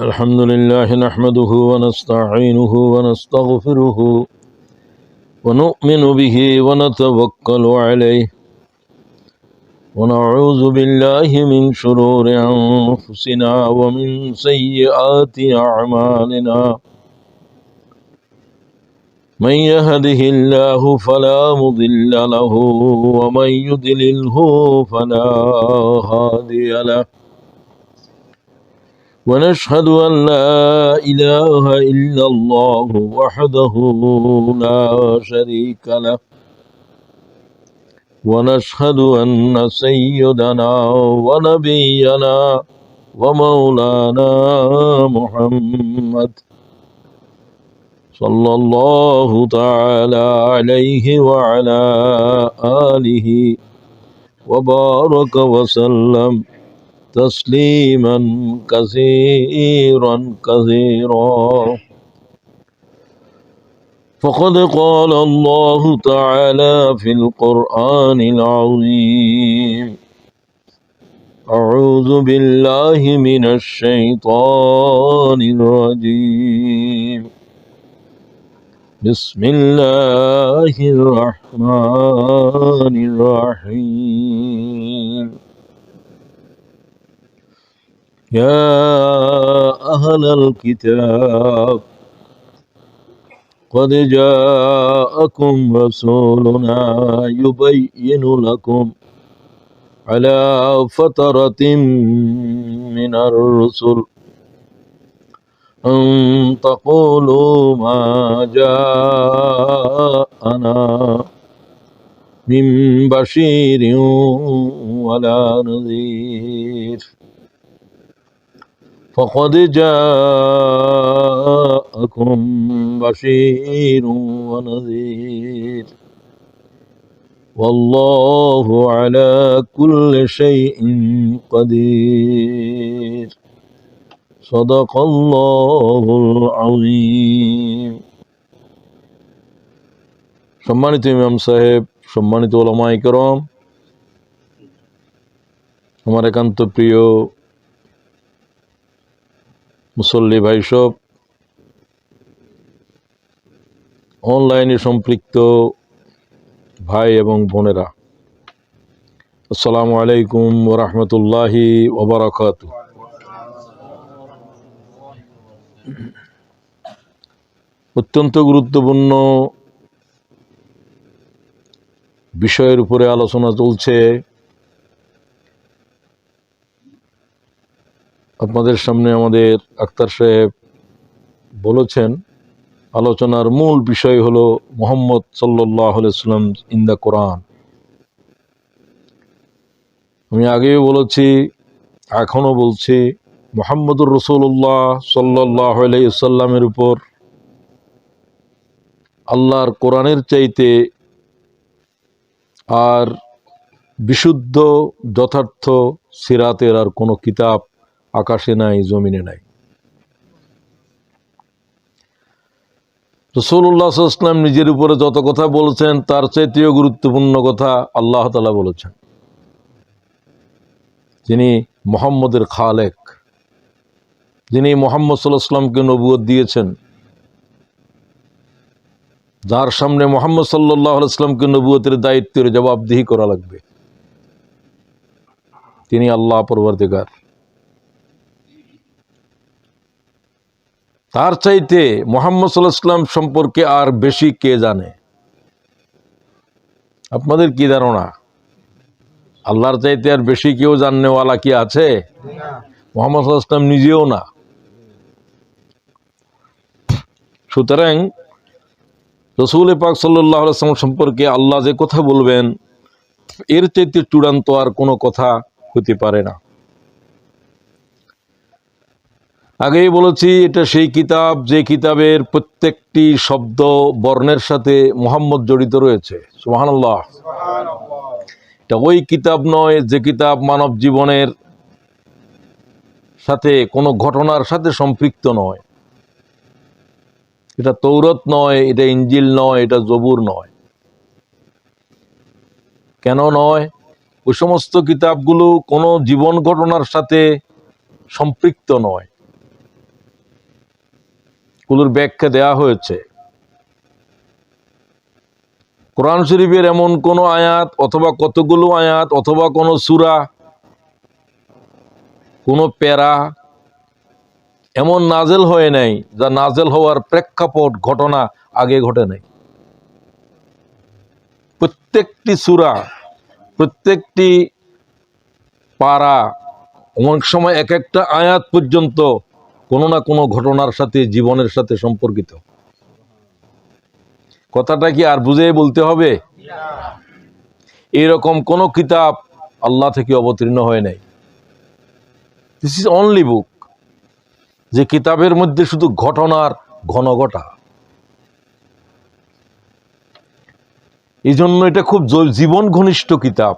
الحمد لله نحمده ونستعينه ونستغفره ونؤمن به ونتوكل عليه ونعوذ بالله من شرور أنفسنا ومن سيئات أعمالنا من يهده الله فلا مضل له ومن يضلله فلا هادي له ونشهد أن لا إله إلا الله وحده لا شريك له ونشهد أن سيدنا ونبينا ومولانا محمد صلى الله تعالى عليه وعلى آله وبارك وسلم تسليما كثيرا كثيرا. فقد قال الله تعالى في القرآن العظيم: أعوذ بالله من الشيطان الرجيم. بسم الله الرحمن الرحيم. يا أهل الكتاب قد جاءكم رسولنا يبين لكم على فترة من الرسل أن تقولوا ما جاءنا من بشير ولا نذير فقد جاءكم بشير ونذير والله على كل شيء قدير صدق الله العظيم. সম্মানিত ইমাম সাহেব, সম্মানিত উলামায়ে কেরাম, আমার একান্ত প্রিয় মুসল্লি ভাই সব, অনলাইনে সম্পৃক্ত ভাই এবং বোনেরা, আসসালামু আলাইকুম ওয়া রাহমাতুল্লাহি ওয়া বারাকাতুহু। অত্যন্ত গুরুত্বপূর্ণ বিষয়ের উপরে আলোচনা চলছে। আপনাদের সামনে আমাদের আক্তার সাহেব বলেছেন, আলোচনার মূল বিষয় হলো মুহাম্মদ সাল্লাল্লাহু আলাইহি ওয়াসাল্লাম ইন দ্য কোরআন। আমি আগেও বলেছি, এখনো বলছি, মুহাম্মদুর রাসূলুল্লাহ সাল্লাল্লাহু আলাইহি ওয়াসাল্লামের উপর আল্লাহর কোরআনের চাইতে আর বিশুদ্ধ যথার্থ সিরাতের আর কোনো কিতাব আকাশে নাই, জমিনে নাই। রাসূলুল্লাহ সাল্লাল্লাহু আলাইহি ওয়াসাল্লাম নিজের উপরে যত কথা বলেছেন তার চাইতেও গুরুত্বপূর্ণ কথা আল্লাহ তাআলা বলেছেন। যিনি মুহাম্মদের খালেক, যিনি মুহাম্মদ সাল্লাল্লাহু আলাইহি ওয়াসাল্লামকে নবুয়ত দিয়েছেন, যার সামনে মুহাম্মদ সাল্লাল্লাহু আলাইহি ওয়াসাল্লামকে নবুয়তের দায়িত্বের জবাবদিহি করা লাগবে, তিনি আল্লাহ পরবর্তীকার। তার চাইতে মুহাম্মদ সাল্লাল্লাহু আলাইহি ওয়াসাল্লাম সম্পর্কে আর বেশি কে জানে? আপনাদের কি ধারণা? আল্লাহর চাইতে আর বেশি কেউ জাননেওয়ালা কি আছে? মুহাম্মদ সাল্লাল্লাহু আলাইহি ওয়াসাল্লাম নিজেও না। সুতরাং রাসূল পাক সাল্লাল্লাহু আলাইহি ওয়াসাল্লাম সম্পর্কে আল্লাহ যে কথা বলবেন, এর চাইতে চূড়ান্ত আর কোনো কথা হতে পারে না। আগেই বলেছি, এটা সেই কিতাব যে কিতাবের প্রত্যেকটি শব্দ বর্ণের সাথে মুহাম্মদ জড়িত রয়েছে। সুবহানাল্লাহ। এটা ওই কিতাব নয় যে কিতাব মানব জীবনের সাথে কোনো ঘটনার সাথে সম্পৃক্ত নয়। এটা তৌরাত নয়, এটা ইনজিল নয়, এটা জবুর নয়। কেন নয়? ওই সমস্ত কিতাবগুলো কোনো জীবন ঘটনার সাথে সম্পৃক্ত নয়। এগুলোর ব্যাখ্যা দেয়া হয়েছে। কোরআন শরীফের এমন কোন আয়াত অথবা কতগুলো আয়াত অথবা কোন সূরা, কোন প্যারা এমন নাজেল হয় নাই যা নাজেল হওয়ার প্রেক্ষাপট ঘটনা আগে ঘটে নাই। প্রত্যেকটি সূরা, প্রত্যেকটি পারা, অনেক সময় এক একটা আয়াত পর্যন্ত কোনো না কোনো ঘটনার সাথে, জীবনের সাথে সম্পর্কিত। কথাটা কি আর বুঝে বলতে হবে? এরকম কোন কিতাব আল্লাহ থেকে অবতীর্ণ হয় নাই। দিস ইজ অনলি বুক, যে কিতাবের মধ্যে শুধু ঘটনার ঘনঘটা। এই জন্য এটা খুব জীবন ঘনিষ্ঠ কিতাব,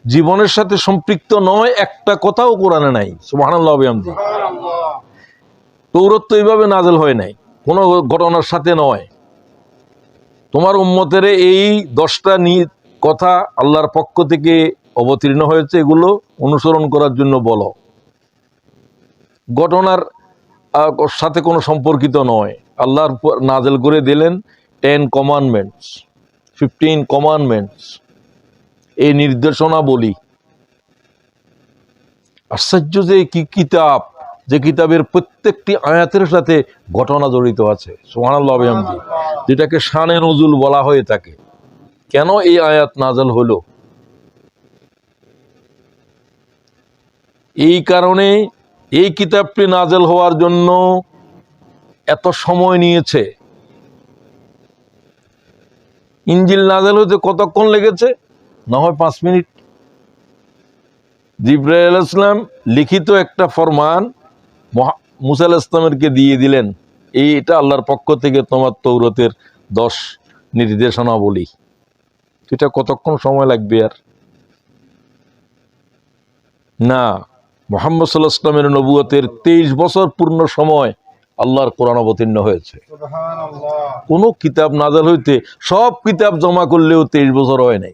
জীবনের সাথে সম্পৃক্ত নয়, একটা কথাও কোরআনে নাই। সুবহানাল্লাহ বিহামদিহি। তৌরাত তো এইভাবে নাজেল হয় নাই, কোনো ঘটনার সাথে নয়। তোমার উম্মতের এই 10টা কথা আল্লাহর পক্ষ থেকে অবতীর্ণ হয়েছে, এগুলো অনুসরণ করার জন্য বলো। ঘটনার সাথে কোনো সম্পর্কিত নয়। আল্লাহর নাজেল করে দিলেন 10 কমান্ডমেন্টস, 15 কমান্ডমেন্টস, এই নির্দেশনা বলি। আশ্চর্য যে কি কিতাব, যে কিতাবের প্রত্যেকটি আয়াতের সাথে ঘটনা জড়িত আছে। সুবহানাল্লাহ বিহামদিহি। যেটাকে শানে নজুল বলা হয়ে থাকে। কেন এই আয়াত নাজেল হলো? এই কারণে এই কিতাবটি নাজেল হওয়ার জন্য এত সময় নিয়েছে। ইনজিল নাজেল হতে কতক্ষণ লেগেছে? না হয় 5 মিনিট। জিবরাইল আলাইহিস সালাম লিখিত একটা ফরমান মুসা আলাইহিস সালামকে দিয়ে দিলেন, এইটা আল্লাহর পক্ষ থেকে তোমার তৌরাতের 10 নির্দেশনা বলি। এটা কতক্ষণ সময় লাগবে? আর না, মুহাম্মদ সাল্লাল্লাহু আলাইহি ওয়াসাল্লামের নবুয়তের 23 বছর পূর্ণ সময় আল্লাহর কোরআন অবতীর্ণ হয়েছে। কোন কিতাব নাজেল হইতে সব কিতাব জমা করলেও 23 বছর হয় নাই,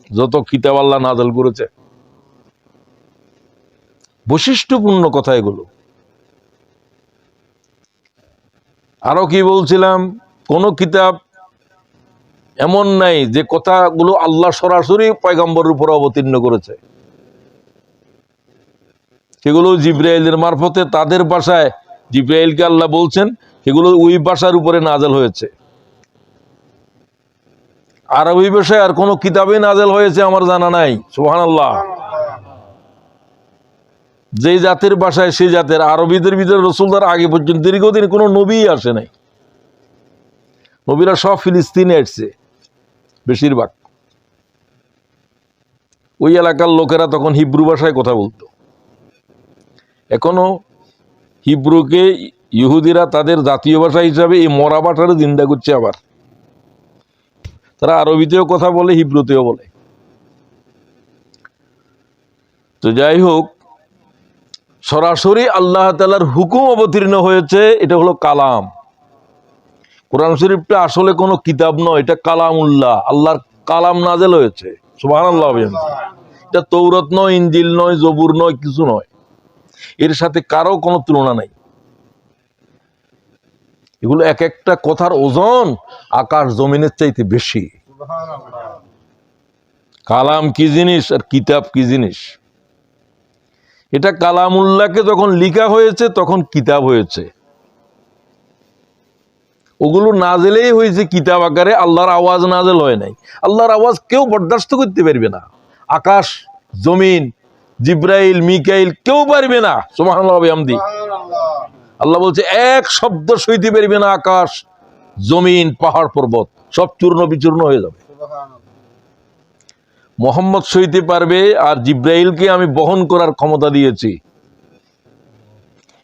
যত কিতাব আল্লাহ নাজেল করেছে। বৈশিষ্ট্যপূর্ণ কথা এগুলো। আরো কি বলছিলাম, কোন কিতাব এমন নাই যে কথাগুলো আল্লাহ সরাসরি পয়গম্বরের উপর অবতীর্ণ করেছে। সেগুলো জিবরাইলের মারফতে তাদের ভাষায় জিবরাইলকে আল্লাহ বলছেন, সেগুলো ওই ভাষার উপরে নাজেল হয়েছে। আরবি ভাষায় আর কোন কিতাবে নাজেল হয়েছে আমার জানা নাই। সুবহানাল্লাহ। যে জাতের ভাষায় সেই জাতের, আরবিদের ভিতরে রাসূলদের আগে পর্যন্ত দীর্ঘদিন কোনো নবী আসে নাই। নবীরা সব ফিলিস্তিনে আসছে বেশিরভাগ। ওই এলাকার লোকেরা তখন হিব্রু ভাষায় কথা বলতো। এখনো হিব্রুকে ইহুদিরা তাদের জাতীয় ভাষা হিসাবে এই মরা ভাষারে জিন্দা করছে। আবার তারা আরবিতেও কথা বলে, হিব্রুতেও বলে। তো যাই হোক, সরাসরি আল্লাহ তাআলার হুকুম অবতীর্ণ হয়েছে, এটা হলো কালাম। কোরআন শরীফটা আসলে কোনো কিতাব নয়, এটা কালামুল্লাহ, আল্লাহর কালাম নাজেল হয়েছে। সুবহানাল্লাহ। এটা তৌরাত নয়, ইনজিল নয়, জবুর নয়, কিছু নয়। এর সাথে কারো কোনো তুলনা নাই। এগুলো এক একটা কথার ওজন আকাশ জমিনের চাইতে বেশি। কালাম কি জিনিস আর কিতাব কি জিনিস? এটা কালামুল্লাহকে যখন লিখা হয়েছে তখন কিতাব হয়েছে। ওগুলো নাজেলেই হয়েছে কিতাব আকারে, আল্লাহর আওয়াজ নাজেল হয় নাই। আল্লাহর আওয়াজ কেউ বরদাস্ত করতে পারবে না। আকাশ, জমিন, জিব্রাইল, মিকাইল কেউ পারবে না। সুবহানাল্লাহ বিহামদিহি। আল্লাহ বলছে এক শব্দ সইতে পারবে না আকাশ, জমিন, পাহাড়, পর্বত, সব চূর্ণ বিচূর্ণ হয়ে যাবে। মুহাম্মদ সইতে পারবে, আর জিব্রাইলকে আমি বহন করার ক্ষমতা দিয়েছি।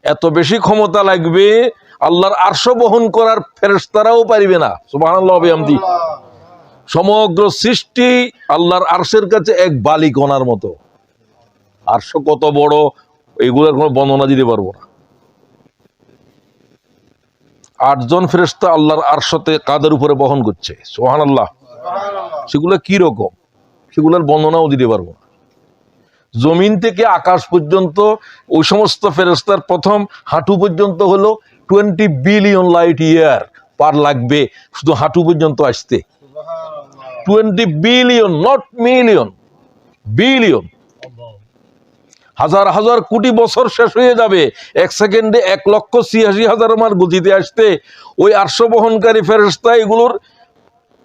এত বেশি ক্ষমতা লাগবে, আল্লাহর আরশ বহন করার ফেরেশতারাও পারবে না। সুবহানাল্লাহ বিহামদিহি। সমগ্র সৃষ্টি আল্লাহর আরশের কাছে এক বালিকণার মতো। আরশ কত বড়, এগুলোর কোনো বর্ণনা দিতে পারবো না। 8 জন ফেরেশতা আল্লাহর আরশতে কাদের উপরে বহন করছে। সুবহানাল্লাহ। সেগুলো কি রকম, সেগুলোর বর্ণনাও দিতে পারবো না। জমিন থেকে আকাশ পর্যন্ত ওই সমস্ত ফেরেশতার প্রথম হাঁটু পর্যন্ত হলো 20 বিলিয়ন লাইট ইয়ার পার লাগবে শুধু হাঁটু পর্যন্ত আসতে। 20 বিলিয়ন, নট মিলিয়ন, বিলিয়ন। হাজার হাজার কোটি বছর শেষ হয়ে যাবে, এক সেকেন্ডে 1,86,000 মাইল গতিতে আসতে। ওই আরশ বহনকারী ফেরেশতা এগুলোর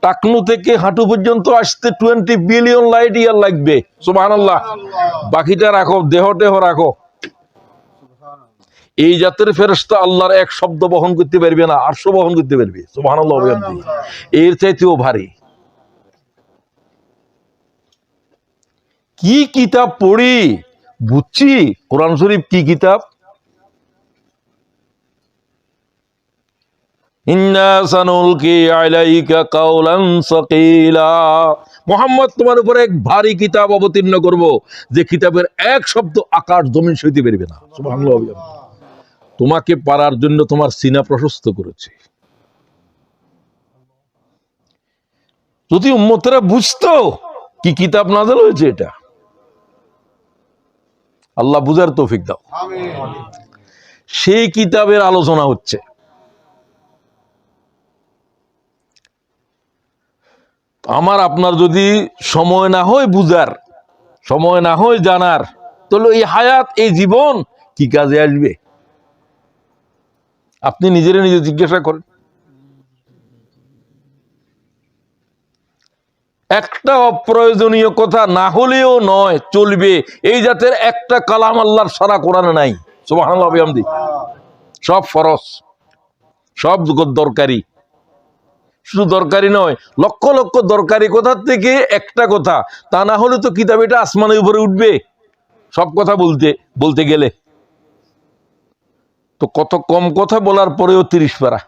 টাকনু থেকে হাঁটু পর্যন্ত আসতে 20 বিলিয়ন লাইট ইয়ার লাগবে। সুবহানাল্লাহ। বাকিটা রাখো, দেহ রাখো। এই জাতের ফেরেশতা আল্লাহর এক শব্দ বহন করতে পারবে না, আরশ বহন করতে পারবে। সুবহানাল্লাহ। এর চাইতেও ভারী। কি কিতাব পড়ি বুঝছি কোরআন শরীফ কি কিতাব। ইন্না সানুলকি আলাইকা কাওলান সাকিলা, মুহাম্মদ তোমার উপরে এক ভারী কিতাব অবতীর্ণ করব, যে কিতাবের এক শব্দ আকাশ জমিন সইতে পারবে না। সুবহানাল্লাহ। তোমাকে পারার জন্য তোমার সিনা প্রশস্ত করেছে। যদি উম্মতেরা বুঝতো কি কিতাব নাযিল হয়েছে, এটা আল্লাহ বুঝার তৌফিক দাও। সেই কিতাবের আলোচনা হচ্ছে। আমার আপনার যদি সময় না হয় বুঝার, সময় না হয় জানার, তাহলে এই হায়াত, এই জীবন কি কাজে আসবে? আপনি নিজেরা নিজে জিজ্ঞাসা করেন। একটা অপ্রয়োজনীয় কথা না হলেও নয়, চলবে, এই জাতের একটা কালাম আল্লাহর সারা কোরআনে নাই। সুবহানাল্লাহ বিহামদি। সব ফরজ, সব দরকারি। শুধু দরকারি নয়, লক্ষ লক্ষ দরকারি কথার থেকে একটা কথা, তা না হলে তো কিতাব এটা আসমানের উপরে উঠবে সব কথা বলতে বলতে গেলে। তো কত কম কথা বলার পরেও 30 পারা।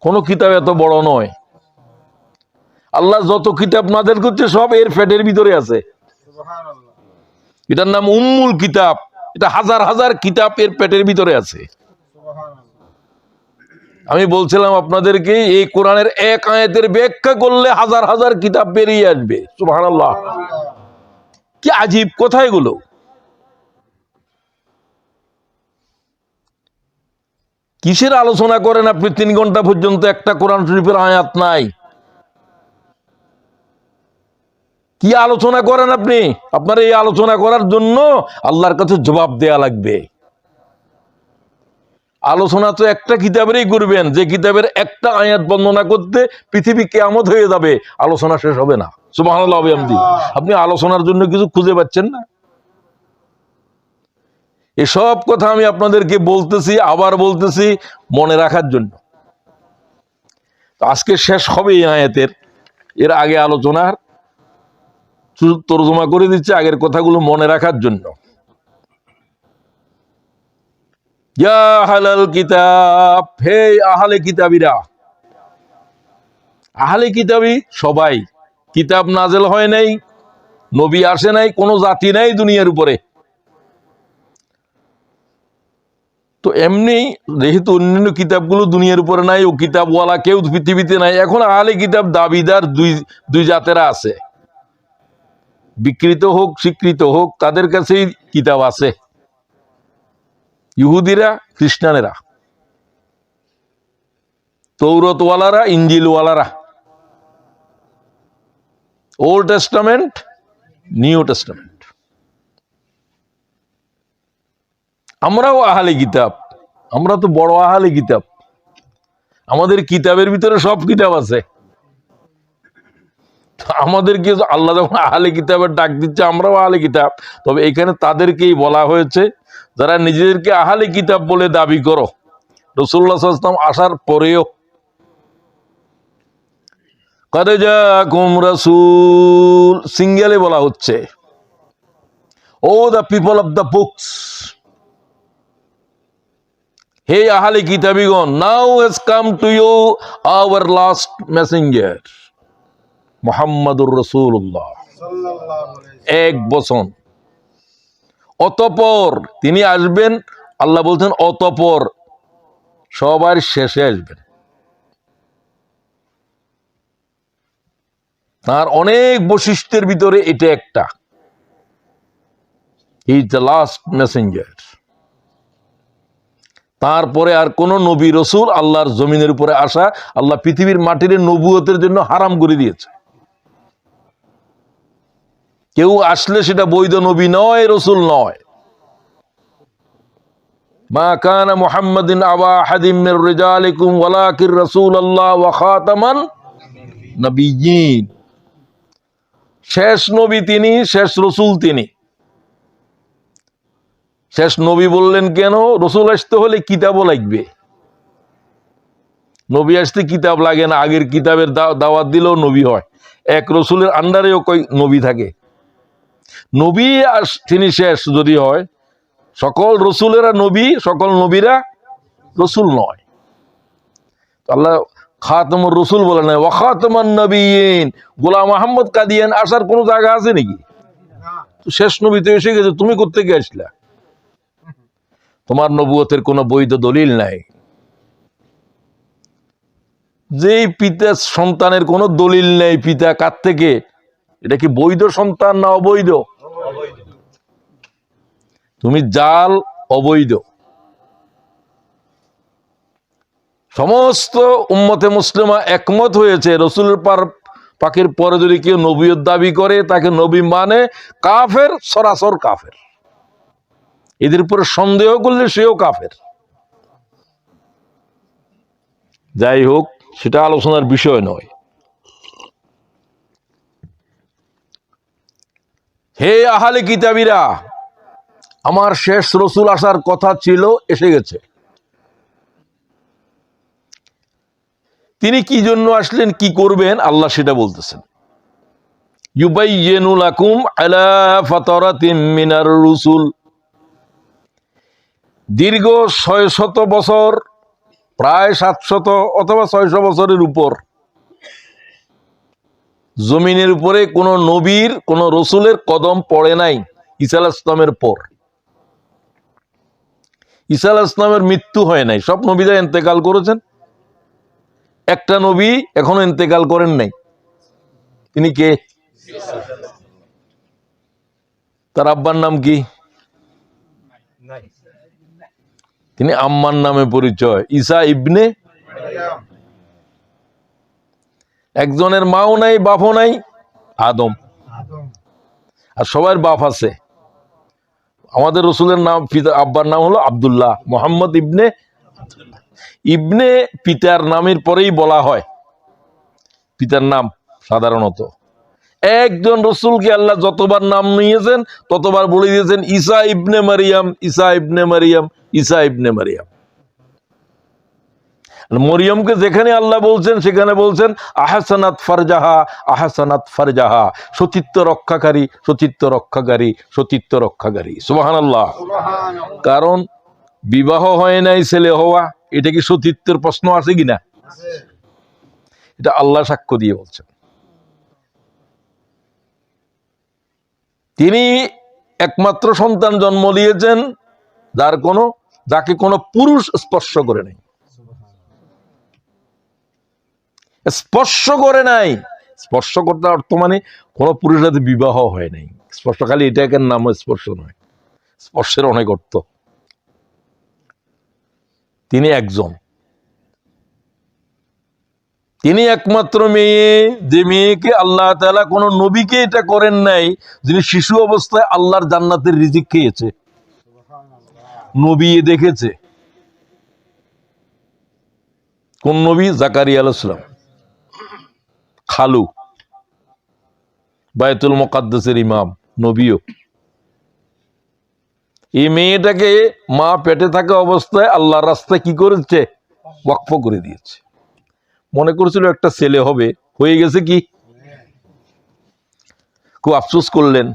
কোন কিতাব এত বড় নয়। আল্লাহ যত কিতাব নাযিল করছে সব এর পেটের ভিতরে আছে। এটার নাম উম্মুল কিতাব। এটা হাজার হাজার কিতাব এর পেটের ভিতরে আছে। আমি বলছিলাম আপনাদেরকে, এই কোরআনের এক আয়াতের ব্যাখ্যা করলে হাজার হাজার কিতাব বেরিয়ে আসবে। সুবহানাল্লাহ। কি আজীব কথা এগুলো। কিসের আলোচনা করেন আপনি 3 ঘন্টা পর্যন্ত, একটা কোরআন শরীফের আয়াত নাই। কি আলোচনা করেন আপনি? আপনার এই আলোচনা করার জন্য আল্লাহর কাছে জবাব দেয়া লাগবে। আলোচনা তো একটা কিতাবেরই করবেন, যে কিতাবের একটা আয়াত বর্ণনা করতে পৃথিবী কিয়ামত হয়ে যাবে, আলোচনা শেষ হবে না। সুবহানাল্লাহ। আপনি আলোচনার জন্য কিছু খুঁজে পাচ্ছেন না। এসব কথা আমি আপনাদেরকে বলতেছি, আবার বলতেছি মনে রাখার জন্য। আজকে শেষ হবে এই আয়াতের, এর আগে আলোচনার তরজমা করে দিচ্ছে আগের কথাগুলো মনে রাখার জন্য। ইয়া আহলাল কিতাব, হে আহলে কিতাবীরা। আহলে কিতাবী সবাই, কিতাব নাযিল হয় নাই, নবী আসে নাই, কোনো জাতি নাই দুনিয়ার উপরে। তো এমনি যেহেতু অন্যান্য কিতাবগুলো দুনিয়ার উপরে নাই, ও কিতাবওয়ালা কেউ পৃথিবীতে নাই, এখন আহলে কিতাব দাবিদার দুই জাতেরা আছে। বিকৃত হোক স্বীকৃত হোক, তাদের কাছেই কিতাব আছে। ইহুদিরা, খ্রিস্টানেরা, তৌরাতওয়ালারা, ইনজিলওয়ালারা, ওল্ড টেস্টামেন্ট, নিউ টেস্টামেন্ট। আমরাও আহলে কিতাব, আমরা তো বড় আহলে কিতাব। আমাদের কিতাবের ভিতরে সব কিতাব আছে। আমাদেরকে আল্লাহ যখন আহলে কিতাবের ডাক দিচ্ছে, আমরাও আহলে কিতাব। তবে এখানে তাদেরকেই বলা হয়েছে যারা নিজেদেরকে আহলে কিতাব বলে দাবি করো। রাসূলুল্লাহ সাল্লাল্লাহু আলাইহি ওয়াসাল্লাম আসার পরেও কদ জাআকুম রাসূল সিঙ্গেলে বলা হচ্ছে, O the people of the books, হে আহলে কিতাবীগণ, now has come to you our last messenger মুহাম্মাদুর রাসূলুল্লাহ। 1 বছর অতঃপর তিনি আসবেন। আল্লাহ বলছেন অতঃপর, সবার শেষে আসবেন। তার অনেক বৈশিষ্ট্যের ভিতরে এটা একটা। He is the last Messenger. তারপরে আর কোন নবী রসুল আল্লাহর জমিনের উপরে আসা আল্লাহ পৃথিবীর মাটির নবুয়তের জন্য হারাম করে দিয়েছে। কেউ আসলে সেটা বৈধ নবী নয়, রসুল নয়। মা কানা মুহাম্মাদিন আবা আহাদিম মির রিজালিকুম ওয়ালাকিন রাসূলুল্লাহ ওয়া খাতামান নবিয়্যিন। শেষ নবী তিনি, শেষ রসুল তিনি। শেষ নবী বললেন কেন? রসুল আসতে হলে কিতাবও লাগবে। নবী আসতে কিতাব লাগে না, আগের কিতাবের দাওয়াত দিলেও নবী হয়। এক রসুলের আন্ডারেও কই নবী থাকে। নবী তিনি শেষ যদি হয়, সকল রসুলেরা নবী, সকল নবীরা রসুল নয়। আল্লাহ খাতামুর রসুল বলে নাই, ওয়া খাতামান নবিয়্যিন। গোলাম আহমদ কাদিয়ান আসার কোন জায়গা আছে নাকি? শেষ নবী তো এসে গেছে, তুমি কোত্থেকে আসলা? তোমার নবুয়তের কোনো বৈধ দলিল নাই। যেই পিতা সন্তানের কোনো দলিল নেই, পিতা কার থেকে, এটা কি বৈধ সন্তান না অবৈধ? তুমি জাল, অবৈধ। সমস্ত উম্মতে মুসলিমা একমত হয়েছে রসুলের পাকের পরে যদি কেউ নবীয়ত দাবি করে তাকে নবী মানে কাফের, সরাসর কাফের। এদের উপরে সন্দেহ করলে সেও কাফের। যাই হোক, সেটা আলোচনার বিষয় নয়। হে আহলে কিতাবীরা, আমার শেষ রসুল আসার কথা ছিল, এসে গেছে। তিনি কি জন্য আসলেন, কি করবেন, আল্লাহ সেটা বলতেছেন। ইউবাইয়িনু লাকুম আলা ফাতারাতিম মিনার রুসুল। দীর্ঘ 600 বছর, প্রায় 700 অথবা 600 বছরের উপর জমিনের উপরে কোন নবীর, কোন রসুলের কদম পড়ে নাই ঈসা আলাইহিস সালামের পর। ঈসা আলাইহিস সালামের মৃত্যু হয় নাই, সব নবীরা ইন্তেকাল করেছেন। একটা নবী এখনো ইন্তেকাল করেন নাই। তিনি কে? তার আব্বার নাম কি? তিনি আম্মার নামে পরিচয়, ঈসা ইবনে। একজনের মাও নাই, বাপও নাই, আদম। আর সবার বাপ আছে। আমাদের রসুলের নাম, আব্বার নাম হলো আব্দুল্লাহ, মোহাম্মদ ইবনে। ইবনে পিতার নামের পরেই বলা হয় পিতার নাম সাধারণত। একজন রসুলকে আল্লাহ যতবার নাম নিয়েছেন ততবার বলে দিয়েছেন ঈসা ইবনে মারিয়াম, ঈসা ইবনে মারিয়াম, ঈসা ইবনে মারিয়াম। মরিয়মকে যেখানে আল্লাহ বলছেন সেখানে বলছেন আহসানাত ফারজাহা, আহসানাত ফারজাহা, সতীত্ব রক্ষাকারী, সতীত্ব রক্ষাকারী, সতীত্ব রক্ষাকারী। সুবহানাল্লাহ। কারণ বিবাহ হয় নাই, ছেলে হওয়া, এটা কি সতীত্বের প্রশ্ন আছে কিনা? এটা আল্লাহ সাক্ষ্য দিয়ে বলছেন। তিনি একমাত্র সন্তান জন্ম দিয়েছেন যাকে কোনো পুরুষ স্পর্শ করে নাই। স্পর্শ করে নাই, স্পর্শ করতে অর্থ মানে কোন পুরুষের সাথে বিবাহ হয় নাই। স্পর্শ খালি এটাকে নাম স্পর্শ নয়, স্পর্শের অনেক অর্থ। তিনি একজন, তিনি একমাত্র মেয়ে, যে মেয়েকে আল্লাহ তাআলা কোন নবীকে এটা করেন নাই, যিনি শিশু অবস্থায় আল্লাহর জান্নাতের রিজিক খেয়েছে। নবী দেখেছে। কোন নবী? জাকারিয়া আলাইহিস সালাম, খালু, বায়তুল মুকাদ্দাসের ইমাম, নবীও। এই মেয়েটাকে মা পেটে থাকা অবস্থায় আল্লাহর রাস্তায় কি করেছে? ওয়াকফ করে দিয়েছে। মনে করেছিল একটা ছেলে হবে, হয়ে গেছে কি? খুব আফসোস করলেন।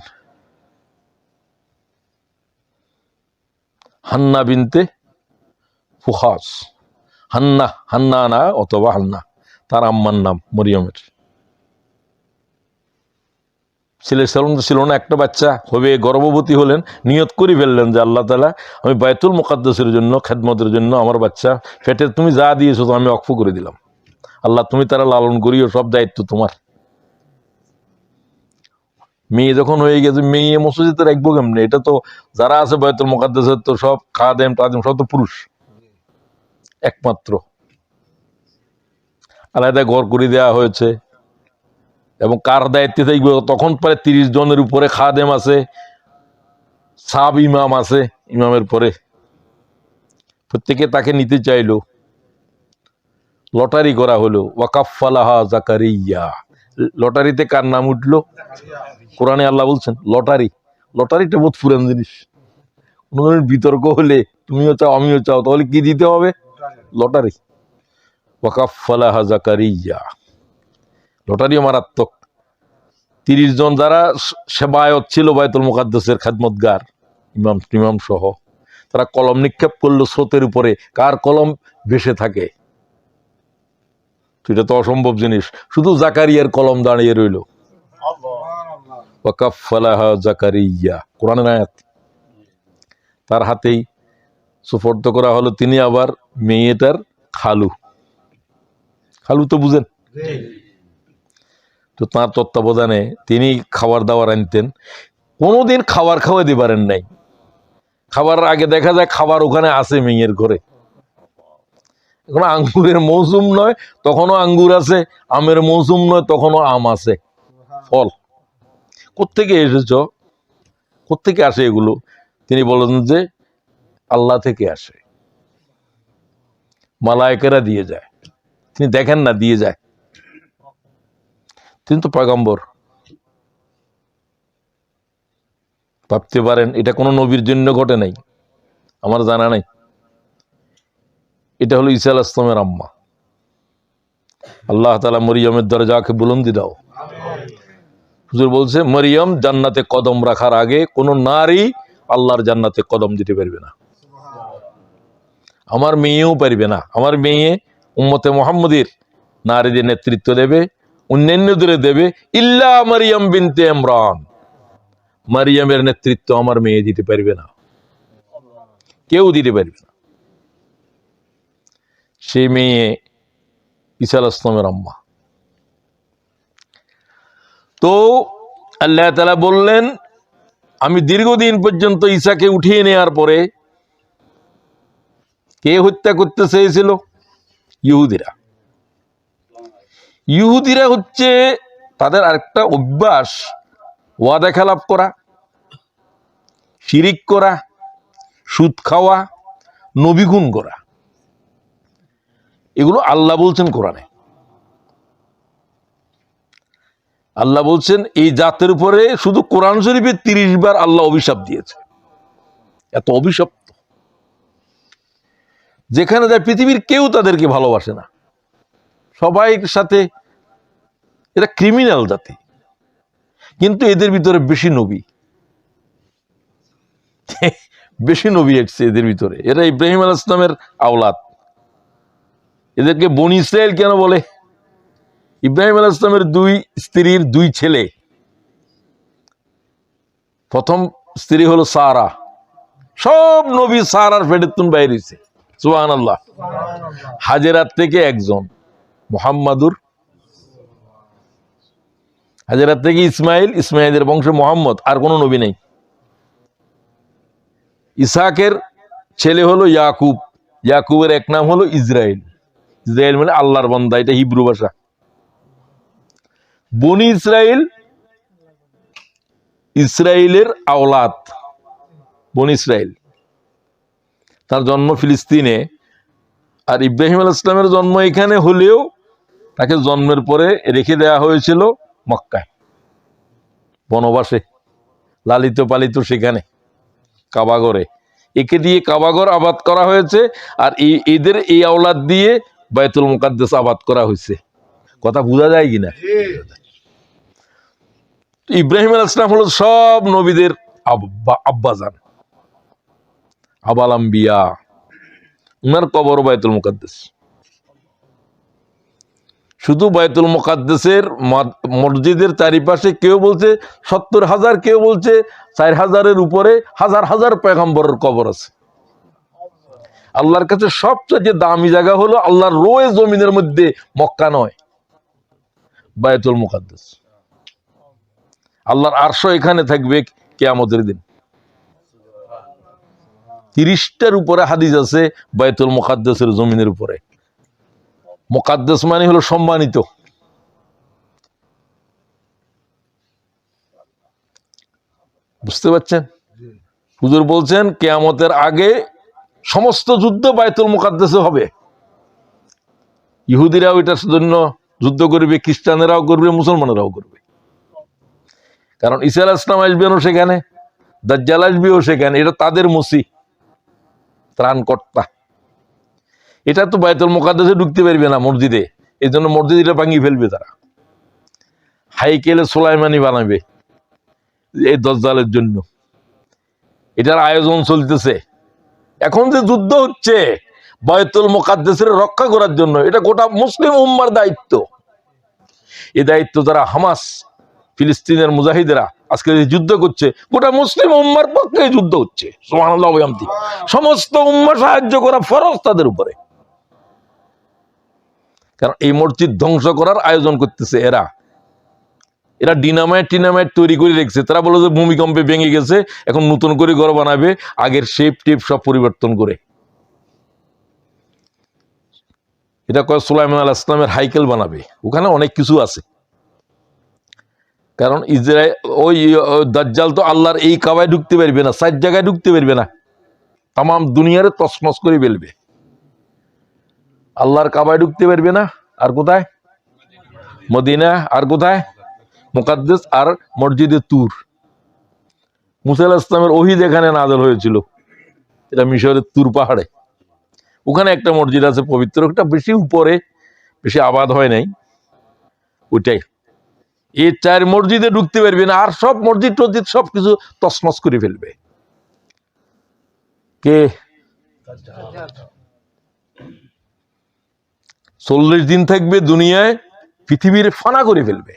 হান্না বিনতে ফুহাস, হান্না, হান্না না অথবা হান্না, তার আম্মার নাম মরিয়মের। ছেলে ছিল না, একটা বাচ্চা হবে, গর্ভবতী হলেন, নিয়ত করে ফেললেন যে আল্লাহ তাআলা, আমি বায়তুল মুকাদ্দাসের জন্য, খেদমতের জন্য আমার বাচ্চা পেটে তুমি যা দিয়েছো তো আমি ওয়াকফ করে দিলাম। আল্লাহ তুমি তারা লালন করিও, সব দায়িত্ব তোমার। মেয়ে যখন হয়ে গেছে, মেয়ে মসজিদে রাখবো কেমনে? এটা তো যারা আছে বায়তুল মুকাদ্দাসের তো সব খাদেম টাদেম সব তো পুরুষ, একমাত্র আলাদা ঘর করে দেওয়া হয়েছে। এবং কার দায়িত্বে থাকবে? তখন প্রায় 30 জনের উপরে খাদেম আছে, সাব ইমাম আছে, ইমামের পরে প্রত্যেকে তাকে নিতে চাইলো। লটারি করা হলো, ওয়াকাফালাহা জাকারিয়া। লটারিতে কার নাম উঠলো? কোরআনে আল্লাহ বলছেন লটারি। লটারিটা বহুত পুরান জিনিস। কোন ধরনের বিতর্ক হলে তুমিও চাও আমিও চাও, তাহলে কি দিতে হবে? লটারি। ওয়াকাফালাহা জাকারিয়া। লটারিও মারাত্মক। 30 জন যারা সেবায়ত ছিল বায়তুল মুকাদ্দাসের খেদমতগার, ইমাম টিমাম সহ, তারা কলম নিক্ষেপ করলো স্রোতের উপরে। কার কলম ভেসে থাকে? এটা তো অসম্ভব জিনিস। শুধু জাকারিয়ার কলম দাঁড়িয়ে রইল। ওয়াকাফালাহা জাকারিয়া, কোরআনের আয়াত। তার হাতেই সুপর্দ করা হলো। তিনি আবার মেয়েটার খালু। খালু তো বুঝেন। তো তার তত্ত্বাবধানে তিনি খাবার দাবার আনতেন। কোনোদিন খাবার খাওয়াতে পারেন নাই। খাবার আগে দেখা যায় খাবার ওখানে আছে মেয়ের ঘরে। এখন আঙ্গুরের মৌসুম নয়, তখনও আঙ্গুর আছে। আমের মৌসুম নয়, তখনও আম আছে। ফল কোত্থেকে এসেছ? কোত্থেকে আসে এগুলো? তিনি বলেন যে আল্লাহ থেকে আসে, মালায়েকেরা দিয়ে যায়। তিনি দেখেন না, দিয়ে যায়। তিনি তো পয়গম্বর। ভাবতে পারেন এটা কোনো নবীর জন্য ঘটে নাই, আমার জানা নাই। এটা হলো ঈসা আলাইহিস সালামের আম্মা। আল্লাহ তাআলা মরিয়মের দরজাকে বুলন্দি দাও। হুজুর বলছে মরিয়ম জান্নাতে কদম রাখার আগে কোন নারী আল্লাহর জান্নাতে কদম দিতে পারবে না। আমার মেয়েও পারবে না। আমার মেয়ে উম্মতে মুহাম্মদীর নারীদের নেতৃত্ব দেবে, অন্যান্যদের দেবে। ইল্লা মারিয়াম বিনতে ইমরান, মারিয়ামের নেতৃত্ব আমার মেয়ে দিতে পারবে না, কেউ দিতে পারবে না। সেই মেয়ে ঈসা আলাইহিস সালামের আম্মা। তো আল্লাহ তাআলা বললেন, আমি দীর্ঘদিন পর্যন্ত ঈসাকে উঠিয়ে নেওয়ার পরে কে হত্যা করতে চেয়েছিল? ইহুদিরা। ইহুদিরা হচ্ছে তাদের আরেকটা অভ্যাস, ওয়াদা খেলাপ করা, শিরিক করা, সুদ খাওয়া, নবী খুন করা। এগুলো আল্লাহ বলছেন কোরআনে। আল্লাহ বলছেন এই জাতের উপরে শুধু কোরআন শরীফে 30 বার আল্লাহ অভিশাপ দিয়েছে। এত অভিশপ্ত, যেখানে যায় পৃথিবীর কেউ তাদেরকে ভালোবাসে না, সবাই সাথে। এরা ক্রিমিনাল জাতি, কিন্তু এদের ভিতরে বেশি নবী, বেশি নবী এসছে এদের ভিতরে। এরা ইব্রাহিম আলাইহিস সালামের আওলাদ। এদেরকে বনি ইসরাইল কেন বলে? ইব্রাহিম আলাইহিস সালামের 2 স্ত্রীর 2 ছেলে। প্রথম স্ত্রী হলো সারা। সব নবী সারার পেটের বাইরে হয়েছে। সুবহানাল্লাহ। হাজেরার থেকে একজন, মুহাম্মাদুর। হাজেরার থেকে ইসমাইল, ইসমাইলের বংশ মুহাম্মদ। আর কোনো নবী নেই। ইসহাকের ছেলে হলো ইয়াকুব। ইয়াকুবের এক নাম হলো ইসরাইল। ইসরাইল মানে আল্লাহর বান্দা, এটা হিব্রু ভাষা। বনি ইসরাইল ইসরাইলের আওলাদ। বনি ইসরাইল, তার জন্ম ফিলিস্তিনে। আর ইব্রাহিম আলাইহিস সালামের জন্ম এখানে হলেও তাকে জন্মের পরে রেখে দেওয়া হয়েছিল মক্কায়, বনবাসে, লালিত পালিত সেখানে কাবাগরে। একে দিয়ে কাবাগর আবাদ করা হয়েছে, আর এদের এই আওলাদ দিয়ে বায়তুল মুকাদ্দাস আবাদ করা হয়েছে। কথা বোঝা যায় কিনা? ইব্রাহিম আলাইহিস সালাম হলো সব নবীদের আব্বাজান, আবাল আম্বিয়া। উনার কবর বায়তুল মুকাদ্দাস। শুধু বায়তুল মুকাদ্দাসের মসজিদের চারিপাশে কেউ বলছে 70,000, কেউ বলছে 4,000-এর উপরে হাজার হাজার পয়গম্বরের কবর আছে। আল্লাহর কাছে সবচেয়ে দামি জায়গা হলো আল্লাহর রোয়ে জমিনের মধ্যে, মক্কা নয়, বায়তুল মুকাদ্দাস। আল্লাহর আরশ এখানে থাকবে কিয়ামতের দিন। 30টার উপরে হাদিস আছে বাইতুল মুকাদ্দাসের জমিনের উপরে। মুকাদ্দাস মানে হলো সম্মানিত। বুঝতে পারছেন? হুজুর বলছেন কিয়ামতের আগে সমস্ত যুদ্ধ বাইতুল মুকাদ্দাসে হবে। ইহুদিরাও এটার জন্য যুদ্ধ করবে, খ্রিস্টানেরাও করবে, মুসলমানেরাও করবে। কারণ ঈসা আলাইহিস সালাম আসবেনও সেখানে, দাজ্জাল আসবেও সেখানে। এটা তাদের মসি, ত্রাণকর্তা। এটা তো বাইতুল মুকাদ্দাসে ঢুকতে পারবে না মসজিদে, এই জন্য মসজিদ এটা ভাঙিয়ে ফেলবে তারা। হাইকেলে সুলাইমানি বানাবে এই দাজ্জালের জন্য। এটার আয়োজন চলতেছে। এখন যে যুদ্ধ হচ্ছে বাইতুল মুকাদ্দাসের রক্ষা করার জন্য, এটা গোটা মুসলিম উম্মার দায়িত্ব। এই দায়িত্ব যারা হামাস, ফিলিস্তিনের মুজাহিদেরা আজকে যুদ্ধ করছে, গোটা মুসলিম উম্মার পক্ষে যুদ্ধ হচ্ছে। সুবহানাল্লাহ ওয়া বিহামদিহি। সমস্ত উম্মা সাহায্য করা ফরজ তাদের উপরে। কারণ এই মসজিদ ধ্বংস করার আয়োজন করতেছে এরা। এরা ডিনামাইট তৈরি করে রেখেছে। তারা বলে যে ভূমিকম্পে ভেঙে গেছে, এখন নতুন করে ঘর বানাবে, আগের শেপ টেপ সব পরিবর্তন করে। এটা কয় সুলাইমান আলাইহিস সালামের হাইকেল বানাবে, ওখানে অনেক কিছু আছে। কারণ ইসরায়েল ওই দাজ্জাল তো আল্লাহর এই কাবায় ঢুকতে পারবে না, 4 জায়গায় ঢুকতে পারবে না, তাম দুনিয়ারে তছনছ করে ফেলবে। আল্লাহর কাবায় ঢুকতে পারবে না, আর কোথায়? মদিনা, আর কোথায়? মুকাদ্দাস, আর মসজিদে তুর। মুসা আলাইহিস সালামের ওহী এখানে নাযিল হয়েছিল, এটা মিশরের তুর পাহাড়ে। ওখানে একটা মসজিদ আছে পবিত্র, একটা বেশি উপরে, বেশি আবাদ হয় নাই, ওইটাই। এই 4 মসজিদে ঢুকতে পারবে না, আর সব মসজিদ টসজিদ সবকিছু তছনছ করে ফেলবে। কে? 40 দিন থাকবে দুনিয়ায়, পৃথিবীর ফানা করে ফেলবে।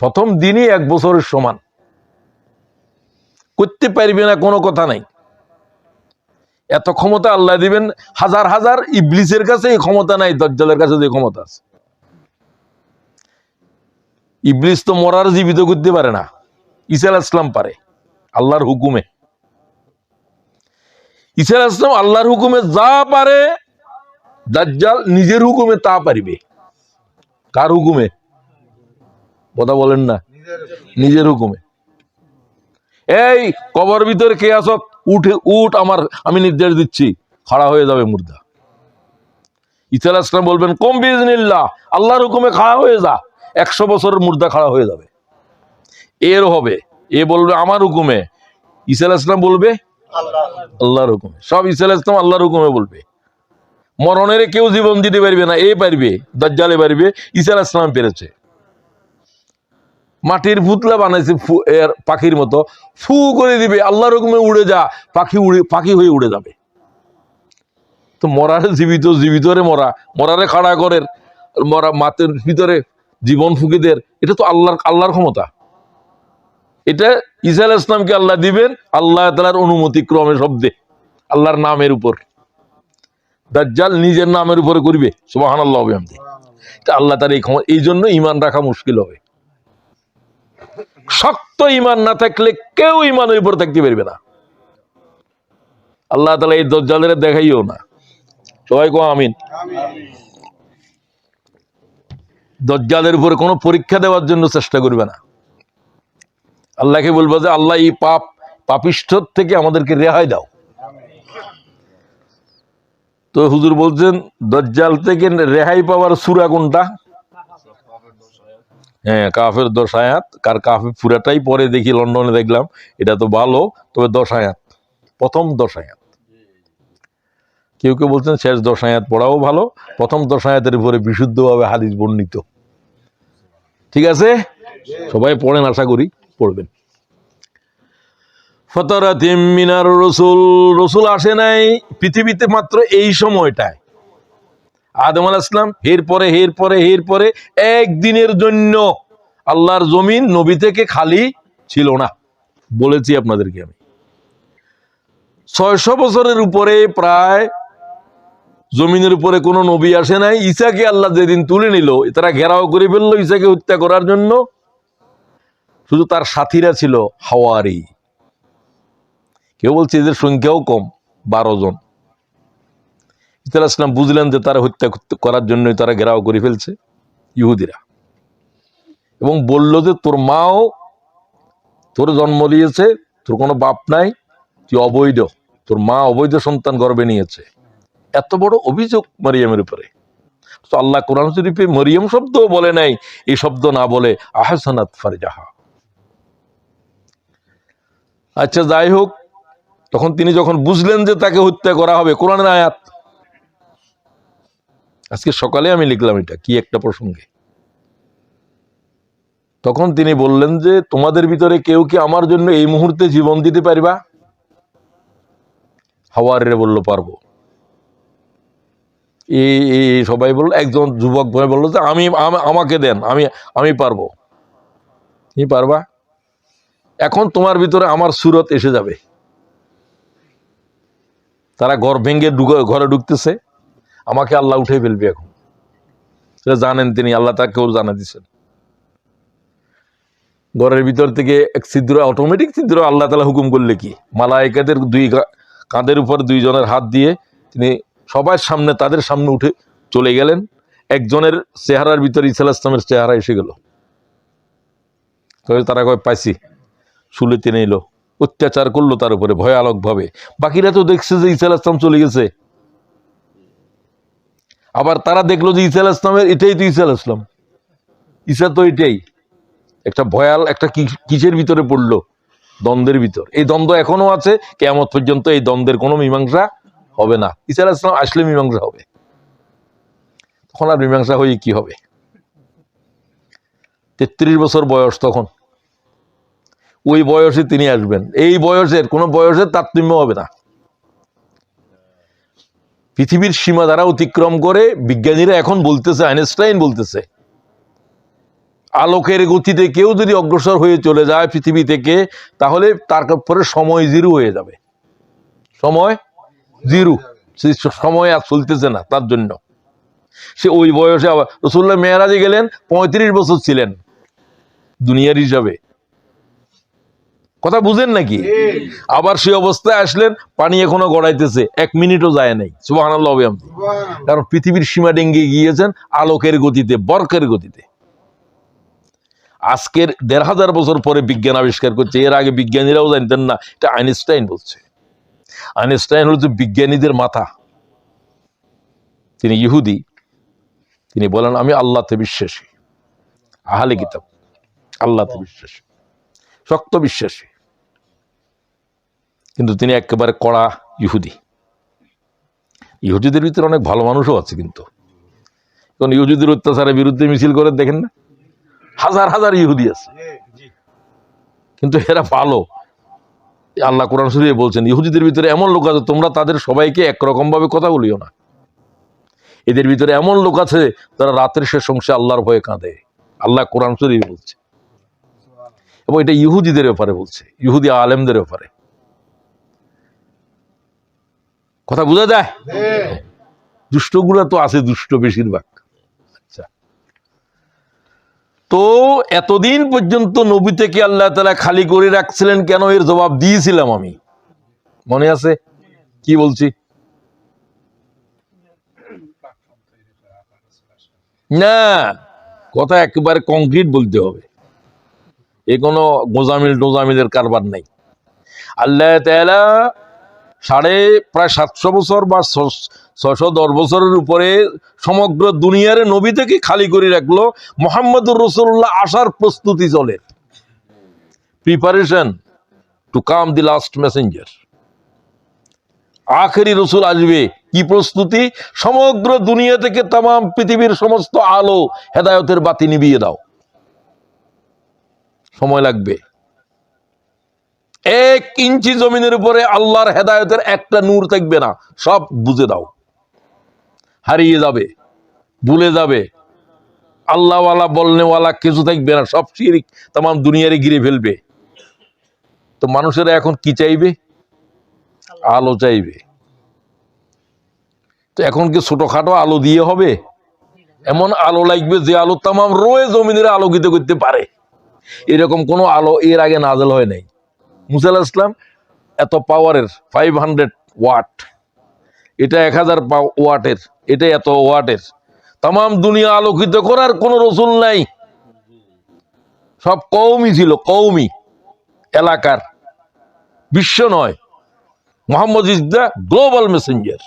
প্রথম দিনই 1 বছরের সমান। করতে পারবে না, কোনো কথা নাই। এত ক্ষমতা আল্লাহ দিবেন। হাজার হাজার ইবলিসের কাছে এই ক্ষমতা নাই, দাজ্জালের কাছে যে ক্ষমতা আছে। ইবলিস তো মরার জীবিত করতে পারে না, ঈসা আলাইহিস সালাম পারে, আল্লাহর হুকুমে। ঈসা আলাইহিস সালাম আল্লাহর হুকুমে যা পারে, দাজ্জাল নিজের হুকুমে তা পারবে। কার হুকুমে? কথা বলেন না। নিজের হুকুমে। এই কবর ভিতরে কে আছো, উঠ, আমি নির্দেশ দিচ্ছি, খাড়া হয়ে যাবে মুর্দা। ঈসা আলাইহিস সালাম বলবেন কুম বিইজনিল্লাহ, আল্লাহর হুকুমে খাড়া হয়ে যা, 100 বছরের মুর্দা খাড়া হয়ে যাবে। এর হবে, এ বলবে আমার হুকুমে, ঈসা আলাইহিস সালাম বলবে আল্লাহর হুকুমে। সব ঈসা আলাইহিস সালাম আল্লাহর হুকুমে বলবে। মরণের কেউ জীবন দিতে পারবে না, এ পারবে, দাজ্জালে পারবে, ঈসা আলাইহিস সালাম পেরেছে। মাটির পুতলা বানাইছে এর পাখির মতো, ফু করে দিবে, আল্লাহর হুকুমে উড়ে যা, পাখি হয়ে উড়ে যাবে। তো মরারে জীবিত, জীবিতরে মরারে খাড়া করে, মরা মাটির ভিতরে জীবন ফুকিদের, এটা তো আল্লাহর ক্ষমতা। এটা ঈসা আলাইহিস সালামকে আল্লাহ দিবেন আল্লাহ তাআলার অনুমতি ক্রমে, শব্দে, আল্লাহর নামের উপর। দাজ্জাল নিজের নামের উপরে করবে, সুবহানাল্লাহ ওয়া বিহামদিহি। এটা আল্লাহ তাআলার এই ক্ষমতা। এই জন্য ঈমান রাখা মুশকিল হবে। শক্ত ঈমান না থাকলে কেউ ঈমানের উপর থাকতে পারবে না। আল্লাহ তাআলা এই দাজ্জালের দেখাইও না। সবাই কো আমিন। দাজ্জালের উপরে কোনো পরীক্ষা দেওয়ার জন্য চেষ্টা করবে না। আল্লাহকে বলবো যে আল্লাহ এই পাপিষ্ঠ থেকে আমাদেরকে রেহাই দাও। তো হুজুর বলছেন দাজ্জাল থেকে রেহাই পাওয়ার সূরা কোনটা? হ্যাঁ, কাফের 10 আয়াত। কাফের পুরাটাই পরে দেখি, লন্ডনে দেখলাম, এটা তো ভালো, তবে 10 আয়াত, প্রথম 10 আয়াত। কেউ কেউ বলছেন শেষ 10 আয়াত পড়াও ভালো, প্রথম 10 আয়াতের উপরে বিশুদ্ধভাবে হাদিস বর্ণিত। ঠিক আছে, সবাই পড়েন, আশা করি পড়বেন। ফাতারাতিম মিনার রাসূল, রাসূল আসে নাই পৃথিবীতে মাত্র এই সময়টায়। আদম আলাইহিস সালাম এরপরে একদিনের জন্য আল্লাহর জমিন নবী থেকে খালি ছিল না। বলেছি আপনাদেরকে আমি, 600 বছরের উপরে প্রায় জমিনের উপরে কোনো নবী আসে নাই। ঈসাকে আল্লাহ যেদিন তুলে নিল, তারা ঘেরাও করে ফেললো ঈসাকে হত্যা করার জন্য। শুধু তার সাথীরা ছিল হাওয়ারি। কেউ বলছে এদের সংখ্যাও কম, 12 জন। ঈসা আলাইহিস সালাম বুঝলেন যে তারা হত্যা করার জন্যই তারা ঘেরাও করে ফেলছে ইহুদিরা, এবং বলল যে তোর মাও তোর জন্ম দিয়েছে, তোর কোনো বাপ নাই, তুই অবৈধ, তোর মা অবৈধ সন্তান গর্ভে নিয়েছে। এত বড় অভিযোগ মরিয়মের উপরে। তো আল্লাহ কোরআন শরীফে মরিয়ম শব্দ বলে নাই, এই শব্দ না বলে আহসানাত ফারজাহা। আচ্ছা যাই হোক, তখন তিনি যখন বুঝলেন যে তাকে হত্যা করা হবে, কোরআনের আয়াত আজকে সকালে আমি লিখলাম এটা কি একটা প্রসঙ্গে, তখন তিনি বললেন যে তোমাদের ভিতরে কেউ কি আমার জন্য এই মুহূর্তে জীবন দিতে পারবা? হাওয়ারিরা বলল পারবো। এই সবাই বলল, একজন যুবক ভাই বললো যে আমাকে দেন, আমি পারবো। কি পারবা? এখন তোমার ভিতরে আমার সুরত এসে যাবে। তারা ঘর ভেঙে ঘরে ঢুকতেছে, আমাকে আল্লাহ উঠে ফেলবে এখন, সেটা জানেন তিনি, আল্লাহ তাকেও জানা দিচ্ছেন। ঘরের ভিতর থেকে এক ছিদ্র, অটোমেটিক ছিদ্র আল্লাহ তাআলা হুকুম করলে কি, মালায়েকাদের দুই কাঁধের উপর 2 জনের হাত দিয়ে তিনি সবার সামনে, তাদের সামনে উঠে চলে গেলেন। একজনের চেহারার ভিতরে ঈসা আলাইহিস সালামের চেহারা এসে গেল। তারা কয় পাইছি, শুলে টেনে এলো, অত্যাচার করলো তার উপরে ভয়ানক ভাবে। বাকিরা তো দেখছে যে ঈসা আলাইহিস সালাম চলে গেছে, আবার তারা দেখলো যে ঈসা আলাইহিস সালামের এটাই তো ঈসা আলাইহিস সালাম, ঈসা তো এটাই। একটা ভয়াল একটা কিসের ভিতরে পড়লো, দ্বন্দ্বের ভিতর। এই দ্বন্দ্ব এখনো আছে, কিয়ামত পর্যন্ত এই দ্বন্দ্বের কোনো মীমাংসা হবে না। ঈসা আলাইহিস সালাম আসলে মীমাংসা হবে, তখন আর মীমাংসা হয়ে কি হবে? 33 বছর বয়স তখন, ওই বয়সে তিনি আসবেন। এই বয়সের কোন বয়সের তারতম্য হবে না। পৃথিবীর সীমা দ্বারা অতিক্রম করে বিজ্ঞানীরা এখন বলতেছে, আইনস্টাইন বলতেছে, আলোকের গতিতে কেউ যদি অগ্রসর হয়ে চলে যায় পৃথিবী থেকে, তাহলে তার পরে সময় জিরো হয়ে যাবে। সময় জিরো, সময় আর চলতেছে না তার জন্য। সে ওই বয়সে, আবার রাসূলুল্লাহ মেরাজে গেলেন 35 বছর ছিলেন দুনিয়ার হিসাবে, কথা বুঝেন নাকি? আবার সে অবস্থায় আসলেন, পানি এখনো গড়াইতেছে, 1 মিনিটও যায় নাই। সুবহানাল্লাহ। কারণ পৃথিবীর সীমা ডেঙ্গে গিয়েছেন আলোকের গতিতে, বর্কের গতিতে। আজকের 1500 বছর পরে বিজ্ঞান আবিষ্কার করছে, এর আগে বিজ্ঞানীরাও জানতেন না। এটা আইনস্টাইন বলছে। আইনস্টাইন হচ্ছে বিজ্ঞানীদের মাথা, তিনি ইহুদি। তিনি বলেন আমি আল্লাহতে বিশ্বাসী, আহলে কিতাব, আল্লাহতে বিশ্বাসী, শক্ত বিশ্বাসী। কিন্তু তিনি একেবারে কড়া ইহুদি। ইহুদিদের ভিতরে অনেক ভালো মানুষও আছে, কিন্তু কারণ ইহুদিদের অত্যাচারের বিরুদ্ধে মিছিল করে দেখেন না, হাজার হাজার ইহুদি আছে, কিন্তু এরা ভালো। আল্লাহ কোরআন শরীফে বলছেন ইহুদিদের ভিতরে এমন লোক আছে, তোমরা তাদের সবাইকে একরকম ভাবে কথা বলিও না। এদের ভিতরে এমন লোক আছে যারা রাতের শেষ অংশে আল্লাহর ভয়ে কাঁদে, আল্লাহ কোরআন শরীফে বলছে। এবং এটা ইহুদিদের ব্যাপারে বলছে, ইহুদি আলেমদের ব্যাপারে। কথা বোঝা যায়? দুষ্টগুলা তো আছে, দুষ্ট বেশিরভাগ। আচ্ছা, তো এতদিন পর্যন্ত নবী থেকে আল্লাহ তাআলা খালি করে রাখছিলেন কেন, এর জবাব দিয়েছিলাম আমি, মনে আছে? কি বলছি? না, কথা একেবারে কংক্রিট বলতে হবে, এ কোনো গোজামিলের কারবার নাই। আল্লাহ তাআলা প্রায় 700 বছর বা 610 বছরের উপরে সমগ্র দুনিয়ার নবী থেকে খালি করে রাখলো। মুহাম্মদুর রাসূলুল্লাহ আসার প্রস্তুতি চলে, preparation to come the last messenger. আখেরি রসুল আসবে, কি প্রস্তুতি? সমগ্র দুনিয়া থেকে তাম পৃথিবীর সমস্ত আলো হেদায়েতের বাতি নিভিয়ে দাও, সময় লাগবে। 1 ইঞ্চি জমিনের উপরে আল্লাহর হেদায়েতের একটা নূর থাকবে না, সব বুঝে দাও, হারিয়ে যাবে, ভুলে যাবে। আল্লাহওয়ালা বলনেওয়ালা কিছু থাকবে না, সব শিরক তাম দুনিয়ারে ঘিরে ফেলবে। তো মানুষেরা এখন কি চাইবে? আলো চাইবে। তো এখন কি ছোটখাটো আলো দিয়ে হবে? এমন আলো লাগবে যে আলো তাম রোয়ে জমিনের আলোকিত করতে পারে। এরকম কোনো আলো এর আগে নাজেল হয় নাই। মুসা আলাইহিস সালাম এত পাওয়ারের 500 ওয়াট, এটা 1000 ওয়াটের, এটা এত ওয়াটের, তাম দুনিয়া আলোকিত করার কোন রসুল নাই। সব কওমি ছিল, কওমি এলাকার, বিশ্ব নয়। Mohammad is the global Messenger.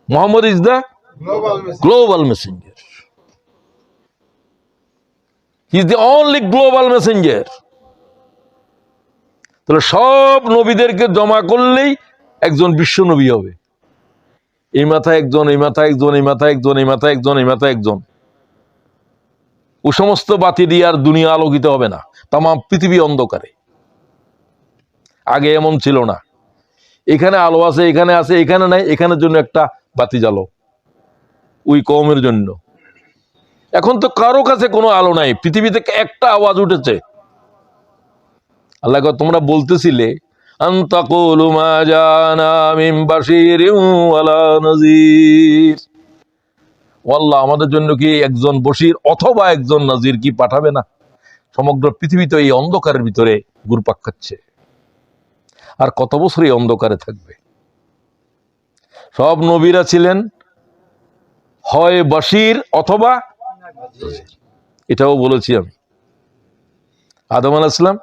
Mohammad is the global Messenger. He is the only global Messenger. তাহলে সব নবীদেরকে জমা করলেই একজন বিশ্ব নবী হবে। এই মাথায় একজন, এই মাথায় একজন, এই মাথায় একজন, এই মাথায় একজন, এই মাথায় একজন। ও সমস্ত বাতি দিয়ে আর দুনিয়া আলোকিত হবে না, তাম পৃথিবী অন্ধকারে। আগে এমন ছিল না, এখানে আলো আছে, এখানে আছে, এখানে নাই, এখানের জন্য একটা বাতি জ্বালো, ওই কওমের জন্য। এখন তো কারো কাছে কোনো আলো নাই, পৃথিবী থেকে একটা আওয়াজ উঠেছে। আল্লাহ তোমরা বলতেছিলে আনতাকুলু মা জানা মিন বাশিরিন ওয়ালা নাযীর, আল্লাহ আমাদের জন্য কি একজন বশির অথবা একজন নাজির কি পাঠাবে না? সমগ্র পৃথিবী তো এই অন্ধকারের ভিতরে ঘুরপাক খাচ্ছে, আর কত বছর এই অন্ধকারে থাকবে? সব নবীরা ছিলেন হয় বশির অথবা নাজির। এটাও বলেছি আমি। আদম আলাইহিস সালাম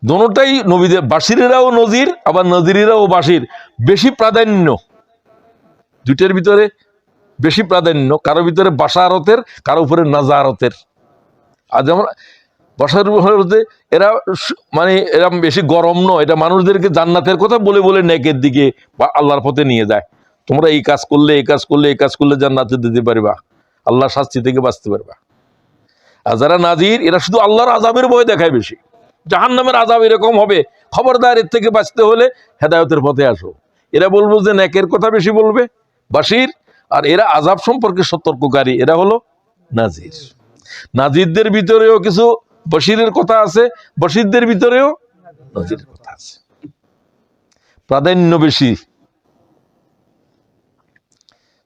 দোনোটাই নবীদের, বাশিরেরাও নজির আবার নজিরেরাও বাশির। বেশি প্রাধান্য দুইটার ভিতরে, বেশি প্রাধান্য কারো ভিতরে বাশারতের, কারো উপরে নাজারতের। আজ আমরা বাশারতে এরা মানে এরা বেশি গরম নয়, এটা মানুষদেরকে জান্নাতের কথা বলে বলে নেকের দিকে বা আল্লাহর পথে নিয়ে যায়। তোমরা এই কাজ করলে, এই কাজ করলে, এই কাজ করলে জান্নাতে দিতে পারবা, আল্লাহর শাস্তি থেকে বাঁচতে পারবা। আর যারা নাজির এরা শুধু আল্লাহর আযাবের ভয় দেখায় বেশি, জাহান্নামের আযাব এরকম হবে, খবরদার, এর থেকে বাঁচতে হলে হেদায়েতের পথে আসো। এরা বলবো যে নেকের কথা বেশি বলবে, বাশির, আর এরা আযাব সম্পর্কে সতর্ককারী, এরা হলো নাজির। নাজিরদের ভিতরেও কিছু বশিরের কথা আছে, বশিরদের ভিতরেও নাজিরের কথা আছে, প্রাধান্য বেশি।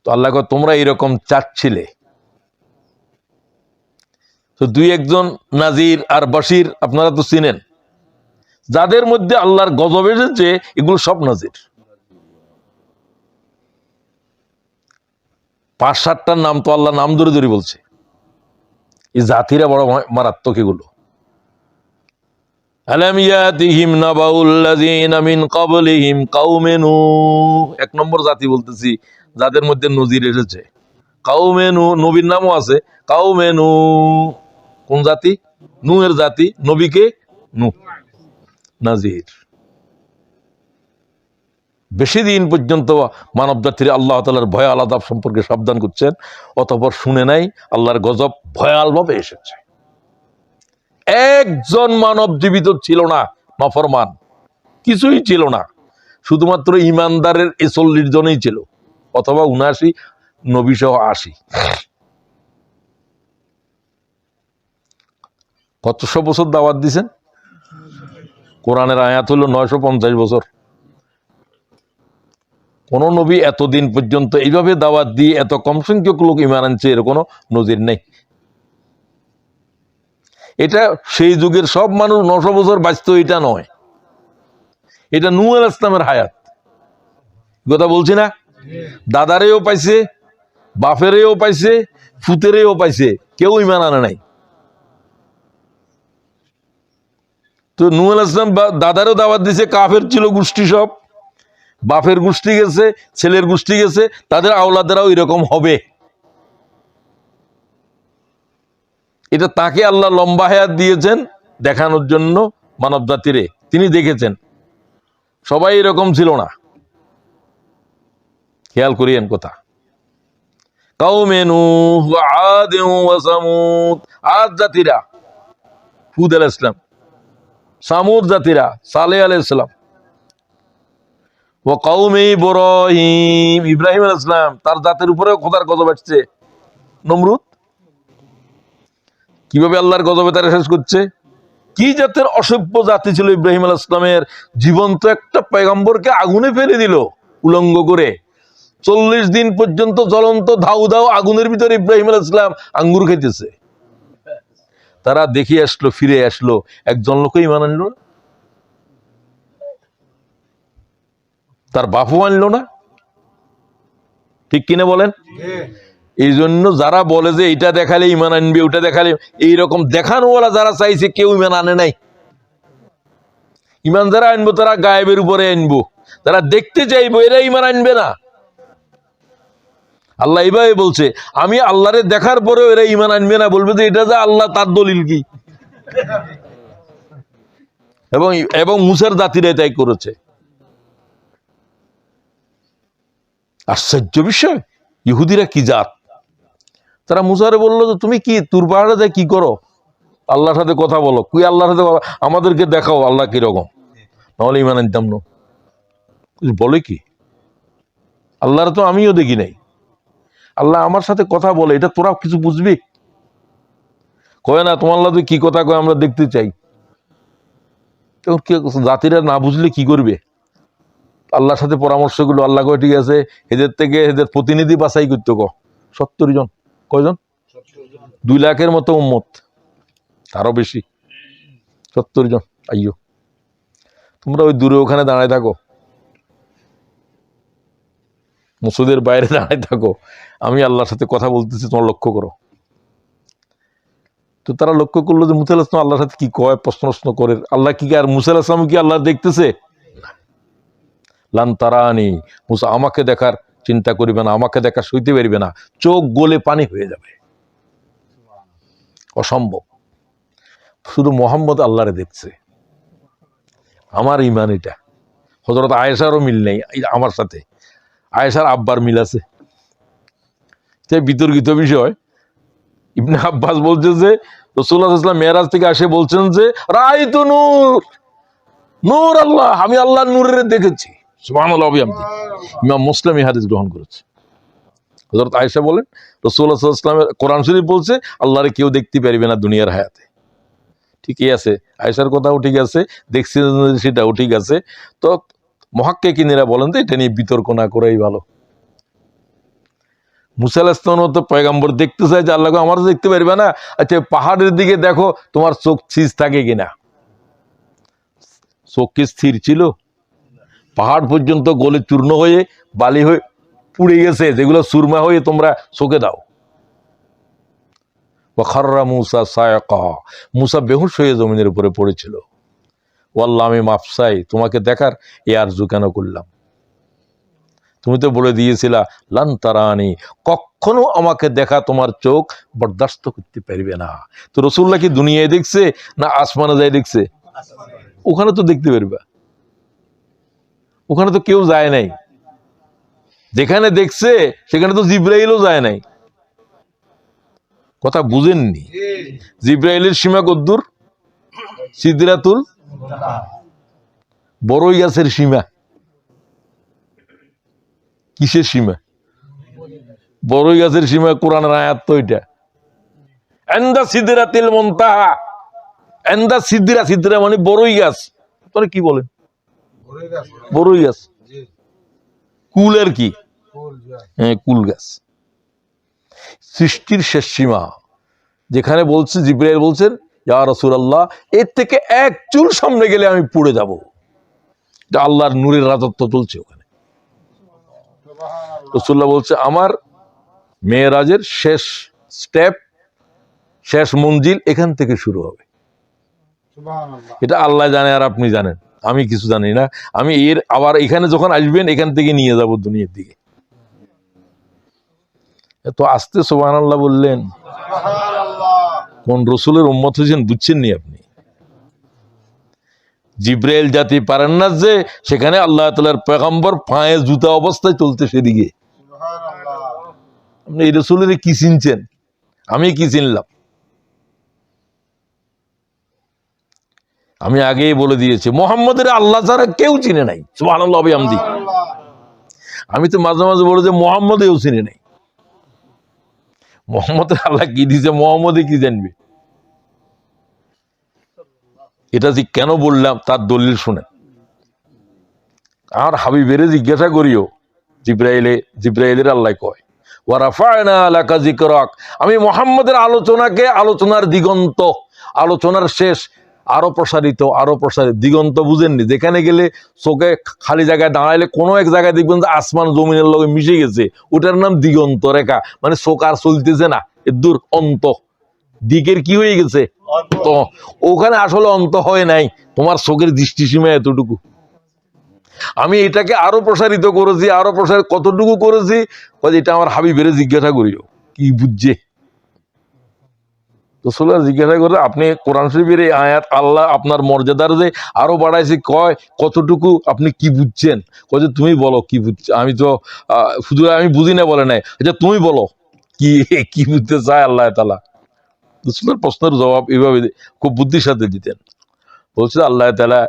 তো আল্লাহ তোমরা এরকম চাচ্ছিলে, তো দুই একজন নাজির আর বশির আপনারা তো চিনেন, যাদের মধ্যে আল্লাহর গজব এসেছে, এগুলো সব নাজির। 5-7টার নাম তো আল্লাহ নাম ধরে ধরে বলছে। এই জাতিরা বড় মারাত্মক। এগুলো আলাম ইয়াতিহিম নাবাউল্লাযীনা মিন ক্বাবলিহিম কাওমে নূহ, 1 নম্বর জাতি বলতেছি যাদের মধ্যে নজির এসেছে। কাওমে নূহ, নবীর নামও আছে কাওমে নূহ। কোন জাতি? নূহের জাতি। নবীকে নূহ, নাজির। বেশি দিন পর্যন্ত মানব জাতির আল্লাহ তাআলার ভয়াল আযাব সম্পর্কে সাবধান করছেন, অতঃপর শুনে নাই আল্লাহর গজব ভয়াল ভাবে এসেছে। একজন মানব জীবিত ছিল না নাফরমান, কিছুই ছিল না, শুধুমাত্র ইমানদারের ৪১ জনই ছিল, অথবা ৭৯, নবী সহ ৮০। কতশো বছর দাওয়াত দিছেন? কোরআনের আয়াত হলো ৯৫০ বছর। কোন নবী এতদিন পর্যন্ত এইভাবে দাওয়াত দিয়ে এত কম সংখ্যক লোক ঈমান আনছে এর কোনো নজির নেই। এটা সেই যুগের সব মানুষ ৯০০ বছর বাঁচত, এটা নয়, এটা নূহ আলাইহিস সালামের হায়াত। কথা বলছি না? দাদারেও পাইছে, বাপেরেও পাইছে, ফুতেরেও পাইছে, কেউ ঈমান আনে নাই। তো নূহ আলাইহিস সালাম দাদারও দাওয়াত দিছে, কাফের ছিল গোষ্ঠী সব, বাপের গোষ্ঠী গেছে, ছেলের গোষ্ঠী গেছে, তাদের আওলাদেরাও এরকম হবে। এটা তাকে আল্লাহ লম্বা হায়াত দিয়েছেন দেখানোর জন্য মানব জাতিরে। তিনি দেখেছেন সবাই এরকম ছিল না। খেয়াল করিয়েন কথা। কাওমে নূহ ওয়া আদ ওয়া সামুদ, আদ জাতিরা হুদ আলাইহিস সালাম, সামুদ জাতিরা সালেহ আলাইহিস সালাম, ওয়া কাওমে ইব্রাহিম, ইব্রাহিম আলাইহিস সালাম, তার জাতের উপরেও খোদার গজব আসছে। নমরুদ কিভাবে আল্লাহর গজবে তারা শেষ করছে? কি জাতের অসভ্য জাতি ছিল ইব্রাহিম আলাইহিস সালামের! জীবন্ত একটা পয়গম্বরকে আগুনে ফেলে দিল উলঙ্গ করে। ৪০ দিন পর্যন্ত জ্বলন্ত ধাউ ধাউ আগুনের ভিতরে ইব্রাহিম আলাইহিস সালাম আঙ্গুর খাইতেছে। তারা দেখে আসলো, ফিরে আসলো, একজন লোক ইমান আনলো না, তার বাপও আনলো না। ঠিক কিনা বলেন? এই জন্য যারা বলে যে এটা দেখালে ইমান আনবে, ওটা দেখালে, এইরকম দেখানোওয়ালা যারা চাইছে কেউ ইমান আনে নাই। ইমান যারা আনবো তারা গায়েবের উপরে আনবো, যারা দেখতে চাইবো এরা ইমান আনবে না। আল্লাহ এইভাবে বলছে, আমি আল্লাহরে দেখার পরেও এরা ইমান আনবে না, বলবে যে এটা যে আল্লাহ, তার দলিল কি? এবং এবং মুসার জাতিরা তাই করেছে। আশ্চর্য বিষয়, ইহুদিরা কি জাত! তারা মুসারে বললো যে তুমি কি তুর পাহাড়ে যায় কি করো? আল্লাহর সাথে কথা বলো। কুই আল্লাহর সাথে আমাদেরকে দেখাও আল্লাহ কিরকম, নাহলে ইমান আনতাম না। বলে কি, আল্লাহর তো আমিও দেখি নাই, আল্লাহ আমার সাথে কথা বলে, এটা তোরা কিছু বুঝবি? কয় না, তোমার আল্লাহ কি কথা কয় আমরা দেখতে চাই। জাতিরা না বুঝলে কি করবে? আল্লাহর সাথে পরামর্শ গুলো, আল্লাহ কয় ঠিক আছে, এদের থেকে এদের প্রতিনিধি বাছাই করতে ক 70 জন। কয়জন? 2 লাখের মতো উম্মত, আরো বেশি, 70 জন। আইয়ো, তোমরা ওই দূরে ওখানে দাঁড়ায় থাকো, মসজিদের বাইরে দাঁড়ায় থাকো, আমি আল্লাহর সাথে কথা বলতেছি, তোমার লক্ষ্য করো। তো তারা লক্ষ্য করলো যে মুসা আলাইহিস সালাম আল্লাহর সাথে কি কয়, প্রশ্ন করে। আল্লাহ কি, আর মুসা আলাইহিস সালাম কি আল্লাহ দেখতেছে? লান তারানি, মুসা আমাকে দেখার চিন্তা করিবে না, আমাকে দেখা সইতে পারিবে না, চোখ গলে পানি হয়ে যাবে, অসম্ভব। শুধু মোহাম্মদ আল্লাহরে দেখছে। আমার ইমান এটা। হযরত আয়েশারও মিল নেই আমার সাথে, আয়েশার আব্বার মিল আছে। বিতর্কিত বিষয়। ইবনে আব্বাস বলছে যে রাসূলুল্লাহ সাল্লাল্লাহু আলাইহি ওয়াসাল্লাম মেরাজ থেকে এসে বলছেন যে রাআইতু নূর, নূর আল্লাহ, আমি আল্লাহর নূরের দেখেছি। সুবহানাল্লাহ। ইমাম মুসলিম এই হাদিস গ্রহণ করেছে। হযরত আয়েশা বলেন রাসূলুল্লাহ সাল্লাল্লাহু আলাইহি ওয়াসাল্লাম কোরআন শরীফ বলছে আল্লাহরে কেউ দেখতে পারবে না দুনিয়ার হায়াতে। ঠিকই আছে, আয়েশার কথাও ঠিক আছে, দেখছি সেটাও ঠিক আছে। তো মুহাক্কিকিনেরা বলেন যে এটা নিয়ে বিতর্ক না করাই ভালো। মুসা আলাইহিস সালাম তো পয়গম্বর দেখতে চায় যে আল্লাহ আমার দেখতে পারবে না, আচ্ছা পাহাড়ের দিকে দেখো তোমার চোখ স্থির থাকে কিনা। চোখ কি স্থির ছিল? পাহাড় পর্যন্ত গলে চূর্ণ হয়ে বালি হয়ে পুড়ে গেছে, যেগুলো সুরমা হয়ে তোমরা চোখে দাও। খাররা মুসা সায়কা, মুসা বেহুশ হয়ে জমিনের উপরে পড়েছিল। ওয়াল্লাহ আমি মাফ চাই, তোমাকে দেখার এ আরজু কেন করলাম? তুমি তো বলে দিয়েছিলা লান তারানি, কখনো আমাকে দেখা তোমার চোখ বরদাস্ত করতে পারবে না। তো রাসূলুল্লাহ কি দুনিয়ায় দেখছে না আসমানে যায় দেখছে? ওখানে তো দেখতে পারবে, ওখানে তো কেউ যায় নাই। যেখানে দেখছে সেখানে তো জিবরাইলও যায় নাই। কথা বুঝেননি? জিবরাইলের সীমা কদ্দুর? সিদরাতুল, বড়ই গাছের সীমা। কিসের সীমা? বড়ই গাছের সীমা কোরআনের আয়াত তো এটা। ইনদা সিদরাতিল মুনতাহা, ইনদা সিদরা, সিদরা মানে বড়ই গাছ। তোরা কি বলেন? বড়ই গাছ। কুলের কি? হ্যাঁ, কুল গাছ। সৃষ্টির শেষ সীমা যেখানে বলছে, জিবরাইল বলছেন ইয়া রাসূলুল্লাহ এর থেকে এক চুল সামনে গেলে আমি পুড়ে যাব। এটা আল্লাহর নূরের রাজত্ব চলছে ওখানে। রাসূলুল্লাহ বলছে আমার মেরাজের শেষ স্টেপ, শেষ মঞ্জিল এখান থেকে শুরু হবে। এটা আল্লাহ জানে আর আপনি জানেন, আমি কিছু জানি না। আমি এর আবার এখানে যখন আসবেন এখান থেকে নিয়ে যাব দুনিয়ার দিকে। এত আস্তে সুবহানাল্লাহ বললেন। কোন রসুলের উম্মত হয়েছেন বুঝছেন নি আপনি? জিবরাইল জাতি পারেন না যে সেখানে আল্লাহ তাআলার পয়গম্বর পায়ে জুতা অবস্থায় চলতে, সেদিকে আপনি এই রসুলের কি চিনছেন? আমি কি চিনলাম? আমি আগেই বলে দিয়েছি মুহাম্মদের আল্লাহ ছাড়া কেউ চিনে নাই। সুবহানাল্লাহ বিহামদি। আমি তো মাঝে মাঝে বলি যে মুহাম্মদেও চিনে নাই। মুহাম্মদের আল্লাহ কি দিয়েছে, মুহাম্মদে কি জানবে? এটা যে কেন বললাম তার দলিল শুনেন। আর হাবিবের জিজ্ঞাসা করিও, জিবরাইলের আল্লাহ কয় ওয়া রাফা'না লাকা যিকরাক, আমি মুহাম্মদের আলোচনাকে আলোচনার দিগন্ত, আলোচনার শেষ, আরো প্রসারিত, দিগন্ত বুঝেননি? যেখানে গেলে চোখে খালি জায়গায় দাঁড়াইলে কোনো এক জায়গায় দেখবেন যে আসমান জমিনের লগে মিশে গেছে, ওটার নাম দিগন্ত রেখা। মানে চোখ আর চলতেছে না, এর দূর অন্ত, দিকের কি হয়ে গেছে তো। ওখানে আসলে অন্ত হয় নাই, তোমার চোখের দৃষ্টিসীমা এতটুকু। আমি এটাকে আরো প্রসারিত করেছি, কতটুকু করেছি, এটা আমার হাবিবের জিজ্ঞাসা করিও কি বুঝছে। রাসূলুল্লাহ জিজ্ঞাসা করে, আপনি কোরআন শরীফের এই আয়াত আল্লাহ আপনার মর্যাদার যে আরো বাড়াইছে, কয় কতটুকু আপনি কি বুঝছেন? কয় যে তুমি বলো কি বুঝছো। আমি তো শুধু আমি বুঝি না বলে নাই, আচ্ছা তুমি বলো কি কি বুঝতে চায় আল্লাহ তাআলা। রাসূলের প্রশ্নের জবাব এইভাবে খুব বুদ্ধির সাথে দিতেন। বলছে আল্লাহ তাআলা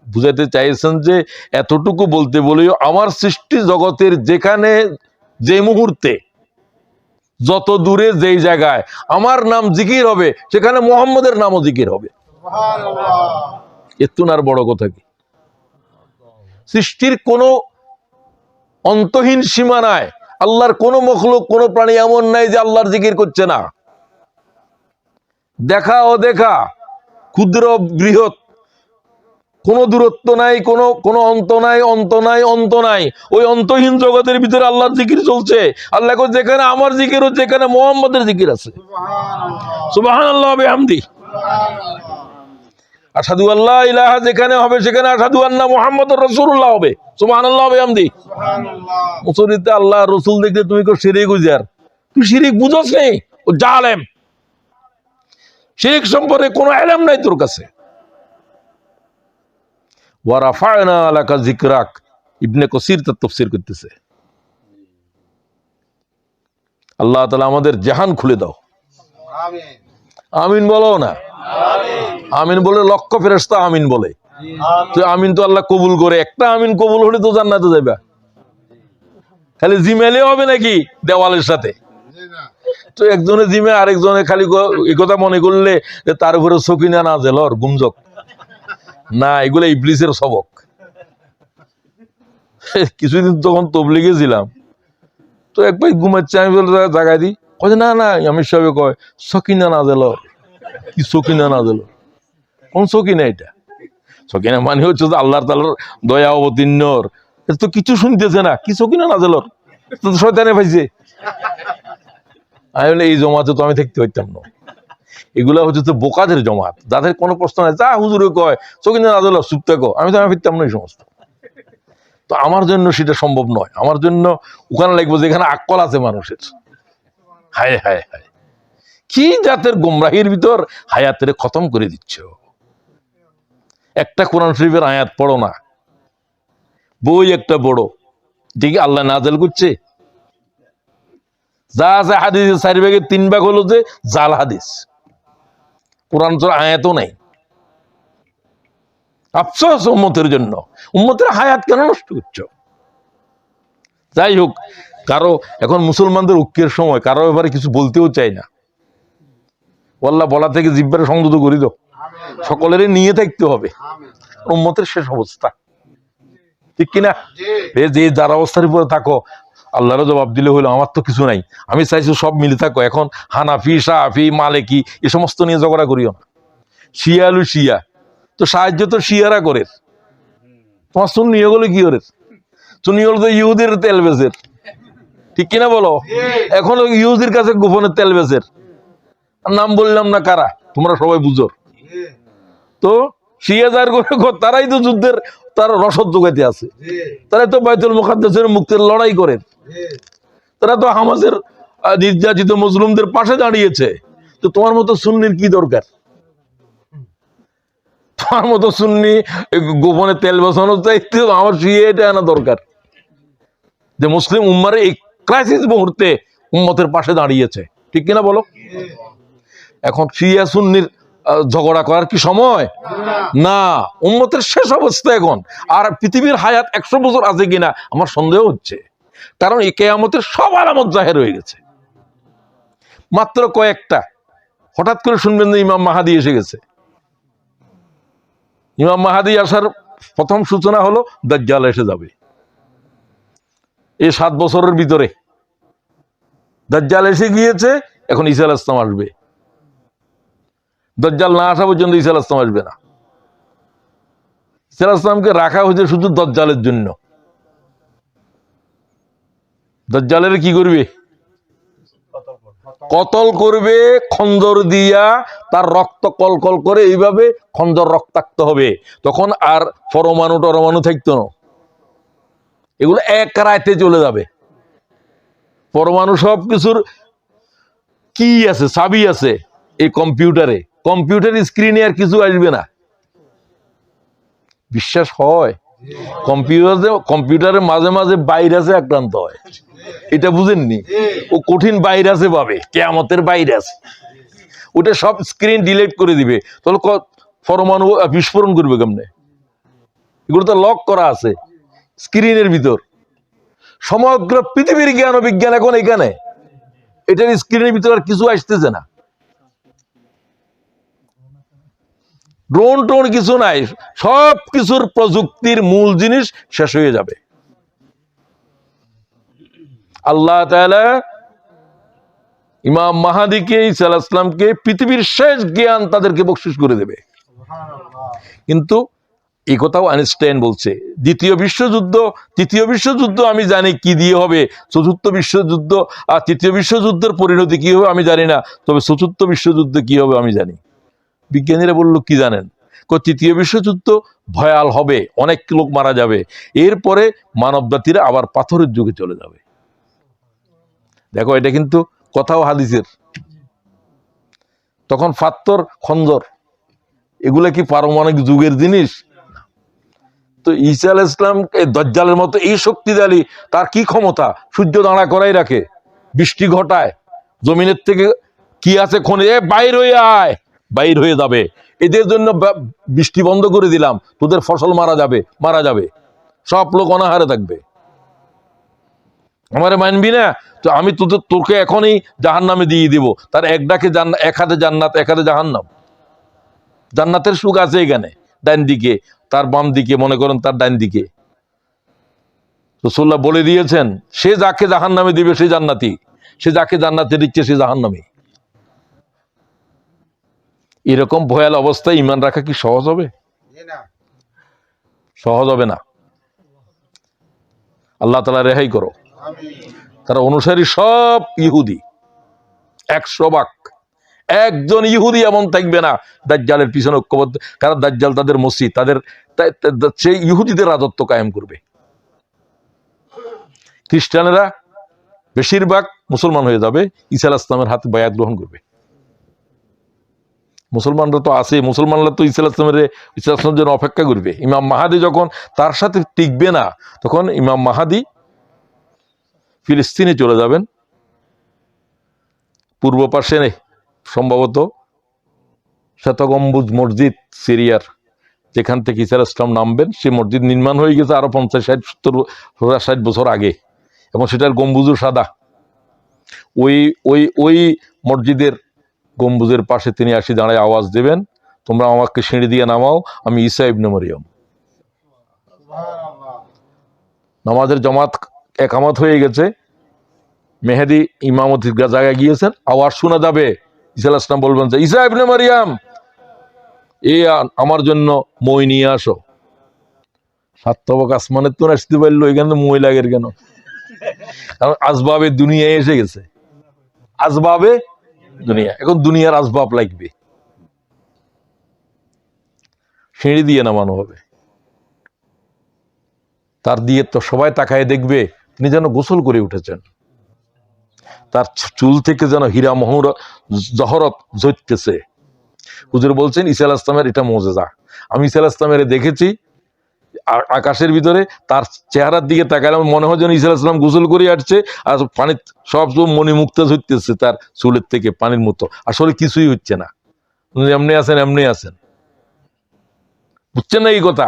বুঝাইতে চাইছেন যে এতটুকু বলতে বলেও আমার সৃষ্টি জগতের যেখানে যে মুহূর্তে যত দূরে যেই জায়গায় আমার নাম জিকির হবে, সেখানে মুহাম্মদের নামও জিকির হবে। এর আর বড় কথা কি? সৃষ্টির কোনো অন্তহীন সীমা নাই। আল্লাহর কোনো মখলুক, কোনো প্রাণী এমন নাই যে আল্লাহর জিকির করছে না। দেখা ও দেখা, ক্ষুদ্র বৃহৎ, কোনো দূরত্ব নাই, কোনো অন্ত নাই। ওই অন্তহীন জগতের ভিতরে আল্লাহর জিকির চলছে। আল্লাহ যেখানে আমার জিকির হচ্ছে, এখানে মুহাম্মদের জিকির আছে। সুবহানাল্লাহ ওয়া বিহামদি। আশহাদু আল্লা ইলাহা যেখানে হবে, সেখানে আশহাদু আন্না মুহাম্মাদুর রাসূলুল্লাহ হবে। সুবহানাল্লাহ ওয়া বিহামদি। মুসরিতে আল্লাহ রাসূল দেখে তুমি কো শিরিক বুঝার, তুই শিরিক বুঝছ নেই, ও জালেম। শিরিক সম্পর্কে কোনো ইলম নাই তোর কাছে। ওয়া রাফা'না লাকা যিকরাক, ইবনে কাসির তার তাফসীর করতেছে। আল্লাহ তাআলা আমাদের জাহান খুলে দাও। আমিন, আমিন বলো না? আমিন বলে লক্ষ ফেরেশতা আমিন বলে। তো আমিন তো আল্লাহ কবুল করে, একটা আমিন কবুল হলে তো জান্নাতে যাবে। খালি জিমেলে হবে নাকি দেওয়ালের সাথে? তো একজনে জিমে, আরেকজনে খালি এই কথা মনে করলে তার উপরে সকিনা নাযিল হওয়ার গুমজক না, এগুলো ইবলিসের সবক। কিছুদিন তখন তবলিগে ছিলাম, তো এক ভাই ঘুমাচ্ছে, আমি বলে জাগাই দিই, কয় না না, আমি সবে কয় সকিনা নাযিল হওয়ার। কি সকিনা নাযিল? কোন সকিনা এটা? সকিনা মানে হচ্ছে আল্লাহ তাআলার দয়া অবতীর্ণর। তো কিছু শুনতেছে না, কি সকিনা নাযিল হওয়ার? তো শয়তানে পাইছে। আমি বলে এই জমাতে তো আমি থাকতে পারতাম না। এগুলা হচ্ছে তো বোকাদের জমাত, যাদের কোনো প্রশ্ন নাই, যা হুজুরে কয় সকিনা নাযিল হওয়ার, চুপ থাকো। আমি ফিরতাম না এই সমস্ত। তো আমার জন্য সেটা সম্ভব নয়। আমার জন্য ওখানে লাগবে যেখানে আকল আছে মানুষের। হায় হায় হায়, কি জাতের গোমরাহির ভিতর হায়াতের খতম করে দিচ্ছ। একটা কোরআন শরীফের আয়াত পড়ো না, বই একটা বড়, দেখি আল্লাহ নাযিল করছে। যা আছে হাদিসের 4 ভাগের 3 ভাগ হলো যে জাল হাদিস, কোরআন আয়াতও নাই। আফসোস উম্মতের জন্য, উম্মতের হায়াত কেন নষ্ট করছো? যাই হোক, কারো এখন মুসলমানদের ঐক্যের সময়, কারো ব্যাপারে কিছু বলতেও চাই না। আল্লাহ বলা থেকে জিহ্বার সংযত করি দাও, সকলেরই নিয়ে থাকতে হবে। উম্মতের শেষ অবস্থা, ঠিক কিনা? যে যার অবস্থার উপরে থাকো, আল্লাহরও জবাব দিলে হইলো আমার তো কিছু নাই, আমি চাইছি সব মিলে থাকো। এখন হানাফি, শাফি, মালিকি এ সমস্ত নিয়ে ঝগড়া করিও না। শিয়া আলু শিয়া, তো সাহায্য তো শিয়ারা করে, তোমার সুন্নি হলো কি করে? সুন্নি হলো তো ইহুদির তেল বেচের, ঠিক কিনা বলো? এখন ইহুদির কাছে গোপনের তেল বেচের, নাম বললাম না কারা, তোমরা সবাই বুঝো। তো শিয়া যার তারাই তো যুদ্ধের তার রসদ যোগাইতে আছে, তারাই তো বাইতুল মুকাদ্দাসের মুক্তির লড়াই করেন, তারা তো হামাসের নির্যাতিত মুসলিমদের পাশে দাঁড়িয়েছে। তো তোমার মতো সুন্নির কি দরকার? তোমার মতো সুন্নি গোপনে তেল বসানোর চাইতে আমার শিয়া এটা আনা দরকার, যে মুসলিম উম্মারে এই ক্রাইসিস মুহূর্তে উম্মতের পাশে দাঁড়িয়েছে, ঠিক কিনা বলো? এখন শিয়া সুন্নির ঝগড়া করার কি সময়? না, উম্মতের শেষ অবস্থা এখন। আর পৃথিবীর হায়াত 100 বছর আছে কিনা আমার সন্দেহ হচ্ছে, কারণ এই কিয়ামতের সব আলামত জাহের হয়ে গেছে। মাত্র কয়েকটা, হঠাৎ করে শুনবেন যে ইমাম মাহাদি এসে গেছে। ইমাম মাহাদি আসার প্রথম সূচনা হলো দাজ্জাল এসে যাবে। এই 7 বছরের ভিতরে দাজ্জাল এসে গিয়েছে, এখন ঈসা আলাইহিস সালাম আসবে। দাজ্জাল না আসা পর্যন্ত ঈসা আলাইহিস সালাম আসবে না। ঈসা আলাইহিস সালামকে রাখা হয়েছে শুধু দাজ্জালের জন্য। দাজ্জালের কি করবে? কতল করবে খঞ্জর দিয়া, তার রক্ত কলকল করে এইভাবে খঞ্জর রক্তাক্ত হবে, তখন আর পরমাণু টরমাণু থাকতো না, এগুলো এক রাতে চলে যাবে। পরমাণু সব কিছুর কি আছে, চাবি আছে এই কম্পিউটারে, কম্পিউটার স্ক্রিনে আর কিছু আসবে না। বিশ্বাস হয়? কম্পিউটারে মাঝে মাঝে ভাইরাসে আক্রান্ত হয়, এটা বুঝেননি? ও কঠিন ভাইরাসে পাবে, কিয়ামতের ভাইরাস, ওটা সব স্ক্রিন ডিলিট করে দিবে। তাহলে পরমাণু বিস্ফোরণ করবে কেমনে? এগুলো তো লক করা আছে স্ক্রিনের ভিতর। সমগ্র পৃথিবীর জ্ঞান ও বিজ্ঞান এখন এখানে, এটার স্ক্রিনের ভিতর আর কিছু আসতেছে না। ড্রোন টোন কিছু নাই, সব কিছুর প্রযুক্তির মূল জিনিস শেষ হয়ে যাবে। আল্লাহ তাআলা ইমাম মাহাদিকে, ঈসা আলাইহিস সালামকে পৃথিবীর শেষ জ্ঞান তাদেরকে বকশিশ করে দেবে। কিন্তু এই কথাও আইনস্টাইন বলছে, তৃতীয় বিশ্বযুদ্ধ আমি জানি কি দিয়ে হবে, চতুর্থ বিশ্বযুদ্ধ আর তৃতীয় বিশ্বযুদ্ধের পরিণতি কি হবে আমি জানি না, তবে চতুর্থ বিশ্বযুদ্ধ কি হবে আমি জানি। বিজ্ঞানীরা বলল কি জানেন? তৃতীয় বিশ্বযুদ্ধ ভয়াল হবে, অনেক লোক মারা যাবে, এরপরে মানব জাতিরা আবার পাথরের যুগে চলে যাবে। দেখো, এটা কিন্তু কথাও হাদিসের। তখন পাথর খঞ্জর এগুলা কি পারমাণবিক যুগের জিনিস? তো ঈসা আলাইহিস সালাম দাজ্জালের মতো এই শক্তিশালী, তার কি ক্ষমতা? সূর্য দাঁড়া করাই রাখে, বৃষ্টি ঘটায়, জমিনের থেকে কি আছে খনি, বাইর হয়ে আয়, বাইর হয়ে যাবে, এদের জন্য বৃষ্টি বন্ধ করে দিলাম, তোদের ফসল মারা যাবে, সব লোক অনাহারে থাকবে। আমারে মানবি না তো আমি তোকে এখনই জাহান্নামে দিয়ে দিব। তার এক হাতে জান্নাত, এক হাতে জাহান্নাম। জান্নাতের সুখ আছে এখানে, ডান দিকে, তার বাম দিকে, মনে করেন তার ডান দিকে। রাসূলুল্লাহ বলে দিয়েছেন, সে যাকে জাহান্নামে দিবে সে জান্নাতি, সে যাকে জান্নাতে দিচ্ছে সে জাহান্নামী। এরকম ভয়াল অবস্থায় ঈমান রাখা কি সহজ হবে? সহজ হবে না। আল্লাহ তাআলা রেহাই করো। তারা অনুসারী সব ইহুদি, 100 ভাগ। একজন ইহুদি এমন থাকবে না দাজ্জালের পিছনে ঐক্যবদ্ধ, কারণ দাজ্জাল তাদের মসজিদ, সেই ইহুদিদের রাজত্ব কায়েম করবে। খ্রিস্টানেরা বেশিরভাগ মুসলমান হয়ে যাবে, ঈসা আলাইহিস সালামের হাতে বায়াত গ্রহণ করবে। মুসলমানরা তো আছে, মুসলমানরা তো ঈসা আলাইহিস সালামের জন্য অপেক্ষা করবে। ইমাম মাহাদি যখন তার সাথে টিকবে না, তখন ইমাম মাহাদি ফিলিস্তিনে চলে যাবেন, পূর্ব পাশে সম্ভবত শ্বেতগম্বুজ মসজিদ সিরিয়ার, যেখান থেকে ঈসা আলাইহিস সালাম নামবেন, সেই মসজিদ নির্মাণ হয়ে গেছে আরো 50-60 বছর আগে, এবং সেটার গম্বুজও সাদা। ওই মসজিদের গম্বুজের পাশে তিনি আসি দাঁড়ায় আওয়াজ দেবেন, তোমরা আমাকে সিঁড়ি দিয়ে নামাও, আমি ঈসা ইবনে মারইয়াম। নামাজের জামাত একামত হয়ে গেছে, মেহেদী ইমামতির জায়গায় গিয়েছেন, আওয়াজ শোনা যাবে, ঈসা আলাইহিস সালাম বলবেন যে ঈসা ইবনে মারইয়াম, আমার জন্য মই নিয়ে আসো। 7 তবক আসমানের তো আসতে পারলো, এখানে মই লাগের কেন? কারণ আসবাবে দুনিয়ায় এসে গেছে, আসবাবে দুনিয়া, এখন দুনিয়ার আসবাব লাগবে, সিঁড়ি দিয়ে নামানো হবে। তার দিয়ে তো সবাই তাকায় দেখবে তিনি যেন গোসল করে উঠেছেন, তার চুল থেকে যেন হীরা মোহর জহরত ঝরতেছে। হুজুর বলছেন ঈসা আলাইহিস সালামের এটা মুজিজা। আমি ঈসা আলাইহিস সালামের দেখেছি আকাশের ভিতরে, তার চেহারার দিকে তাকালে মনে হয় যেন ঈসা আলাইহিস সালাম গোসল করে আসছে, আর পানি সব মণিমুক্তা ঝরতেছে তার চুলের থেকে পানির মতো। আসলে কিছুই হচ্ছে না, এমনি আছেন, বুঝছেন না এই কথা?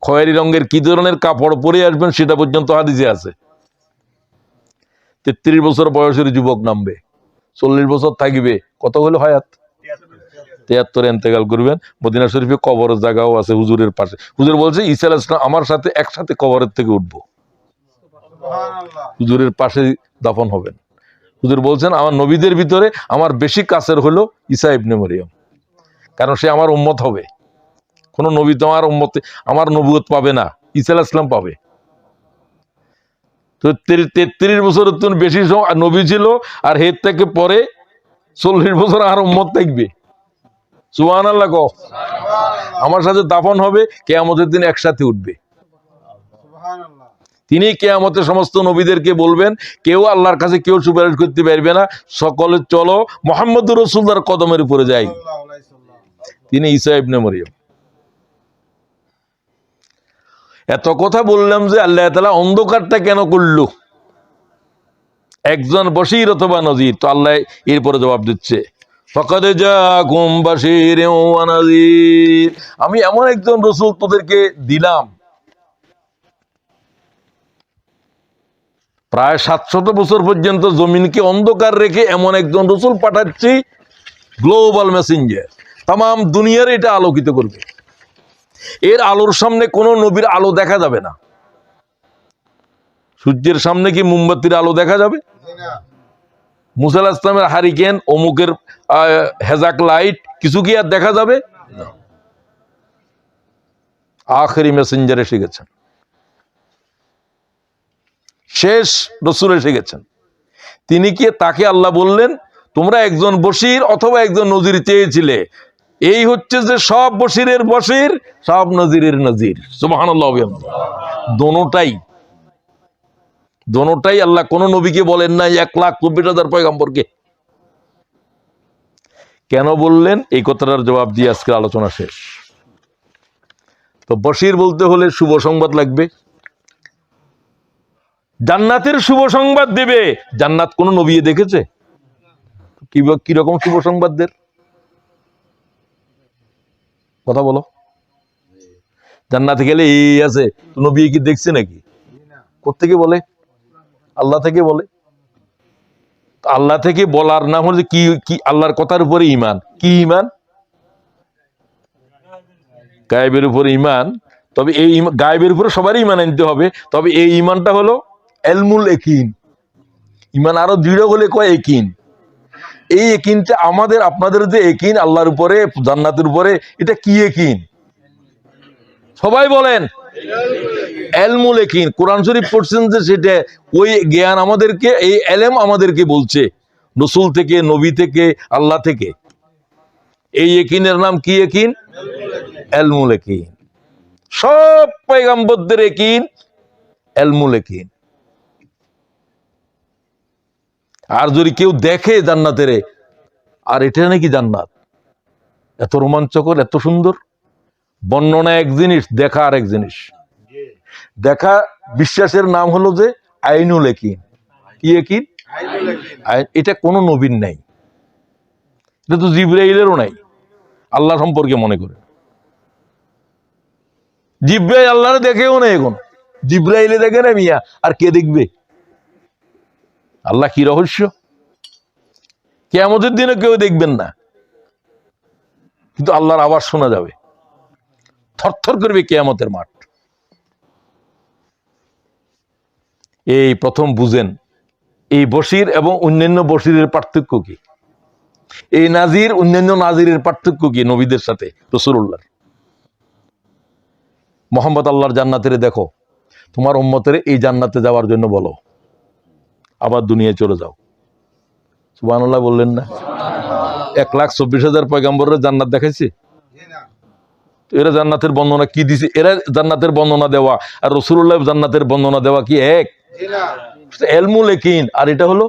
খয়েরি রঙের কি ধরনের কাপড় পরে আসবেন সেটা পর্যন্ত হাদিসে আছে। 33 বছর বয়সের যুবক নামবে, 40 বছর থাকবে, কত হলো হায়াত? 73 ইন্তেকাল করবেন। মদিনা শরীফে কবরের জায়গাও আছে হুজুরের পাশে। হুজুর বলছে ঈসা আলাইহিস সালাম আমার সাথে একসাথে কবরের থেকে উঠবো, হুজুরের পাশে দাফন হবেন। হুজুর বলছেন আমার নবীদের ভিতরে আমার বেশি কাছের হলো ঈসা ইবনে মরিয়ম, কারণ সে আমার উম্মত হবে। কোন নবী তো আমার উম্মত, আমার নবুয়ত পাবে না, ঈসা আলাইহিস সালাম পাবে। তো 33 বছরের তো বেশি নবী ছিল, আর হের থেকে পরে 40 বছর আর উম্মত থাকবে। সুবহানাল্লাহ কও। আমার সাথে দাফন হবে, কিয়ামতের দিন একসাথে উঠবে। তিনি কিয়ামতে সমস্ত নবীদেরকে বলবেন, কেউ আল্লাহর কাছে কেউ সুপারিশ করতে পারবে না, সকলে চলো মুহাম্মদুর রাসূলুল্লাহর কদমের উপরে যাই। তিনি ঈসা ইবনে মরিয়ম। এত কথা বললাম যে আল্লাহ তাআলা অন্ধকারটা কেন করলো, একজন বশীর অথবা নজির। তো আল্লাহ এরপরে জবাব দিচ্ছে, ফাকাদ জাআকুম বাশীরুন ওয়া নাযীর, আমি এমন একজন রাসূল তোদেরকে দিলাম। প্রায় 700 বছর পর্যন্ত জমিনকে অন্ধকার রেখে এমন একজন রাসূল পাঠাচ্ছি, গ্লোবাল মেসেঞ্জার, তাম দুনিয়ার এটা আলোকিত করবে। এর আলোর সামনে কোন নবীর আলো দেখা যাবে না। সূর্যের সামনে কি মোমবাতির আলো দেখা যাবে? মুসা আলাইহিস সালামের হারিকেন, অমুকের হেজাক লাইট কিছু কি আর দেখা যাবে? আখেরি মেসেঞ্জার এসে গেছেন, শেষ রাসূল এসে গেছেন। তিনি কি, তাকে আল্লাহ বললেন তোমরা একজন বশীর অথবা একজন নজির চেয়েছিলে, এই হচ্ছে যে সব বশীরের বশীর, সব নজিরের নজির। সুবহানাল্লাহ। দোনোটাই আল্লাহ কোন নবীকে বলেন নাই 1,24,000 পয়গম্বরকে। কেন বললেন এই কথাটার জবাব দিয়ে আজকে আলোচনা শেষ। তো বশীর বলতে হলে শুভ সংবাদ লাগবে, জান্নাতের শুভ সংবাদ দেবে। জান্নাত কোন নবী দেখেছে? কিরকম শুভ সংবাদদের কথা বলো? জান্নাতে গেলে এই আছে, নবী কি দেখছে নাকি? কোত্থেকে বলে? আল্লাহ থেকে বলে। আল্লাহ থেকে বলার নাম হচ্ছে কি? কি আল্লাহর কথার উপরে ঈমান। কি ঈমান? গায়েবের উপরে ঈমান। তবে এই গায়েবের উপরে সবারই ঈমান আনতে হবে, তবে এই ঈমানটা হলো ইলমুল ইয়াকিন। ঈমান আরো দৃঢ় হলে কয় ইয়াকিন। এই ইয়াকিনটা আমাদের আপনাদের যে ইয়াকিন আল্লাহর উপরে, জান্নাতের উপরে, এটা কি ইয়াকিন? সবাই বলেন ইলমুল ইয়াকিন। কোরআন শরীফ পড়ছেন যে সেটা, ওই জ্ঞান আমাদেরকে, এই ইলম আমাদেরকে বলছে রাসূল থেকে, নবী থেকে, আল্লাহ থেকে। এই ইয়াকিনের নাম কি ইয়াকিন? ইলমুল ইয়াকিন। সব পয়গম্বরদের ইয়াকিন ইলমুল ইয়াকিন। আর যদি কেউ দেখে জান্নাতের, আর এটা নাকি জান্নাত, এত রোমাঞ্চকর, এত সুন্দর, বর্ণনা এক জিনিস, দেখা আর এক জিনিস। দেখা বিশ্বাসের নাম হলো যে আইনুল ইয়াকিন। কি ইয়াকিন? এটা কোন নবীর নাই, এটা তো জিবরাইলেরও নাই। আল্লাহ সম্পর্কে মনে করে জিবরাইল আল্লাহরে দেখেও না, এখন জিবরাইলে দেখে না মিয়া, আর কে দেখবে? আল্লাহ কি রহস্য, কিয়ামতের দিনে কেউ দেখবেন না, কিন্তু আল্লাহর আওয়াজ শোনা যাবে, থরথর করবে কিয়ামতের মাঠ। এই প্রথম বুঝেন এই বশীর এবং অন্যান্য বশীরের পার্থক্য কি, এই নাজির অন্যান্য নাজিরের পার্থক্য কি নবীদের সাথে রাসূলুল্লাহর। মোহাম্মদ আল্লাহর জান্নাতের দেখো, তোমার উম্মতের এই জান্নাতে যাওয়ার জন্য বলো, আবার দুনিয়ায় চলে যাও। সুবহানাল্লাহ বললেন না? 1,24,000 পয়গম্বরের জান্নাত দেখাইছে? এরা জান্নাতের বর্ণনা কি দিছে? এরা জান্নাতের বর্ণনা দেওয়া আর রাসূলুল্লাহ জান্নাতের বর্ণনা দেওয়া কি এক? ইলমুল ইয়াকিন, আর এটা হলো।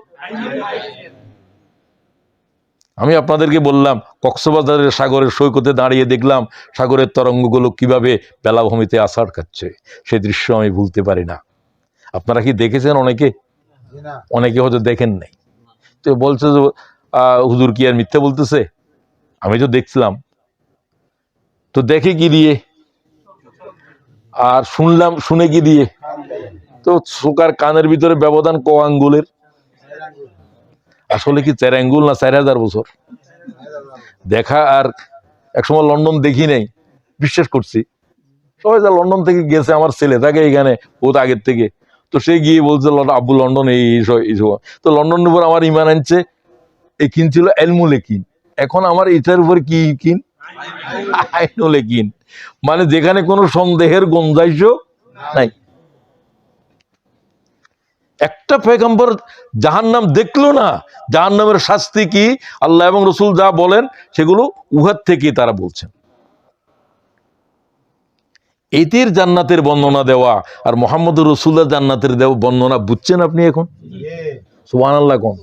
আমি আপনাদেরকে বললাম কক্সবাজারের সাগরের সৈকতে দাঁড়িয়ে দেখলাম সাগরের তরঙ্গগুলো কিভাবে বেলাভূমিতে আছাড় খাচ্ছে, সেই দৃশ্য আমি ভুলতে পারি না। আপনারা কি দেখেছেন? অনেকে অনেকে হয়তো দেখেন নাই। তো বলছে যে হুজুর কি আর মিথ্যা বলতেছে? আমি তো দেখছিলাম। তো দেখে কি দিয়ে আর শুনলাম, শুনে কি দিয়ে? তো চোকার কানের ভিতরে ব্যবধান ক আঙ্গুলের? আসলে কি 4 আঙ্গুল না 4,000 বছর? দেখা আর একসময় লন্ডন দেখি নাই, বিশ্বাস করছি। সবাই যা লন্ডন থেকে গেছে, আমার ছেলে থাকে এখানে বহুত আগের থেকে, তো সে গিয়ে বলছে আব্বু লন্ডন এইসব। তো লন্ডনের উপর আমার ইমান আনছে, একিন ছিল এলমুল একিন, এখন আমার এটার উপর কি ইকিন, আইনুল একিন, মানে যেখানে কোনো সন্দেহের গুঞ্জাইশ নাই। একটা পয়গম্বর জাহান্নাম দেখলো না, জাহান্নামের শাস্তি কি আল্লাহ এবং রসুল যা বলেন সেগুলো উহার থেকে তারা বলছেন। এটির জান্নাতের বর্ণনা দেওয়া আর মোহাম্মদুর রসুল্লাহ জান্নাতের বর্ণনা বুঝছেন আপনি এখন? সুবহানাল্লাহ কোন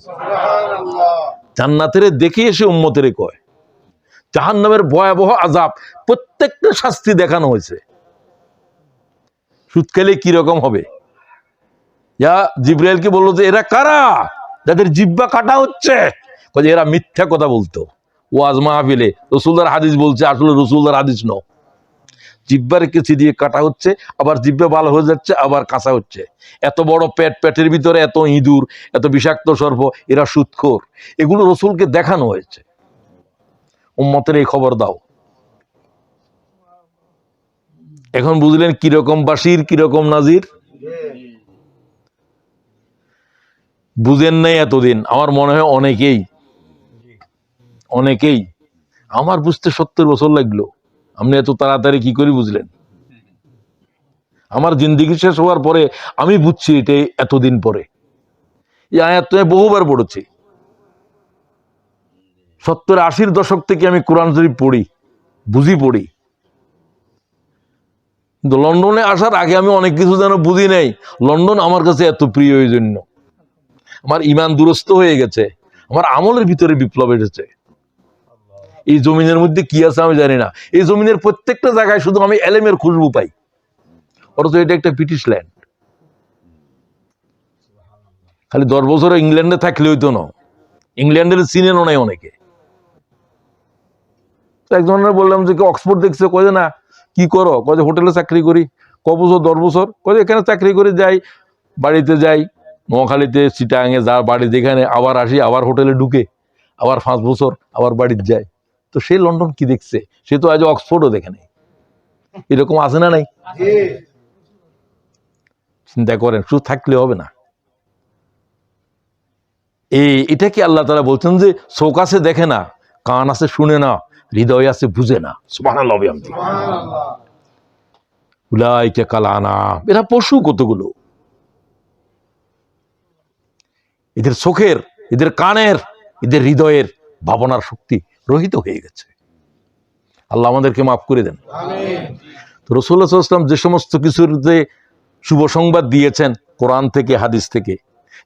জান্নাতের দেখে এসে উম্মতের কয় জাহান্নামের ভয়াবহ আযাব, প্রত্যেকটা শাস্তি দেখানো হয়েছে। সুদ খেলে কিরকম হবে? জিব্রাইলকে বললো যে এরা কারা যাদের জিহ্বা কাটা হচ্ছে? এরা মিথ্যা কথা বলতো ওয়াজ মাহফিলে, রসুলদার হাদিস বলছে, আসলে রসুলদার হাদিস ন। জিহ্বার কেচি দিয়ে কাটা হচ্ছে, আবার জিহ্বা ভালো হয়ে যাচ্ছে, আবার কাঁচা হচ্ছে। এত বড় পেট, পেটের ভিতরে এত ইঁদুর, এত বিষাক্ত সর্প, এরা সুদখোর। এগুলো রসুলকে দেখানো হয়েছে। উম্মতের এই খবর দাও। এখন বুঝলেন কিরকম বাসির কিরকম নাজির? বুঝেন নাই এতদিন, আমার মনে হয় অনেকেই আমার বুঝতে 70 বছর লাগলো। আপনি এত তাড়াতাড়ি কি করে বুঝলেন? আমার জিন্দিগি শেষ হওয়ার পরে আমি বুঝছি এটা এতদিন পরে। এই আয়াত তো বহুবার পড়েছি। 70-80 দশক থেকে আমি কোরআন শরীফ পড়ি, পড়ি। কিন্তু লন্ডনে আসার আগে আমি অনেক কিছু যেন বুঝি নাই। লন্ডন আমার কাছে এত প্রিয় এই জন্য। আমার ইমান দুরস্ত হয়ে গেছে, আমার আমলের ভিতরে বিপ্লব এসেছে। এই জমিনের মধ্যে কি আছে আমি জানি না। এই জমিনের প্রত্যেকটা জায়গায় শুধু আমি এলেমের খুশবু পাই, অথচ এটা একটা ব্রিটিশ ল্যান্ড। খালি 10 বছর ইংল্যান্ডে থাকলে হইতো না, ইংল্যান্ডের চিনেনও নাই অনেকে। একজনের বললাম যে অক্সফোর্ড দেখছে, কয়ে না কি করো, কয়ে হোটেলে চাকরি করি। ক বছর? 10 বছর। কয়ে এখানে চাকরি করে যাই, বাড়িতে যাই, নোয়াখালীতে চিটাগাঙে যার বাড়ি যেখানে, আবার আসি, আবার হোটেলে ঢুকে, আবার 5 বছর, আবার বাড়িতে যায়। তো সে লন্ডন কি দেখছে? সে তো আজ অক্সফোর্ডও দেখে নাই। এরকম আছে না নাই? চিন্তা করেন, শুধু থাকলে হবে না। এটা কি আল্লাহ তাআলা বলছেন যে চোখ আছে দেখে না, কান আছে শুনে না, হৃদয় আছে বুঝে না। সুবহানাল্লাহ। উলাইকা কাল আনাম, এরা পশু কতগুলো। এদের চোখের, এদের কানের, এদের হৃদয়ের ভাবনার শক্তি রহিত হয়ে গেছে। আল্লাহ আমাদেরকে মাফ করে দেন। তো রাসূলুল্লাহ সাল্লাল্লাহু আলাইহি ওয়াসাল্লাম যে সমস্ত কিছুর যে শুভ সংবাদ দিয়েছেন কোরআন থেকে হাদিস থেকে,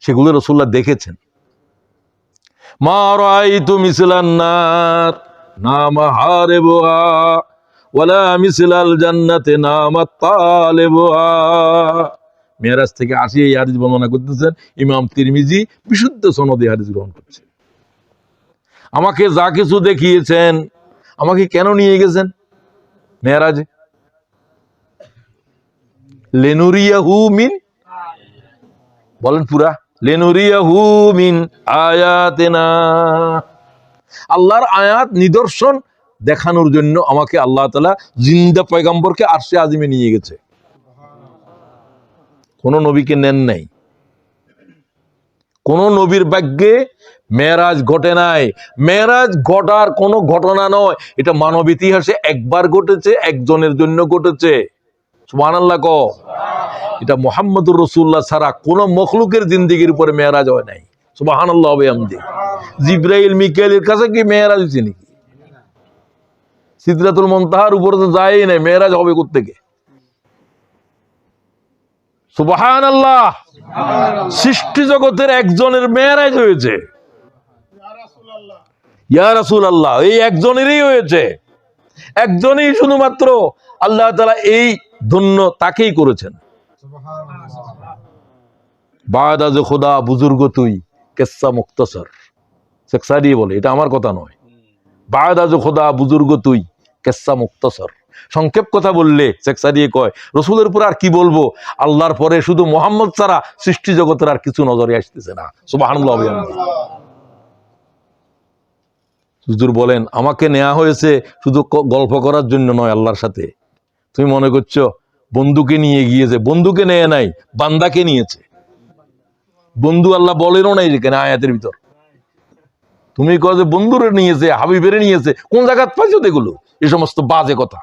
সেগুলো রাসূলুল্লাহ দেখেছেন। মা রাআইতু মিসলান নার নামা হারিবুহা ওয়ালা মিসলাল জান্নাতি নামা তালিবুহা। মেরাজ থেকে আসি এই হাদিস বর্ণনা করতেছেন ইমাম তিরমিজি, বিশুদ্ধ সনদে হাদিস গ্রহণ করছেন। আমাকে যা কিছু দেখিয়েছেন, আমাকে কেন নিয়ে গেছেন মেরাজে? লেনুরিয়াহু মিন, বলেন পুরা, লেনুরিয়াহু মিন আয়াতিনা, আল্লাহর আয়াত নিদর্শন দেখানোর জন্য আমাকে আল্লাহ তাআলা জিন্দা পয়গম্বরকে আরশে আজিমে নিয়ে গেছে। কোন নবীকে নেন নাই, কোন নবীর ভাগ্যে মেরাজ ঘটে নাই। মেরাজ ঘটার কোন ঘটনা নয়, এটা মানব ইতিহাসে একবার ঘটেছে, একজনের জন্য ঘটেছে। সুবহানাল্লাহ ক। এটা মুহাম্মদুর রাসূলুল্লাহ ছাড়া কোন মখলুকের জিন্দেগির উপরে মেরাজ হয় নাই। সুবহানাল্লাহ ওয়া বিহামদি। জিবরাইল মিকাইলের কাছে কি মেরাজ হয়েছে নাকি? সিদরাতুল মুনতাহার উপরে তো যায়ই নাই, মেরাজ হবে কোত্থেকে? সুবহানাল্লাহ। সৃষ্টি জগতের একজনের মেরাজ হয়েছে, ইয়া রাসূলুল্লাহ, এই একজনেরই হয়েছে। একজনই শুধুমাত্র আল্লাহ তাআলা এই ধন্য তাকেই করেছেন। বাদা যে খোদা বুজুর্গ তুই কিসসা মুখতাসার, শেখ সাদি বলে, এটা আমার কথা নয়। বাদা যে খোদা বুজুর্গ তুই কিসসা মুখতাসার, সংক্ষেপ কথা বললে শেখ সাদি কয় রসুলের উপর আর কি বলবো, আল্লাহর পরে শুধু মুহাম্মদ ছাড়া সৃষ্টি জগতের আর কিছু নজরে আসতেছে না। সুবহানাল্লাহ। হুজুর বলেন আমাকে নেওয়া হয়েছে শুধু গল্প করার জন্য নয় আল্লাহর সাথে। তুমি মনে করছো বন্ধুকে নিয়ে গিয়েছে, বন্ধুকে নেয় নাই, বান্দাকে নিয়েছে। বন্ধু আল্লাহ বলেনও নাই যেখানে আয়াতের ভিতর। তুমি কও যে বন্ধুরে নিয়েছে, হাবিবেরে নিয়েছে, কোন জায়গায় পাইছো এগুলো? এই সমস্ত বাজে কথা।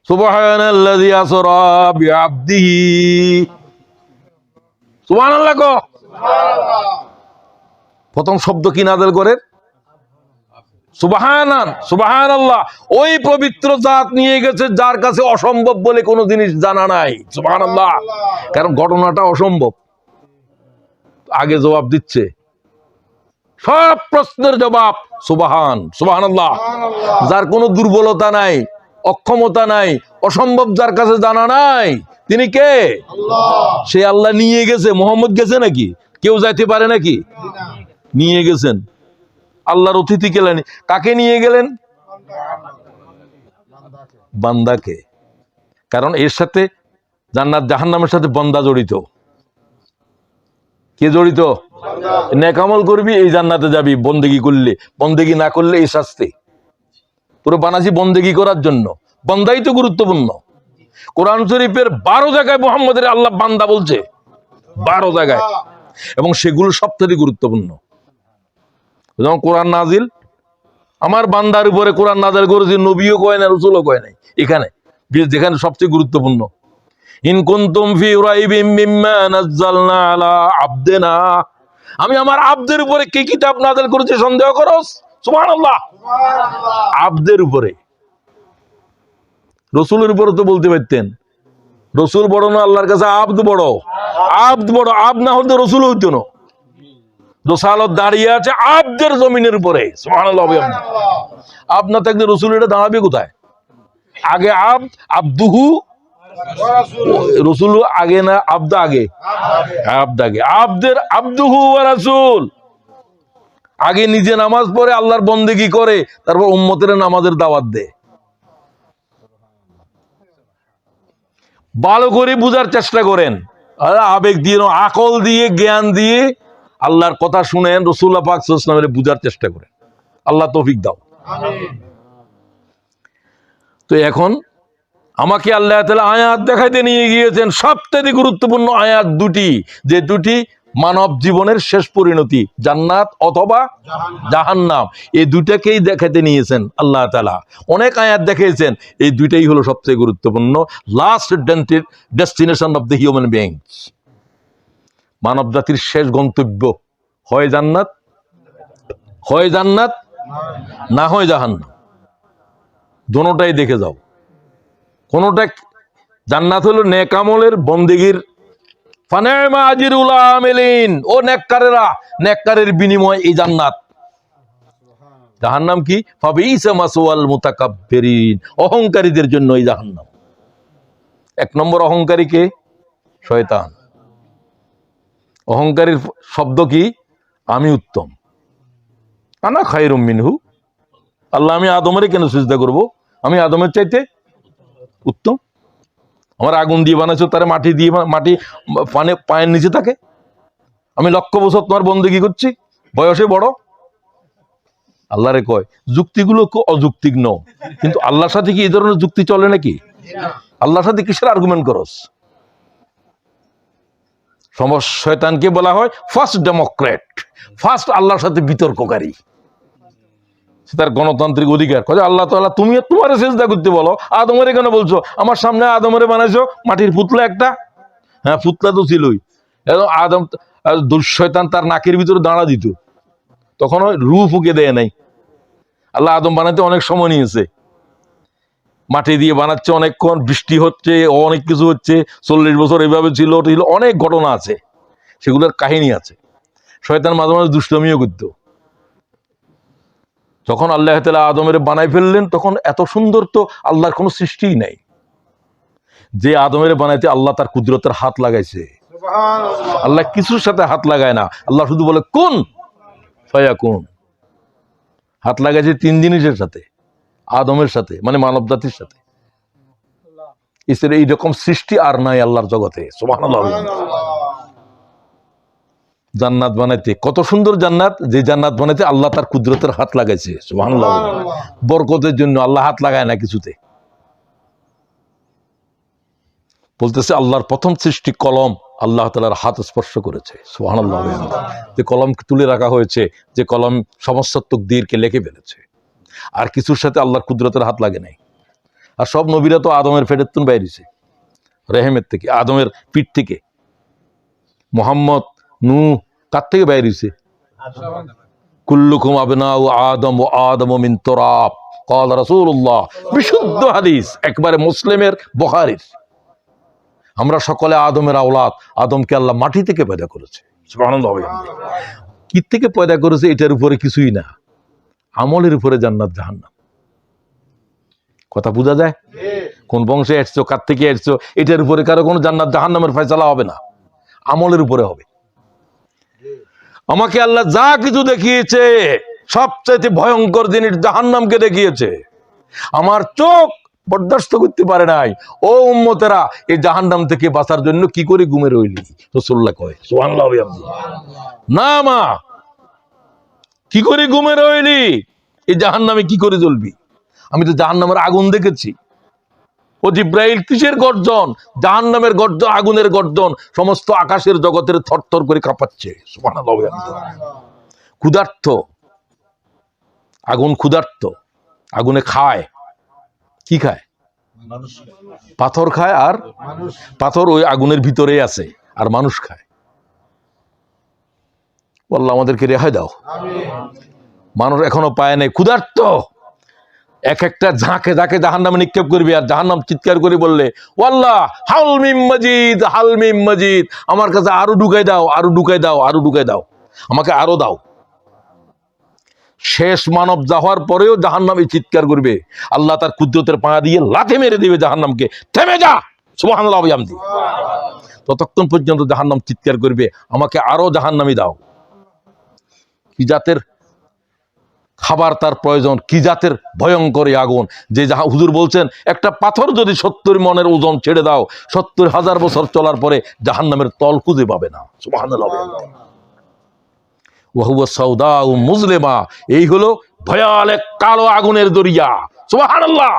সুবহানাল্লাযী আসরা বিআবদিহি, সুবহানাল্লাহ কও। প্রথম শব্দ কি নাযিল করে? সুবহানান, সুবহানাল্লাহ। ওই পবিত্র জাত নিয়ে গেছে যার কাছে অসম্ভব বলে কোনো জিনিস জানা নাই। সুবহানাল্লাহ। কারণ ঘটনাটা অসম্ভব। আগে জবাব দিচ্ছে, সব প্রশ্নের জবাব সুবহান, সুবহানাল্লাহ। যার কোনো দুর্বলতা নাই, অক্ষমতা নাই, অসম্ভব যার কাছে জানা নাই, তিনি কে? সে আল্লাহ নিয়ে গেছে। মোহাম্মদ গেছে নাকি? কেউ যাইতে পারে নাকি? নিয়ে গেছেন। আল্লাহর অতিথি গেলেন। কাকে নিয়ে গেলেন? বান্দাকে। কারণ এর সাথে জান্নাত জাহান্নামের সাথে বান্দা জড়িত। কে জড়িত? নেক আমল করবি এই জান্নাতে যাবি, বন্দেগি করলে। বন্দেগি না করলে এই শাস্তি। পুরো বানাসি বন্দেগি করার জন্য। বান্দাই তো গুরুত্বপূর্ণ। কোরআন শরীফের 12 জায়গায় মুহাম্মদের আল্লাহ বান্দা বলছে, 12 জায়গায়, এবং সেগুলো সবথেকে গুরুত্বপূর্ণ। যেমন কোরআন নাজিল, আমার বান্দার উপরে কোরআন নাজিল করেছে, নবীও কয় না, রাসূলও কয় নাই। এখানে যেখানে সবচেয়ে গুরুত্বপূর্ণ, ইন কুনতুম ফি রাইবিম মিম্মা নাযালনা আলা আবদিনা, আমি আমার আব্দের উপরে কি কিতাব নাযিল করেছি সন্দেহ করস? সুবহানাল্লাহ। আব্দের উপরে, রাসূলের উপরে তো বলতে পারতেন। রাসূল বড় না আল্লাহর কাছে? আব্দ বড়। আব্দ বড়। আব্দ না হলে রাসূল হইতো না। রসালত দাঁড়িয়ে আছে আব্দের জমিনের উপরে। সুবহানাল্লাহ। আব্দ না থাকলে রাসূল এটা দাঁড়াবে কোথায়? আগে আব্দ, আব্দুহু, রাসূল আগে না আব্দ আগে? আব্দ আগে। আব্দের আব্দুহু ওয়া রাসূল। আগে নিজে নামাজ পড়ে আল্লাহর বন্দেগি করে, তারপর উম্মতের নামাজের দাওয়াত দেয়। ভালো করে বুঝার চেষ্টা করেন। আবেগ দিয়ে, আকল দিয়ে, জ্ঞান দিয়ে আল্লাহর কথা শুনেন, রাসূলুল্লাহ পাক সাল্লাল্লাহু আলাইহি ওয়াসাল্লামের বুঝার চেষ্টা করেন। আল্লাহ তৌফিক দাও। তো এখন আমাকে আল্লাহ তাআলা আয়াত দেখাইতে নিয়ে গিয়েছেন, সবথেকে গুরুত্বপূর্ণ আয়াত দুটি, যে দুটি মানব জীবনের শেষ পরিণতি, জান্নাত অথবা জাহান্নাম। এই দুটাকেই দেখাতে নিয়েছেন আল্লাহ তাআলা। অনেক আয়াত দেখিয়েছেন, এই দুইটাই হলো সবচেয়ে গুরুত্বপূর্ণ। Last destination of the human beings, মানব জাতির শেষ গন্তব্য, হয় জান্নাত, হয় জান্নাত, না হয় জাহান্নাম। দোনোটাই দেখে যাও। কোনটা? জান্নাত হলো নেক আমলের বন্দেগীর, ফানিমা আজরুল আমিলিন, ও নেককারেরা, নেককারের বিনিময় এই জান্নাত। জাহান্নাম কি? ফাবিসা মাসওয়াল মুতাকাব্বিরিন, অহংকারীদের জন্য এই জাহান্নাম। 1 নম্বর অহংকারী কে? শয়তান। অহংকারীর শব্দ কি? আমি উত্তম, আনা খায়রুম মিনহু। আল্লাহ, আমি আদমের কেন সিজদা করব? আমি আদমের চাইতে উত্তম। আমার আগুন দিয়ে বানাইছো, তারে মাটি দিয়ে, মাটি পায়ের নিচে থাকে। আমি লক্ষ বছর তোমার বন্দেগী করছি, বয়সে বড়। আল্লাহরে কয় যুক্তিগুলো খুব অযৌক্তিক ন, কিন্তু আল্লাহর সাথে কি এই ধরনের যুক্তি চলে নাকি? আল্লাহর সাথে কিসের আর্গুমেন্ট করস? শয়তানকে বলা হয় ফার্স্ট ডেমোক্রেট, ফার্স্ট আল্লাহর সাথে বিতর্ককারী। তার গণতান্ত্রিক অধিকার। আল্লাহ তাআলা তুমি তোমার সিজদা করতে বলো, আদমের কেন বলছো? আমার সামনে আদমের বানাইছো মাটির পুতলা একটা। হ্যাঁ, পুতলা তো ছিলই। আদম, দুঃশয়তান তার নাকের ভিতরে দাঁড়া দিত, তখন রূহ ফুঁকে দেয় নাই। আল্লাহ আদম বানাইতে অনেক সময় নিয়েছে, মাটি দিয়ে বানাচ্ছে অনেকক্ষণ, বৃষ্টি হচ্ছে, অনেক কিছু হচ্ছে, 40 বছর এভাবে ছিল, অনেক ঘটনা আছে, সেগুলোর কাহিনী আছে। শয়তান মাঝে মাঝে দুষ্টমিও করতো। যখন আল্লাহ তাআলা আদমের বানাই ফেললেন, তখন এত সুন্দর তো আল্লাহর কোনো সৃষ্টিই নাই। যে আদমের বানাইতে আল্লাহ তার কুদরতের হাত লাগাইছে। আল্লাহ কিছুর সাথে হাত লাগায় না, আল্লাহ শুধু বলে কুন ফায়াকুন। হাত লাগাইছে 3 জিনিসের সাথে, আদমের সাথে, মানে মানব জাতির সাথে। এইরকম সৃষ্টি আর নাই আল্লাহর জগতে। সুবহানাল্লাহ। জান্নাত বানাইতে কত সুন্দর জান্নাত, যে জান্নাত বানাইতে আল্লাহ তার কুদরতের হাত লাগাইছে। সুবহানাল্লাহ। বরকতের জন্য আল্লাহ হাত লাগায় না কিছুতে। বলতেছে আল্লাহর প্রথম সৃষ্টি কলম আল্লাহ তাআলার হাত স্পর্শ করেছে, সুবহানাল্লাহ। যে কলম তুলে রাখা হয়েছে, যে কলম সমস্ত তাকদীরকে লিখে ফেলেছে, আর কিছুর সাথে আল্লাহর কুদরতের হাত লাগে নাই। আর সব নবীরা তো আদমের পেটের তুন বাইরেছে, রেহেমের থেকে, আদমের পিঠ থেকে। মুহাম্মদ নূহ কার থেকে বাইরেছে? কুল্লুকুম আবনাউ আদম ওয়া আদমু মিন তুরাব قال রাসূলুল্লাহ, বিশুদ্ধ হাদিস, একবারে মুসলিমের, বুখারীর। আমরা সকলে আদমের আওলাদ। আদমকে আল্লাহ মাটি থেকে পয়দা করেছে, সুবহানাল্লাহ। কি থেকে পয়দা করেছে এটার উপরে কিছুই না, আমলের উপরে জান্নাত জাহান্নাম। কথা বোঝা যায়? কোন বংশে এসছো, কার থেকে এসছো, এটার উপরে কারো কোনো জান্নাত জাহান্নামের ফয়সালা হবে না, আমলের উপরে হবে। আমাকে আল্লাহ যা কিছু দেখিয়েছে, সবচেয়ে ভয়ঙ্কর জিনিস জাহান্নামকে দেখিয়েছে। আমার চোখ বরদাস্ত করতে পারে নাই। ও উম্মতেরা, এই জাহান্নাম থেকে বাঁচার জন্য কি করে ঘুমে রইলি? রাসূলুল্লাহ কয়, সুবহানাল্লাহ। না মা, কি করে ঘুমে রইলি? এই জাহান্নামে কি করে জ্বলবি? আমি তো জাহান্নামের আগুন দেখেছি। ও জিব্রাইল, কিসের গর্জন? জাহান্নামের গর্জন, আগুনের গর্জন, সমস্ত আকাশের জগতের থরথর করে কাঁপাচ্ছে, সুবহানাল্লাহ। ক্ষুধার্ত আগুন, ক্ষুধার্ত আগুনে খায় কি? খায় পাথর খায়, আর পাথর ওই আগুনের ভিতরে আছে, আর মানুষ খায়। আল্লাহ আমাদেরকে রেহাই দাও। মানুষ এখনো পায় নাই, ক্ষুধার্ত। এক একটা ঝাঁকে ঝাঁকে জাহান্নামে নিক্ষেপ করবি, আর জাহান্নাম চিৎকার করে বললে, ওয়াল্লাহ হাল মিম মাজিদ, হাল মিম মাজিদ, আমার কাছে আরো ঢুকাই দাও, আরো ঢুকাই দাও, আরো ঢুকাই দাও, আমাকে আরো দাও। শেষ মানব যাওয়ার পরেও জাহান্নামে চিৎকার করবে, আল্লাহ তার কুদরতের পা দিয়ে লাথি মেরে দিবে জাহান্নামকে, থেমে যা, সুবহানাল্লাহ। ততক্ষণ পর্যন্ত জাহান্নাম চিৎকার করবে, আমাকে আরো জাহান্নামী দাও। কি জাতের খাবার তার প্রয়োজন, কি জাতের ভয়ঙ্কর আগুন! যে হুজুর বলছেন, একটা পাথর যদি 70 মনের ওজন ছেড়ে দাও, 70,000 বছর চলার পরে জাহান্নামের তল খুঁজে পাবে না, সুবহানাল্লাহ। ওয়াহুয়া সাউদাউ মুজলিমা, এই হলো ভয়াল এক কালো আগুনের দরিয়া, সুবহানাল্লাহ।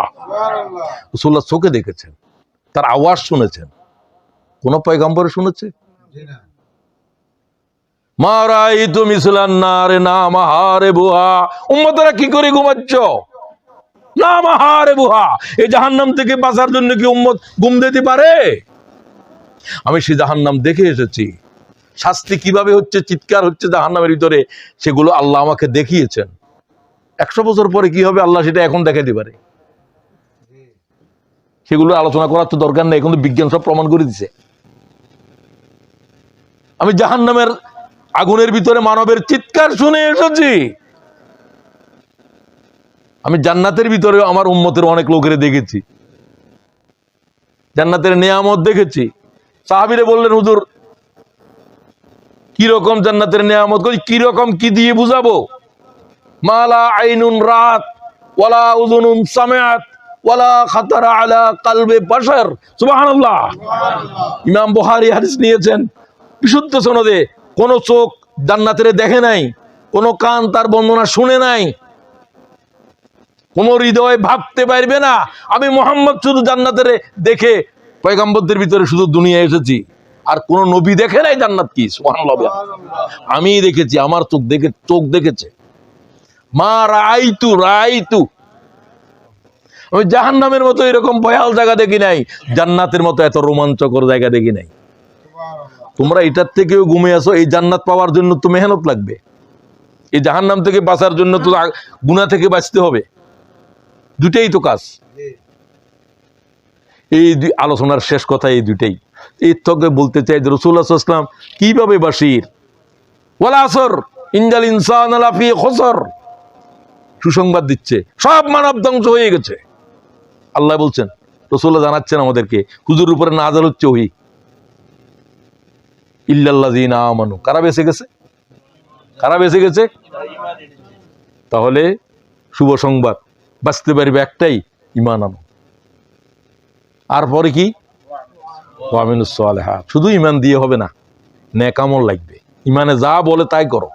রাসূলুল্লাহ চোখে দেখেছেন, তার আওয়াজ শুনেছেন। কোন পয়গম্বর শুনেছে? মা রাআইতু মিসলান নারে নামাহারে বুহা। উম্মতরা কি করে ঘুমাচ্ছ? নামাহারে বুহা, এই জাহান্নাম থেকে বাঁচার জন্য কি উম্মত ঘুম দিতে পারে? আমি সেই জাহান্নাম দেখে এসেছি, শাস্তি কিভাবে হচ্ছে, চিৎকার হচ্ছে জাহান্নামের ভিতরে, সেগুলো আল্লাহ আমাকে দেখিয়েছেন। 100 বছর পরে কি হবে আল্লাহ সেটা এখন দেখাতে পারে। সেগুলো আলোচনা করার তো দরকার নেই, এখন তো বিজ্ঞান সব প্রমাণ করে দিছে। আমি জাহান্নামের আগুনের ভিতরে মানবের চিৎকার শুনে এসেছি। আমি জান্নাতের ভিতরে আমার উম্মতের অনেক লোকের দেখেছি, জান্নাতের নিয়ামত দেখেছি। সাহাবীরা বললেন, হুজুর কি রকম জান্নাতের নিয়ামত? কি রকম, কি দিয়ে বুঝাবো? মালা আইনুন রাত ওয়ালা উযুনুন সামিআত ওয়ালা খাতারা আলা কলবে বাশার, সুবহানাল্লাহ। ইমাম বুখারী হাদিস নিয়েছেন বিশুদ্ধ সনদে। কোন চোখ জান্নাতের দেখে নাই, কোন কান তার বর্ণনা শুনে নাই, কোন হৃদয় ভাবতে পারবে না। আমি মুহাম্মদ শুধু জান্নাতের দেখে পয়গম্বরদের ভিতরে শুধু দুনিয়া এসেছি, আর কোন নবী দেখে নাই জান্নাত কি, সুবহানাল্লাহ। আমি দেখেছি, আমার চোখ দেখেছে। মা রাআইতু, আমি জাহান্নামের মতো এরকম ভয়াল জায়গা দেখি নাই, জান্নাতের মতো এত রোমাঞ্চকর জায়গা দেখি নাই। তোমরা এটার থেকেও ঘুমে আসো, এই জান্নাত পাওয়ার জন্য তো মেহনত লাগবে, এই জাহান্নাম থেকে বাঁচার জন্য তো গুনাহ থেকে বাঁচতে হবে। দুটাই তো কাজ। এই আলোচনার শেষ কথা এই দুটাই। এর থেকে বলতে চাই যে রাসূলুল্লাহ সাল্লাল্লাহু আলাইহি ওয়াসাল্লাম কিভাবে বাশির, ওয়াল আসর ইন্নাল ইনসানা লাফি খুসর, সুসংবাদ দিচ্ছে, সব মানব ধ্বংস হয়ে গেছে। আল্লাহ বলছেন, রাসূলুল্লাহ জানাচ্ছেন আমাদেরকে, হুজুরের উপরে নাযিল হচ্ছে ওহী, ইল্লাল্লাযিনা আমানু। কারা বেঁচে গেছে? কারা বেঁচে গেছে? তাহলে শুভ সংবাদ, বাঁচতে পারবে একটাই, ঈমান আনো। আর পরে কি? ওয়া আমিলুস সালিহাত। শুধু ঈমান দিয়ে হবে না, নেক আমল লাগবে। ঈমানে যা বলে তাই করো।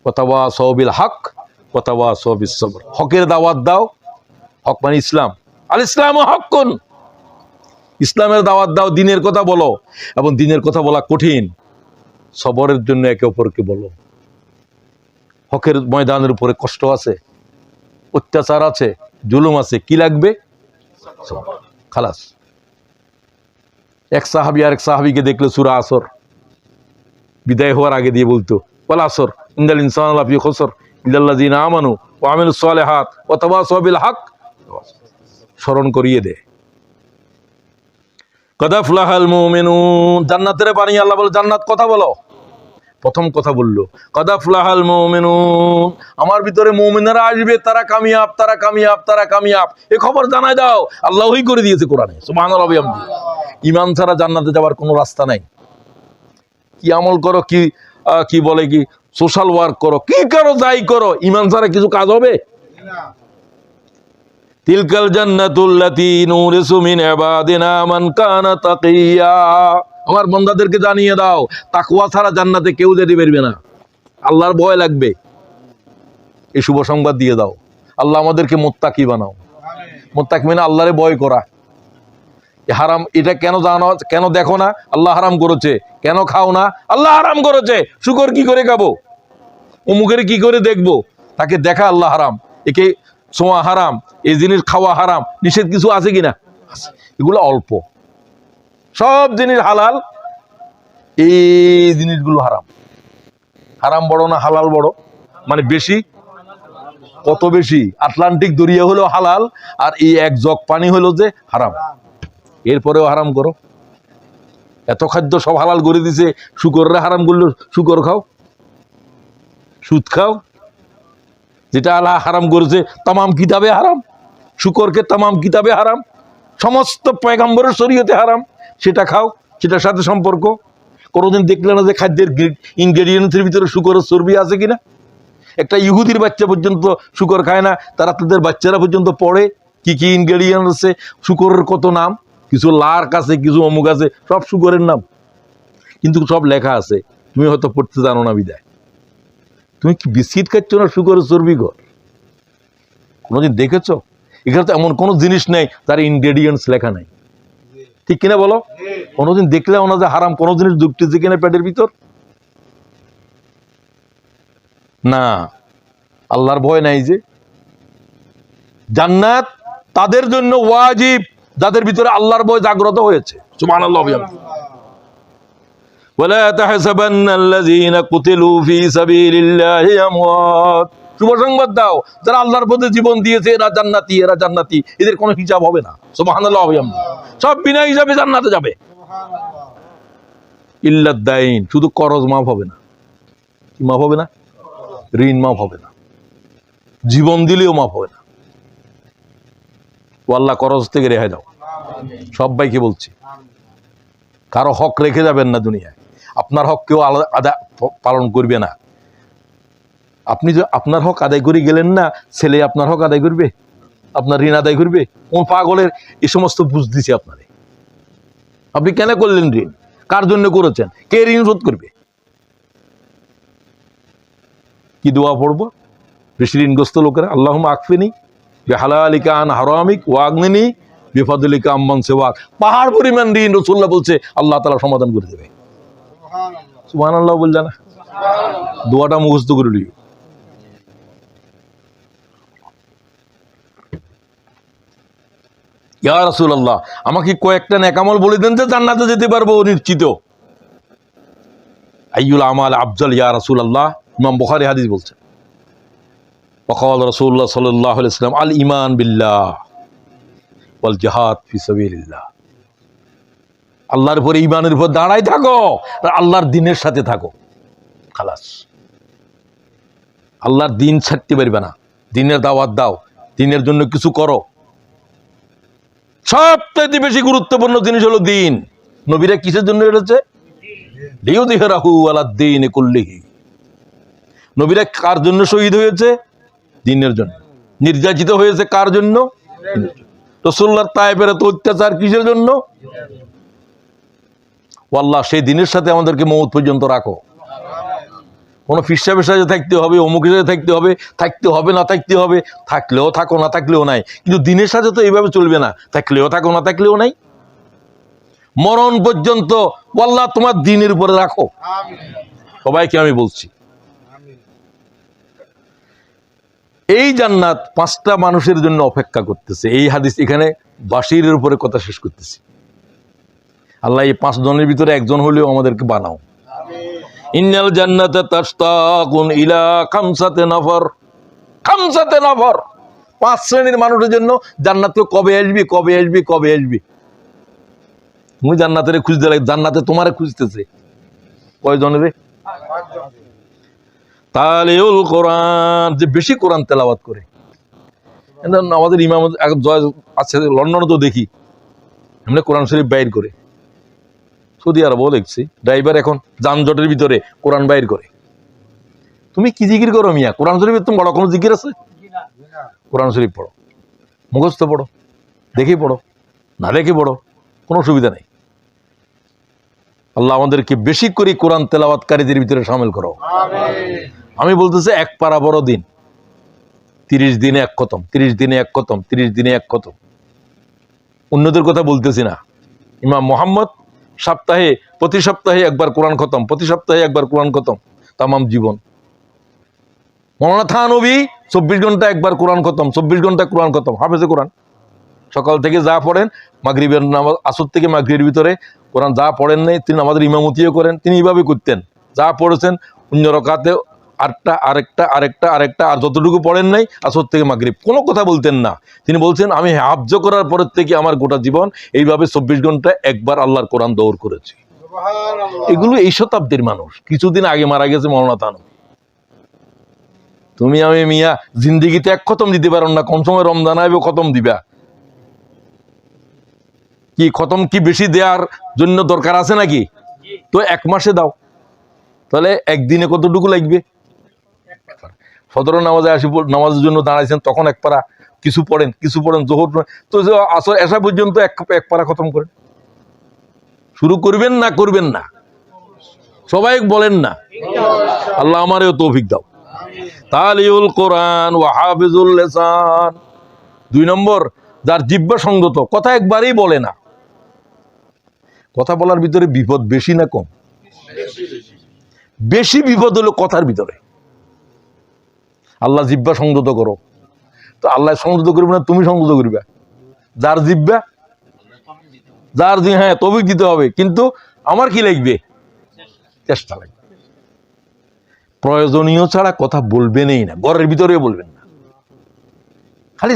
ওয়া তাওয়াসাউ বিল হক ওয়া তাওয়াসাউ বিস সবর। হকের দাওয়াত দাও, হক মানে ইসলাম, আল ইসলামু হক্কুন, ইসলামের দাওয়াত দাও, দিনের কথা বলো, এবং দিনের কথা বলা কঠিন, সবরের জন্য একে অপরকে বলো। হকের ময়দানের উপরে কষ্ট আছে, অত্যাচার আছে, জুলুম আছে, কি লাগবে? খালাস। এক সাহাবি আর এক সাহাবিকে দেখলে সূরা আসর বিদায় হওয়ার আগে দিয়ে বলতো, ওয়াল আসর ইন্নাল ইনসানা লাফি খুসর ইল্লাল্লাযিনা আমানু ওয়া আমিলুস সালিহাত ওয়া তাওয়াসাউ বিল হক, স্মরণ করিয়ে দে। কদ আফলাহাল মুমিনুন, জান্নাতের পানি আল্লাহ বলে, জান্নাত কথা বলো। প্রথম কথা বললো কদ আফলাহাল মুমিনুন, আমার ভিতরে মুমিনেরা আসবে, তারা কামিয়াব, তারা কামিয়াব, তারা কামিয়াব, এই খবর জানাই দাও। আল্লাহই করে দিয়েছে কোরআনে, সুবহানাল্লাহ। ঈমান ছাড়া জান্নাতে যাওয়ার কোনো রাস্তা নাই। কি আমল করো, কি বলে, কি সোশ্যাল ওয়ার্ক করো, কি করো, যাই করো, ঈমান ছাড়া কিছু কাজ হবে? তিলকাল জান্নাতুল্লাতী নুরিসু মিন ইবাদিনা মান কানা তাকিয়া, আমার বান্দাদেরকে জানিয়ে দাও, তাকওয়া ছাড়া জান্নাতে কেউ যেতে পারবে না। আল্লাহর ভয় লাগবে, এই শুভ সংবাদ দিয়ে দাও। আল্লাহ আমাদেরকে মুত্তাকি বানাও। মুত্তাকি মানে আল্লাহরে ভয় করা। হারাম এটা কেন জানো, কেন দেখো না? আল্লাহ হারাম করেছে। কেন খাও না? আল্লাহ হারাম করেছে। শুকর কি করে খাবো? অমুকের কি করে দেখবো? তাকে দেখা আল্লাহ হারাম, একে ছোঁয়া হারাম, এই জিনিস খাওয়া হারাম। নিষেধ কিছু আছে কিনা? এগুলো অল্প, সব জিনিস হালাল, এই জিনিসগুলো হারাম। হারাম বড় না হালাল বড়? মানে বেশি, কত বেশি? আটলান্টিক দরিয়া হলো হালাল, আর এই এক জগ পানি হলো যে হারাম। এরপরেও হারাম করো। এত খাদ্য সব হালাল করে দিছে, শুকররা হারাম করলো। শুকর খাও, সুদ খাও, যেটা আল্লাহ হারাম করেছে তামাম কিতাবে হারাম। শুকরকে তামাম কিতাবে হারাম, সমস্ত পয়গম্বরের শরীয়তে হারাম। সেটা খাও, সেটার সাথে সম্পর্ক। কোনোদিন দেখলে না যে খাদ্যের ইনগ্রেডিয়েন্টসের ভিতরে শুকরের চর্বি আছে কিনা? একটা ইহুদির বাচ্চা পর্যন্ত শুকর খায় না, তারা তাদের বাচ্চারা পর্যন্ত পড়ে কি কি ইনগ্রেডিয়েন্ট আছে, শুকরের কত নাম, কিছু লার্ক আছে, কিছু অমুক আছে, সব শুকরের নাম, কিন্তু সব লেখা আছে। তুমি হয়তো পড়তে জানো না বিদায়। তুমি কি বিস্কিট খাচ্ছ না শুকরের চর্বি ঘর? কোনোদিন দেখেছ? এখানে তো এমন কোনো জিনিস নেই তার ইনগ্রেডিয়েন্টস লেখা নাই, ঠিক কিনা বলো? কোনোদিন দেখলেও না যে হারাম কোনো জিনিস ঢুকতেছে কিনা পেটের ভিতর? না, আল্লাহর ভয় নাই। যে জান্নাত তাদের জন্য ওয়াজিব যাদের ভিতরে আল্লাহর ভয় জাগ্রত হয়েছে। সুবহানাল্লাহ। ওয়ালা তাহসাবান্নাল্লাযীনা কুতিলু ফী সাবিলিল্লাহি আমওয়াত, শুভ সংবাদ দাও, যারা আল্লাহর পথে জীবন দিয়েছে এরা জান্নাতি, এরা জান্নাতি, এদের কোনো হিসাব হবে না। সুবহানাল্লাহ। সব বিনা হিসাবে জান্নাতে যাবে। ইল্লাদ দাইন, শুধু করজ মাফ হবে না। কি মাফ হবে না? ঋণ মাফ হবে না, জীবন দিলেও মাফ হবে না। ও আল্লাহ করজ থেকে রেহাই দাও সবাইকে বলছি। কারো হক রেখে যাবেন না দুনিয়ায়। আপনার হক কেউ আলাদা পালন করবে না। আপনি যে আপনার হক আদায় করে গেলেন না, ছেলে আপনার হক আদায় করবে, আপনার ঋণ আদায় করবে? কোন পাগলের এই সমস্ত বুঝ দিছে আপনারে? আপনি কেন করলেন ঋণ? কার জন্য করেছেন? কে ঋণ শোধ করবে? কি দোয়া পড়বো বেশি ঋণগ্রস্ত লোকেরা? আল্লাহুম্মা আকফিনি বিহালালিকা আন হারামিক ওয়া আগনিনি বিফাদলিকা আম্মান সিওয়াক। পাহাড় পরিমাণ ঋণ রাসূলুল্লাহ বলছে আল্লাহ তাআলা সমাধান করে দেবে। সুবহানাল্লাহ বল জানা, দোয়াটা মুখস্থ করে লিও। ইয়া রাসূলুল্লাহ, আমাকে কয়েকটা নেক আমল বলে দেন যে জান্নাতে যেতে পারবো নিশ্চিত। আইয়ুল আমাল আফজাল ইয়া রাসূলুল্লাহ? ইমাম বুখারী হাদিস বলছেন। ওয়াকাল রাসূলুল্লাহ সাল্লাল্লাহু আলাইহি ওয়াসাল্লাম আল ঈমান বিল্লাহ ওয়াল জিহাদ ফি সাবিলিল্লাহ। আল্লাহর উপরে, ঈমানের উপর দাঁড়াই থাকো, আর আল্লাহর দ্বীনের সাথে থাকো। খালাস। আল্লাহর দ্বীন ছাড়তে পারবে না। দ্বীনের দাওয়াত দাও, দ্বীনের জন্য কিছু করো। সবচেয়ে বেশি গুরুত্বপূর্ণ জিনিস হলো দ্বীন। নবীরা কিসের জন্য এসেছে? লিইয়ুযহিরাহু আলাদ দীনি কুল্লিহি। নবীরা কার জন্য শহীদ হয়েছে? দ্বীনের জন্য। নির্যাতিত হয়েছে কার জন্য? রাসূলুল্লাহর তায়েফের এত অত্যাচার কিসের জন্য? আল্লাহ সেই দিনের সাথে আমাদেরকে মওত পর্যন্ত রাখো। কোনো ফিরসাবের সাথে থাকতে হবে, অমুকের সাথে থাকতে হবে, থাকতে হবে না থাকতে হবে, থাকলেও থাকো না থাকলেও নাই। কিন্তু দিনের সাথে তো এইভাবে চলবে না, থাকলেও থাকো না থাকলেও নাই। মরণ পর্যন্ত আল্লাহ তোমার দ্বীনের উপরে রাখো। সবাইকে আমি বলছি, এই জান্নাত 5টা মানুষের জন্য অপেক্ষা করতেছে। এই হাদিস এখানে বাশিরের উপরে কথা শেষ করতেছি। আল্লাহ এই 5 জনের ভিতরে একজন হলেও আমাদেরকে বানাও। ইন্নাল জান্নাতা তাশতাকুন ইলা খামসাতে নফর। 5 শ্রেণীর মানুষের জন্য জান্নাত কবে আসবি, কবে আসবি, কবে আসবি। তুমি জান্নাতের খুঁজতে লাগে, জান্নাতে তোমারে খুঁজতেছে। কয়জনের? তালিউল কোরআন, যে বেশি কোরআন তেলাওয়াত করে। আমাদের ইমাম আছে লন্ডনে, তো দেখি এমনি কোরআন শরীফ বাইর করে। সৌদি আরবও দেখছি ড্রাইভার এখন যানজটের ভিতরে কোরআন বাইর করে। তুমি কি জিকির করো মিয়া? কোরআন শরীফের তুমি বড় কোনো জিকির আছে? কোরআন শরীফ পড়ো, মুখস্থ পড়ো, দেখে পড়ো, না দেখে পড়ো, কোনো অসুবিধা নেই। আল্লাহ আমাদেরকে বেশি করে কোরআন তেলাওয়াতকারীদের ভিতরে শামিল করো। আমি বলতেছি 1 পারা বড় দিন, 30 দিনে 1 খতম, 30 দিনে 1 খতম, 30 দিনে 1 খতম। অন্যদের কথা বলতেছি না। ইমাম মুহাম্মদ প্রতি সপ্তাহে 1বার কোরআন খতম, প্রতি সপ্তাহে 1বার কোরআন খতম, তামাম জীবন। মৌলানা থানভী 24 ঘন্টা 1বার কোরআন খতম, 24 ঘন্টা কোরআন খতম, হাফেজে কোরআন। সকাল থেকে যা পড়েন, মাগরিবের নামাজ, আসর থেকে মাগরিবের ভিতরে কোরআন যা পড়েন নাই তিনি আমাদের ইমামতিও করেন, তিনি এইভাবে করতেন। যা পড়েছেন অন্য রকাতে আরেকটা, আর যতটুকু পড়েন নাই আসর থেকে মাগরিব, কোনো কথা বলতেন না। তিনি বলছেন আমি হাফজ করার পরের থেকে আমার গোটা জীবন এইভাবে 24 ঘন্টা 1বার আল্লাহর কোরআন দৌড় করেছি। এগুলো এই শতাব্দীর মানুষ, কিছুদিন আগে মারা গেছে মৌলানা থানভী। তুমি আমি মিয়া জিন্দিগিতে 1 খতম দিতে পারো না, কোন সময় রমজান আইবে খতম দিবা? কি খতম কি বেশি দেওয়ার জন্য দরকার আছে নাকি? তো 1 মাসে দাও, তাহলে একদিনে কতটুকু লাগবে? ফজর নামাজে নামাজের জন্য দাঁড়াইছেন, তখন 1 পারা, কিছু পড়েন জোহর, তো আসর এসা পর্যন্ত 1 পারা খতম করেন। শুরু করবেন না করবেন না? সবাই বলেন না। আল্লাহ আমারেও তৌফিক দাও। তালিউল কোরআন ওয়া হাফিজুল লিসান। 2 নম্বর, যার জিহ্বা সংযত, কথা একবারেই বলে না। কথা বলার ভিতরে বিপদ বেশি না কম? বেশি বিপদ হলো কথার ভিতরে। আল্লাহ জিহ্বা সংযত করো, তো আল্লাহ সংযত করবে না, তুমি সংযত করবে। যার জিহ্বা, হ্যাঁ তৌফিক দিতে হবে, কিন্তু আমার কি লাগবে? চেষ্টা লাগবে। প্রয়োজনীয় ছাড়া কথা বলবেনই না, ঘরের ভিতরেও বলবেন না। খালি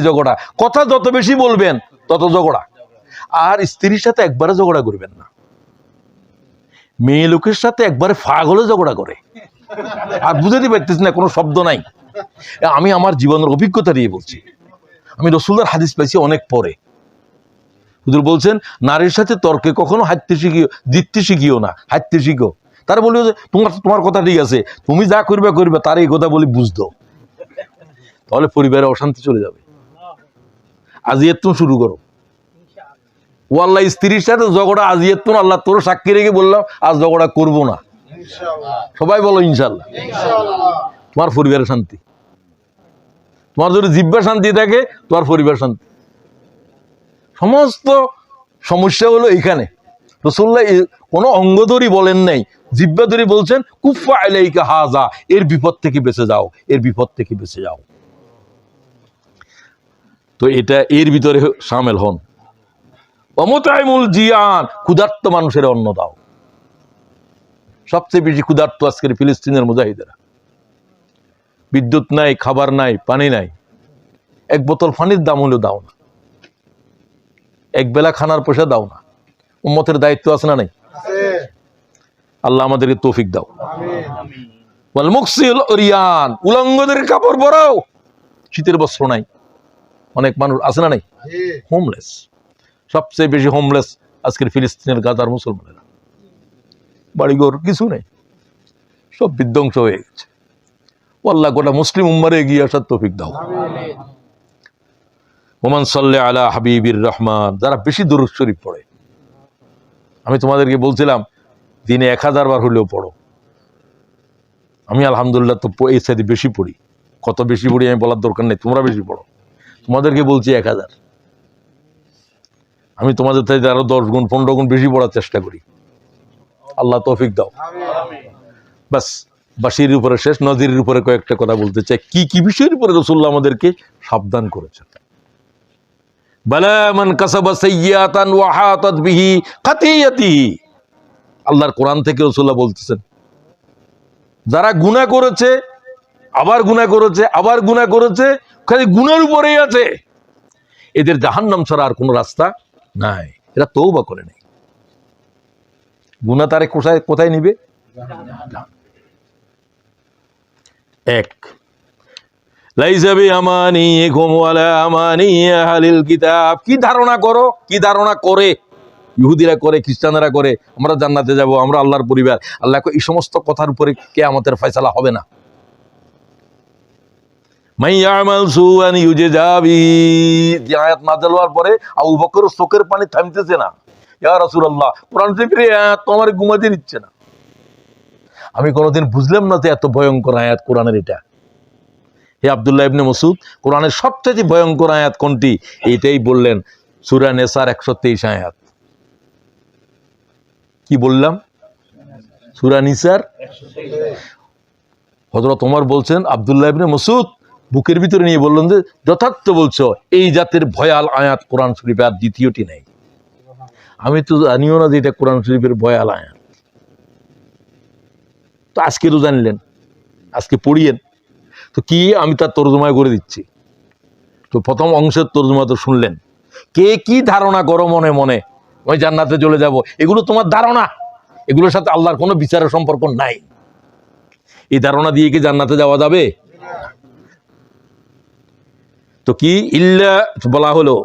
ঝগড়া। কথা যত বেশি বলবেন তত ঝগড়া। আর স্ত্রীর সাথে একবারে ঝগড়া করবেন না। মেয়ে লোকের সাথে একবারে ফাগ হলে ঝগড়া করে, আর বুঝাতে পারতেছি না, কোনো শব্দ নাই। আমি আমার জীবনের অভিজ্ঞতা দিয়ে বলছি। আমি রাসূলুল্লাহর হাদিস পাইছি অনেক পরে। হুজুর বলছেন, নারীর সাথে তর্কে কখনো জিততে শিখিও না, হাঁটতে শিখো। তারা বলবে যে তোমার কথা ঠিক আছে, তুমি যা করবে তার এই কথা বলি বুঝতো, তাহলে পরিবারে অশান্তি চলে যাবে। আজিয়াতুন শুরু করো। ও আল্লাহ, স্ত্রীর সাথে ঝগড়া আজিয়াতুন, আল্লাহ তোর সাক্ষী রেখে বললাম আজ ঝগড়া করবো না। সবাই বলো ইনশাআল্লাহ। তোমার পরিবারের শান্তি। তোমার যদি জিহ্বা শান্তি থাকে, তোমার পরিবার শান্তি। সমস্ত সমস্যা হলো এইখানে। রাসূলুল্লাহ কোনো অঙ্গ ধরি বলেন নাই, জিহ্বা ধরি বলছেন কুফা আলাইকা হাযা, এর বিপদ থেকে বেঁচে যাও, এর বিপদ থেকে বেঁচে যাও। তো এটা এর ভিতরে শামিল হন। অমতাইমুল জিয়ান, ক্ষুধার্ত মানুষের অন্ন দাও। সবচেয়ে বেশি ক্ষুধার্ত আজকের ফিলিস্তিনের মুজাহিদেরা। বিদ্যুৎ নাই, খাবার নাই, পানি নাই। 1 বোতল পানির দাম হলেও দাও না, 1 বেলা খানার পয়সা দাও না। উম্মতের দায়িত্ব আছে না নাই? আল্লাহ আমাদেরকে তৌফিক দাও। ওয়াল মুকসিল উরিয়ান, উলঙ্গদের কাপড় পরাও। শীতের বস্ত্র নাই, অনেক মানুষ আছে না নাই? হোমলেস। সবচেয়ে বেশি হোমলেস আজকের ফিলিস্তিনের গাজার মুসলমানেরা। বাড়িঘর কিছু নেই, সব বিধ্বংস হয়ে গেছে। আল্লাহ গোটা মুসলিম উম্মারে এগিয়ে আসার তৌফিক দাও। ওমান সাল্লি আলা হাবিবির রহমান, যারা বেশি দুরূদ শরীফ পড়ে। আমি তোমাদেরকে বলছিলাম দিনে 1000 বার হলেও পড়ো। আমি আলহামদুলিল্লাহ তো এই সাইডে বেশি পড়ি। কত বেশি পড়ি আমি বলার দরকার নেই, তোমরা বেশি পড়ো। তোমাদেরকে বলছি 1000। আমি তোমাদের থেকে আরো 10 গুণ 15 গুণ বেশি পড়ার চেষ্টা করি। আল্লাহ তৌফিক দাও। বাস, বাশির উপরে শেষ, নজিরের উপরে কয়েকটা কথা বলতে চাই। কি কি বিষয়ের উপরে রাসূলুল্লাহ আমাদেরকে সাবধান করেছেন। বালা মান কাসাবা সাইয়্যাতান ওয়া হাতাত বিহি খাতিয়াতিহি, আল্লাহর কোরআন থেকে রাসূলুল্লাহ বলতেছেন, যারা গুনাহ করেছে, আবার গুনাহ করেছে, আবার গুনাহ করেছে, খালি গুনার উপরেই আছে, এদের জাহান্নাম ছাড়া আর কোনো রাস্তা নাই। এরা তওবা করে নাই। গুনাহ তারে কোথায় কোথায় নিবে? এক, লাইসা বিআমানিকুম ওয়ালা আমানি আহলিল কিতাব। কি ধারণা করো, কি ধারণা করে ইহুদিরা করে, খ্রিস্টানেরা করে আমরা জান্নাতে যাব, আমরা আল্লাহর পরিবার। আল্লাহ এই সমস্ত কথার উপরে কিয়ামতের ফয়সালা হবে না। মান ইয়ামাল সুআন ইউজজা বিহি, যে আয়াত নাযিল হওয়ার পরে আবু বকর চোখের পানি থামতেছে না। ইয়া রাসূলুল্লাহ, কোরআন শরীফের আয়াত তো আমার ঘুমাতে দিচ্ছে না। আমি কোনোদিন বুঝলাম না যে এত ভয়ঙ্কর আয়াত কোরআনের এটা। হে আব্দুল্লাহ ইবনে মাসউদ, কোরআনের সবচেয়ে ভয়ঙ্কর আয়াত কোনটি? এটাই বললেন, সূরা নিসার 123 আয়াত। কি বললাম? সূরা নিসার 123। হযরত ওমর বলছেন, আব্দুল্লাহ ইবনে মাসউদ বুকের ভিতরে নিয়ে বললেন যে যথার্থ বলছো, এই জাতের ভয়াল আয়াত কোরআন শরীফে আর দ্বিতীয়টি নাই। আমি তো জানিও না যে এটা কোরআন শরীফের ভয়াল আয়াত। তো আজকে তো জানলেন, আজকে পড়িয়েন তো কি, আমি তার তর্জমা করে দিচ্ছি। তো প্রথম অংশের তর্জমা তো শুনলেন। কে কি ধারণা করো মনে মনে ওই জান্নাতে চলে যাব, এগুলো তোমার ধারণা, এগুলোর সাথে আল্লাহর কোনো বিচারের সম্পর্ক নাই। এই ধারণা দিয়ে কি জান্নাতে যাওয়া যাবে? তো কি ইল্লা বলা হলো,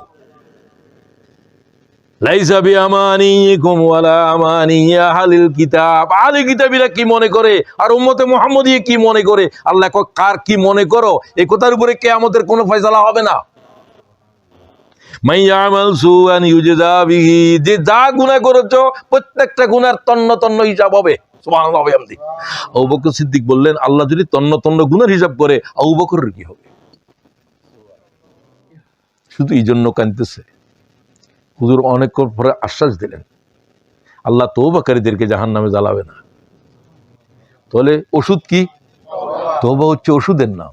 লাইসা বিআমানিকুম ওয়ালা আমানি আহলিল কিতাব। আহলে কিতাবীরা কি মনে করে আর উম্মতে মুহাম্মদী কি মনে করে, আল্লাহ কয় কার কি মনে করো, এই কথার উপরে কিয়ামতের কোনো ফয়সালা হবে না। মান ইয়ামাল সুআন ইউজজা বিহি, যে যা গুনাহ করেছো প্রত্যেকটা গুনার তন্ন তন্ন হিসাব হবে। সুবহানাল্লাহ ওয়া বিহামদিহি। আবু বকর সিদ্দিক বললেন, আল্লাহ যদি তন্ন তন্ন গুনার হিসাব করে, আবু বকরের কি হবে? শুধু এই জন্য কাঁদতেছে। হুজুর অনেক পরে আশ্বাস দিলেন, আল্লাহ তওবাকারীদেরকে জাহান্নামে জ্বালাবে না। তাহলে ওষুধ কি? তওবা হচ্ছে ওষুধের নাম।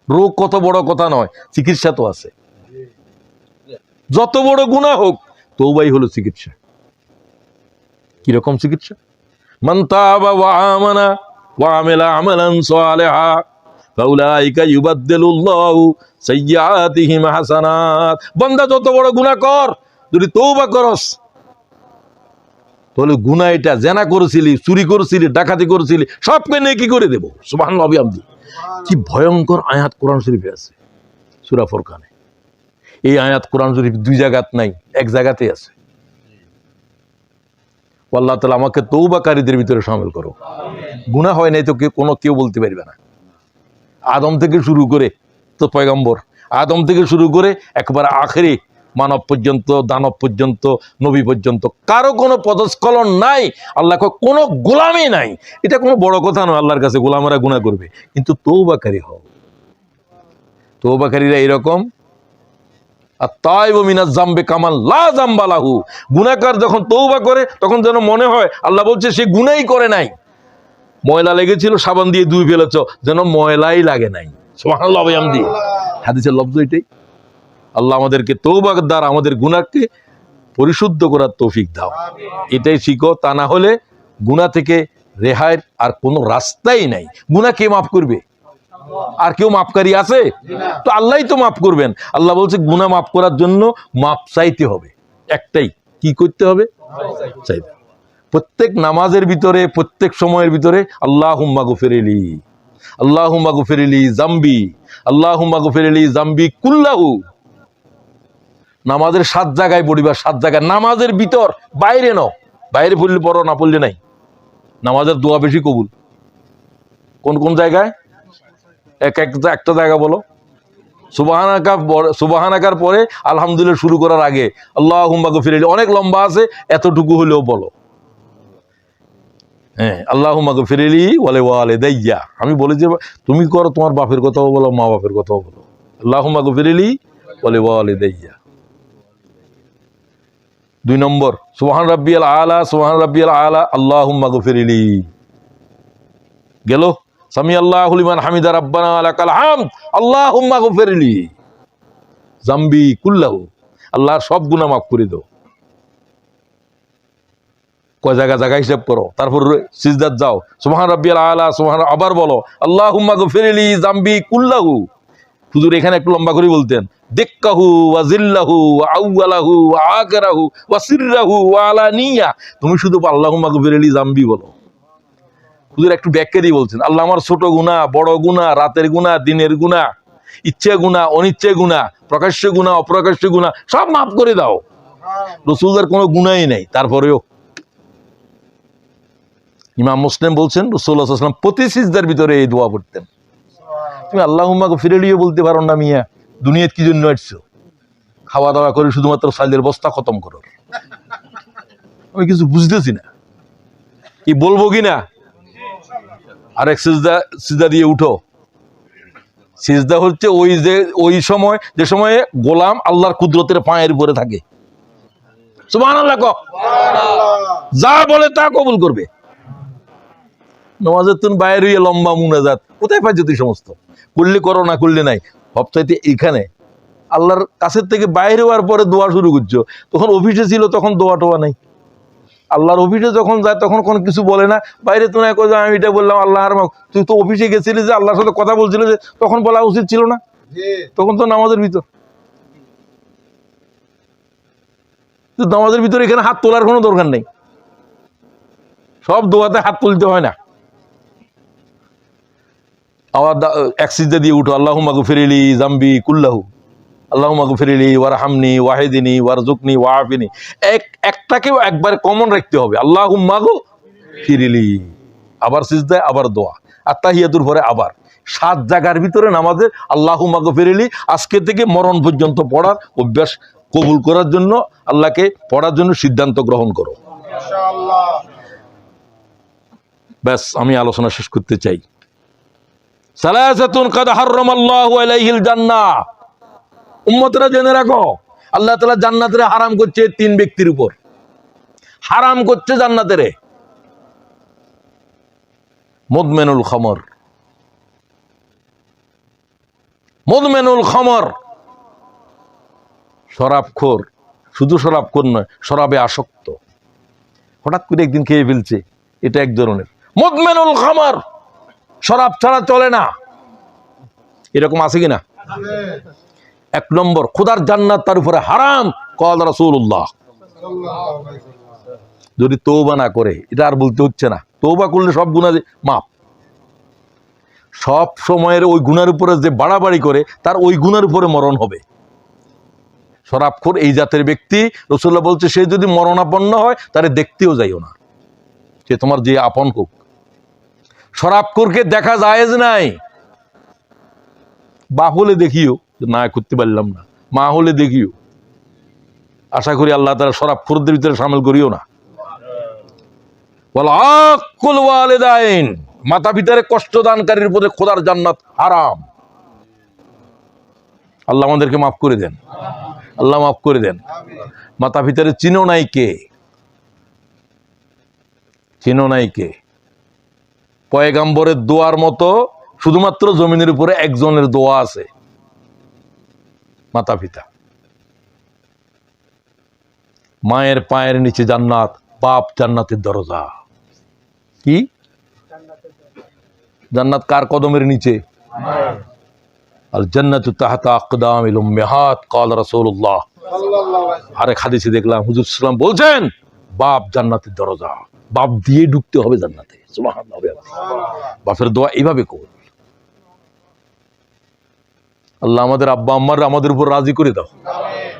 রোগ কত বড় কথা নয়, চিকিৎসা তো আছে। যত বড় গুনাহ হোক, তওবাই হলো চিকিৎসা। কিরকম চিকিৎসা? মান তাবা ওয়া আমানা ওয়া আমিলা আমালান সালিহা ফাউলাইকা ইউবাদদিলুল্লাহু সাইয়্যাতিহিম হাসানাত। বান্দা যত বড় গুনাহ কর, যদি তওবা করস, তাহলে গুনাহ এটা জেনা করেছিলি, চুরি করেছিলি, ডাকাতি করেছিলি, সবকে নেকি করে দেব। সুবহানাল্লাহ ওয়া বিহামদিহি। কি ভয়ঙ্কর আয়াত কোরআন শরীফে আছে, সূরা ফুরকানে। এই আয়াত কোরআন শরীফ দুই জায়গাত নাই, এক জায়গাতেই আছে। আল্লাহ তাআলা আমাকে তওবাকারীদের ভিতরে শামিল করো। গুনাহ হয় নাই তো কেউ বলতে পারবে না। আদম থেকে শুরু করে তো পয়গম্বর, আদম থেকে শুরু করে একবার আখেরি মানব পর্যন্ত, দানব পর্যন্ত, নবী পর্যন্ত কারো কোনো পদস্খলন নাই। আল্লাহ কোনো গোলামি নাই। এটা কোনো বড় কথা নয়, আল্লাহর কাছে গোলামেরা গুনাহ করবে, কিন্তু তওবাকারী হও। তওবাকারীরা এরকম, আত-তাইবু মিনাজ যামবি কামান লা যামবা লাহু। গুনাহগার যখন তওবা করে, তখন যেন মনে হয় আল্লাহ বলছে সে গুনাহই করে নাই। ময়লা লেগেছিল, সাবান দিয়ে ধুয়ে ফেলেছ, যেন ময়লাই লাগে নাই। সুবহানাল্লাহ ওয়া বিহামদিহি। হাদিসের লফজ এটাই। আল্লাহ আমাদেরকে তওবার দ্বারা আমাদের গুনাহকে পরিশুদ্ধ করার তৌফিক দাও, এটাই শিখো। তা না হলে গুনাহ থেকে রেহাইয়ের আর কোনো রাস্তাই নাই। গুনাহ কে মাফ করবে? আর কেউ মাফকারী আছে? তো আল্লাহই তো মাফ করবেন। আল্লাহ বলছে গুনাহ মাফ করার জন্য মাফ চাইতে হবে। একটাই, কি করতে হবে? চাইতে। প্রত্যেক নামাজের ভিতরে, প্রত্যেক সময়ের ভিতরে আল্লাহুম্মা গফিরলি, আল্লাহুম্মা গফিরলি যামবি, আল্লাহুম্মা গফিরলি যামবি কুল্লাহু। নামাজের 7 জায়গায় পড়িবা, 7 জায়গায়। নামাজের ভিতর, বাইরে নাও। বাইরে পড়লে পড়ো, না পড়লে নাই। নামাজের দোয়া বেশি কবুল। কোন কোন জায়গায়? একটা জায়গা বলো। সুবহানাকার পরে আলহামদুলিল্লাহ শুরু করার আগে আল্লাহুম্মা গফিরলি, অনেক লম্বা আছে, এতটুকু হলেও বলো। হ্যাঁ, আল্লাহুম্মা গফিরলি ওয়ালিদাইয়া। আমি বলি যে তুমি করো, তোমার বাপের কথাও বলো, মা বাপের কথাও বলো। আল্লাহুম্মা গফিরলি ওয়ালিদাইয়া। 2 নম্বর সুবহান রাব্বিয়াল আলা, সুবহান রাব্বিয়াল আলা, আল্লাহুম্মা গফিরলি। গেল সামি আল্লাহু লিমান হামিদা রাব্বানা লাকাল হামদ, আল্লাহুম্মা গফিরলি জামবি কুল্লাহু, আল্লাহর সব গুনাহ মাফ করে দাও। কয় জায়গা জায়গা হিসাব করো, তারপর সিজদাত যাও, সুবহান রাব্বিয়াল আলা, সুবহান, আবার বলো আল্লাহুম্মা গফিরলি জামবি কুল্লাহু। হুজুর এখানে একটু লম্বা করে বলতেন, দিক্কাহু ওয়া জিল্লাহু ওয়া আউয়ালাহু ওয়া আখিরাহু ওয়া সিররাহু ওয়া আলানিয়া। তুমি শুধু আল্লাহুম্মা গফিরলি জামবি বলো। হুজুর একটু ব্যাখ্যা দিয়ে বলছেন, আল্লাহ আমার ছোট গুনাহ, বড় গুনাহ, রাতের গুনাহ, দিনের গুনাহ, ইচ্ছে গুনাহ, অনিচ্ছে গুনাহ, প্রকাশ্য গুনাহ, অপ্রকাশ্য গুনাহ সব মাফ করে দাও। রাসূলের কোনো গুনাহই নাই। তারপরেও ইমাম মুসলিম বলছেন রাসূলুল্লাহ সাল্লাল্লাহু আলাইহি ওয়াসাল্লাম প্রতি সিজদার ভিতরে এই দোয়া পড়তেন। তুমি আল্লাহুম্মা গফিরলিও বলতে পারো না মিয়া, দুনিয়াত কি জন্য আসছো? খাওয়া দাওয়া করে শুধুমাত্র সাইলের বস্তা খতম করো। আমি কিছু বুঝতেছি না, কি বলবো কিনা। আরেক সিজদা দিয়ে উঠো। সিজদা হচ্ছে ওই সময় যে সময়ে গোলাম আল্লাহর কুদরতের পায়ের উপরে থাকে। সুবহানাল্লাহ কও, যা বলে তা কবুল করবে। নামাজের তুমি বাইরে হইয়া লম্বা মুনাজাত কোথায় পাইছো তুই? সমস্ত করলে করো, না করলে নাই। সবচাইতে এইখানে আল্লাহর কাছের থেকে বাইরে হওয়ার পরে দোয়া শুরু করছো। তখন অফিসে ছিল, তখন দোয়া টোয়া নাই। আল্লাহর অফিসে যখন যায় তখন কোনো কিছু বলে না। বাইরে তো নাই, আমি এটা বললাম আল্লাহ, তুই তো অফিসে গেছিলি যে আল্লাহর সাথে কথা বলছিল, যে তখন বলা উচিত ছিল না? তখন তো নামাজের ভিতর। নামাজের ভিতরে এখানে হাত তোলার কোনো দরকার নেই। সব দোয়াতে হাত তুলতে হয় না। আবার এক সিজদা দিয়ে উঠো, আল্লাহুম্মা গফিরলি জামবি কুল্লাহু, আল্লাহুম্মা গফিরলি ওয়ারহামনি ওয়াহিদিনি ওয়ারজুকনি ওয়াআফিনি। একটাকেও একবার কমন রাখতে হবে, আল্লাহুম্মা গফিরলি। আবার সিজদা, আবার দোয়া, আর তাহিয়াতুর পরে আবার 7 জায়গার ভিতরে নামাজে আল্লাহুম্মা গফিরলি আজকে থেকে মরণ পর্যন্ত পড়ার অভ্যাস কবুল করার জন্য, আল্লাহকে পড়ার জন্য সিদ্ধান্ত গ্রহণ করো ইনশাআল্লাহ। ব্যাস, আমি আলোচনা শেষ করতে চাই। সালাসাতুন কাদ হারামাল্লাহু আলাইহিল জান্নাহ। উম্মতরা জেনে রাখো, আল্লাহ তাআলা জান্নাতের হারাম করছে 3 ব্যক্তির উপর। হারাম করছে জান্নাতের। মুদমিনুল খামর, মুদমিনুল খামর, শরাবখোর। শুধু শরাবখোর নয়, শরাবে আসক্ত। হঠাৎ করে একদিন খেয়ে ফেলছে, এটা এক ধরনের মুদমিনুল খামর। শরাব ছাড়া চলে না, এরকম আছে কিনা? 1 নম্বর, খোদার জান্নাত তার উপরে হারাম। ক্বাল রাসূলুল্লাহ। যদি তওবা না করে, এটা আর বলতে হচ্ছে না, তওবা করলে সব গুনাহ মাফ। সব সময়ের ওই গুনার উপরে যে বাড়াবাড়ি করে, তার ওই গুনার উপরে মরণ হবে। শরাবখোর এই জাতের ব্যক্তি, রাসূলুল্লাহ বলছে, সে যদি মরণাপন্ন হয় তারে দেখতেও যাইও না, সে তোমার যে আপন হোক। শরাবখোরকে দেখা জায়েজ নাই। বাপ হলে দেখিও, না করতে পারলাম না, মা হলে দেখিও। আশা করি আল্লাহ তাআলা শরাবখোরদের ভিতরে শামিল করিও না। ওয়াল আকুল ওয়ালিদাইন, মাতা পিতারে কষ্ট দানকারীর উপরে খোদার জান্নাত হারাম। আল্লাহ আমাদেরকে মাফ করে দেন, আল্লাহ মাফ করে দেন। মাতা পিতারে চিনো নাই কে? চিনো নাই কে? পয়গাম্বরের দোয়ার মতো শুধুমাত্র জমিনের উপরে একজনের দোয়া আছে, মাতা পিতা। মায়ের পায়ের নিচে জান্নাত, বাপ জান্নাতের দরজা। কি জান্নাত কার কদমের নিচে? আল জান্নাতু তাহতা আকদামিল উম্মাহাত ক্বাল রাসূলুল্লাহ সাল্লাল্লাহু আলাইহি ওয়াসাল্লাম। আরেক হাদিসে দেখলাম হুজুর সাল্লাল্লাহু আলাইহি ওয়াসাল্লাম বলছেন, বাপ জান্নাতের দরজা, বাপ দিয়ে ঢুকতে হবে জান্নাতে। সুবহানাল্লাহ। বাপের দোয়া এইভাবে কবুল। আল্লাহ আমাদের আব্বা আম্মার আমাদের উপর রাজি করে দাও। আমিন।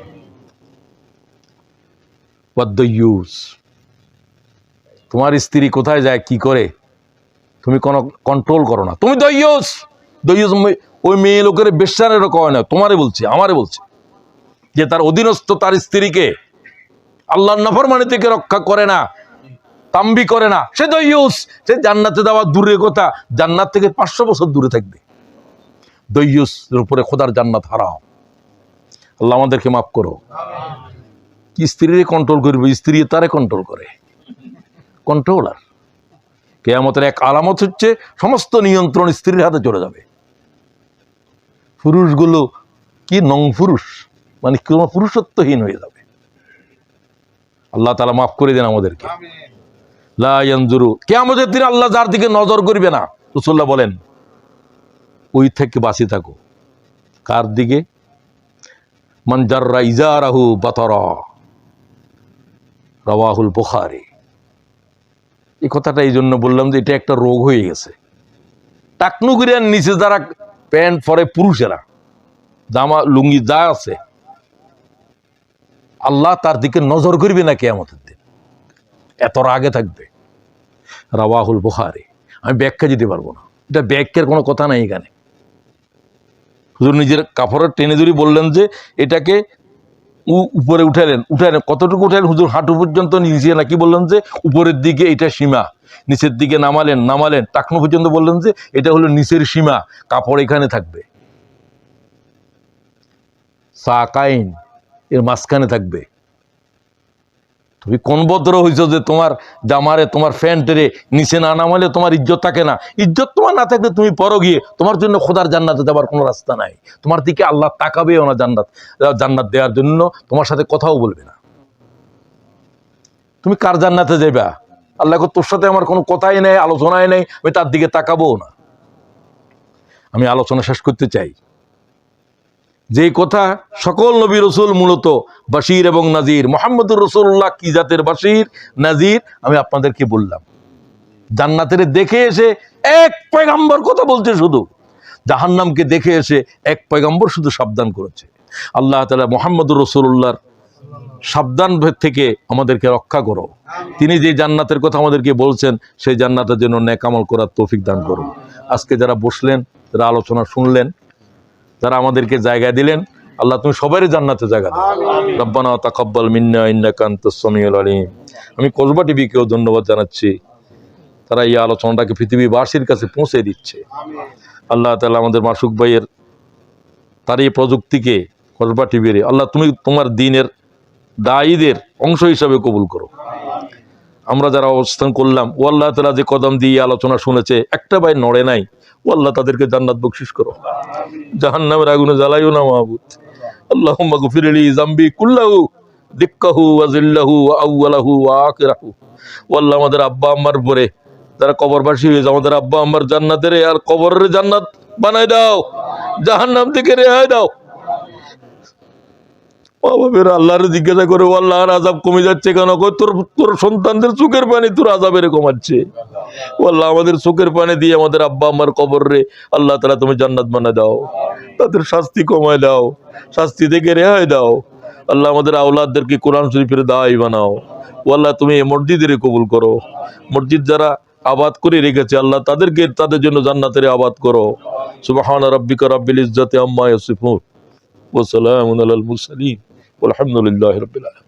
ওয়াদ-দায়্যুস, তোমার স্ত্রী কোথায় যায় কি করে তুমি কোনো কন্ট্রোল করো না, তুমি দায়্যুস। দায়্যুস ওই মেয়ে লোকের বেশ্যারেরও কয় না, তোমারে বলছে, আমারে বলছে, যে তার অধীনস্থ তার স্ত্রীকে আল্লাহর নাফরমানি থেকে রক্ষা করে না, তাম্বি করে না, সে দায়্যুস। সে জান্নাতে যাওয়া দূরের কথা, জান্নাত থেকে 500 বছর দূরে থাকবে। দায়্যুসের উপরে খোদার জান্নাত হারাম। আল্লাহ আমাদেরকে মাফ করো। কি স্ত্রীরে কন্ট্রোল করবে, স্ত্রী তারে কন্ট্রোল করে, কন্ট্রোলার। কিয়ামতের এক আলামত হচ্ছে সমস্ত নিয়ন্ত্রণ স্ত্রীর হাতে চলে যাবে। পুরুষগুলো কি নং পুরুষ, মানে কোনো পুরুষত্বহীন হয়ে যাবে। আল্লাহ তাআলা মাফ করে দেন আমাদেরকে। লা ইয়ানজুরু, কিয়ামতের দিন আল্লাহ যার দিকে নজর করবে না, রাসূলুল্লাহ বলেন ওই থেকে বাঁচিয়ে থাকো। কার দিকে? মান জাররা ইজারাহু বাতারা, রাওয়াহুল বুখারী। এই কথাটা এই জন্য বললাম যে এটা একটা রোগ হয়ে গেছে। টাকনুগুরিয়ার নিচে যারা প্যান্ট পরে পুরুষেরা, জামা লুঙ্গি যা আছে, আল্লাহ তার দিকে নজর করবে না কিয়ামতের দিন, এত আগে থাকবে। রাওয়াহুল বুখারী। আমি ব্যাখ্যা দিতে পারবো না, এটা ব্যাখ্যার কোনো কথা নাই এখানে। হুজুর নিজের কাপড়ের টেনে ধরে বললেন যে এটাকে উপরে উঠালেন, কতটুকু উঠালেন হুজুর? হাঁটু পর্যন্ত নিচে নাকি বললেন যে উপরের দিকে এটা সীমা, নিচের দিকে নামালেন টাকনু পর্যন্ত বললেন যে এটা হলো নিচের সীমা, কাপড় এখানে থাকবে, সাকাইন এর মাঝখানে থাকবে। তুমি কোন ভদ্র হইছো যে তোমার জামারে, তোমার প্যান্টেরে নিচে না নামালে তোমার ইজ্জত থাকে না? ইজ্জত তোমার না থাকলে তুমি পরো গিয়ে, তোমার জন্য খোদার জান্নাতে যাবার কোনো রাস্তা নাই। তোমার দিকে আল্লাহ তাকাবেও না জান্নাত দেওয়ার জন্য, তোমার সাথে কথাও বলবে না। তুমি কার জান্নাতে যাইবা? আল্লাহ তোর সাথে আমার কোনো কথাই নেই, আলোচনাই নেই, আমি তার দিকে তাকাবো না। আমি আলোচনা শেষ করতে চাই। যে কথা সকল নবী রসুল মূলত বাশির এবং নাজির, মুহাম্মদুর রাসূলুল্লাহ কি জাতের বাশির নাজির আমি আপনাদেরকে বললাম। জান্নাতের দেখে এসে এক পয়গম্বর কথা বলছে, শুধু জাহান্নামকে দেখে এসে এক পয়গম্বর শুধু সাবধান করেছে। আল্লাহ তাআলা মুহাম্মদুর রাসূলুল্লাহর সাবধান থেকে আমাদেরকে রক্ষা করো। তিনি যে জান্নাতের কথা আমাদেরকে বলছেন সেই জান্নাতের জন্য নেক আমল করার তৌফিক দান করো। আজকে যারা বসলেন, যারা আলোচনা শুনলেন, যারা আমাদেরকে জায়গা দিলেন, আল্লাহ তুমি সবারই জান্নাতে জায়গা দাও। রব্বানা তাকাব্বাল মিন্না ইন্নাকা আনতাস সামিউল আলিম। আমি কসবা টিভিকেও ধন্যবাদ জানাচ্ছি, তারা এই আলোচনাটাকে পৃথিবীবাসীর কাছে পৌঁছে দিচ্ছে। আল্লাহ তাআলা আমাদের মাসুক ভাইয়ের তার এই প্রযুক্তিকে কসবা টিভির আল্লাহ তুমি তোমার দ্বীনের দায়ীদের অংশ হিসাবে কবুল করো। আমরা যারা অবস্থান করলাম, ও আল্লাহ তাআলা যে কদম দিয়ে আলোচনা শুনেছে একটা ভাই নড়ে নাই, ও আল্লাহ তাদেরকে জান্নাত বকশিশ করো, জাহান্নামের আগুনে জ্বালাইও না মাহবুব। আল্লাহুম্মা গফির লি যামবি কুল্লাহু দিক্কাহু ওয়া জিল্লাহু ওয়া আউওয়ালাহু ওয়া আখিরাহু। ও আল্লাহ আমাদের আব্বা আম্মার পরে যারা কবরবাসী হয়েছে, আমাদের আব্বা আম্মার জান্নাতের আর কবরের জান্নাত বানাই দাও, জাহান্নাম থেকে রেহাই দাও। আল্লাহরে জিজ্ঞাসা করে, ও আল্লাহর আযাব কমে যাচ্ছে কেন? তোর সন্তানদের চোখের পানি তোর আযাবের কমাচ্ছে। ও আল্লাহ আমাদের চোখের পানি দিয়ে আমাদের আব্বা আম্মার কবর রে আল্লাহ তাআলা তুমি জান্নাত বানায় দাও, তাদের শাস্তি কমায় দাও, শাস্তি থেকে রেহাই দাও। আল্লাহ আমাদের আওলাদদেরকে কোরআন শরীফের দায়ী বানাও। ও আল্লাহ তুমি এই মসজিদের কবুল করো, মসজিদ যারা আবাদ করে রেখেছে আল্লাহ তাদেরকে তাদের জন্য জান্নাতের আবাদ করো। সুবহানা রাব্বিকা রাব্বিল ইজ্জাতি আম্মা ইয়াসিফুন ওয়া সালামুন আলাল মুরসালিন ওয়ালহামদুলিল্লাহি রাব্বিল আলামিন।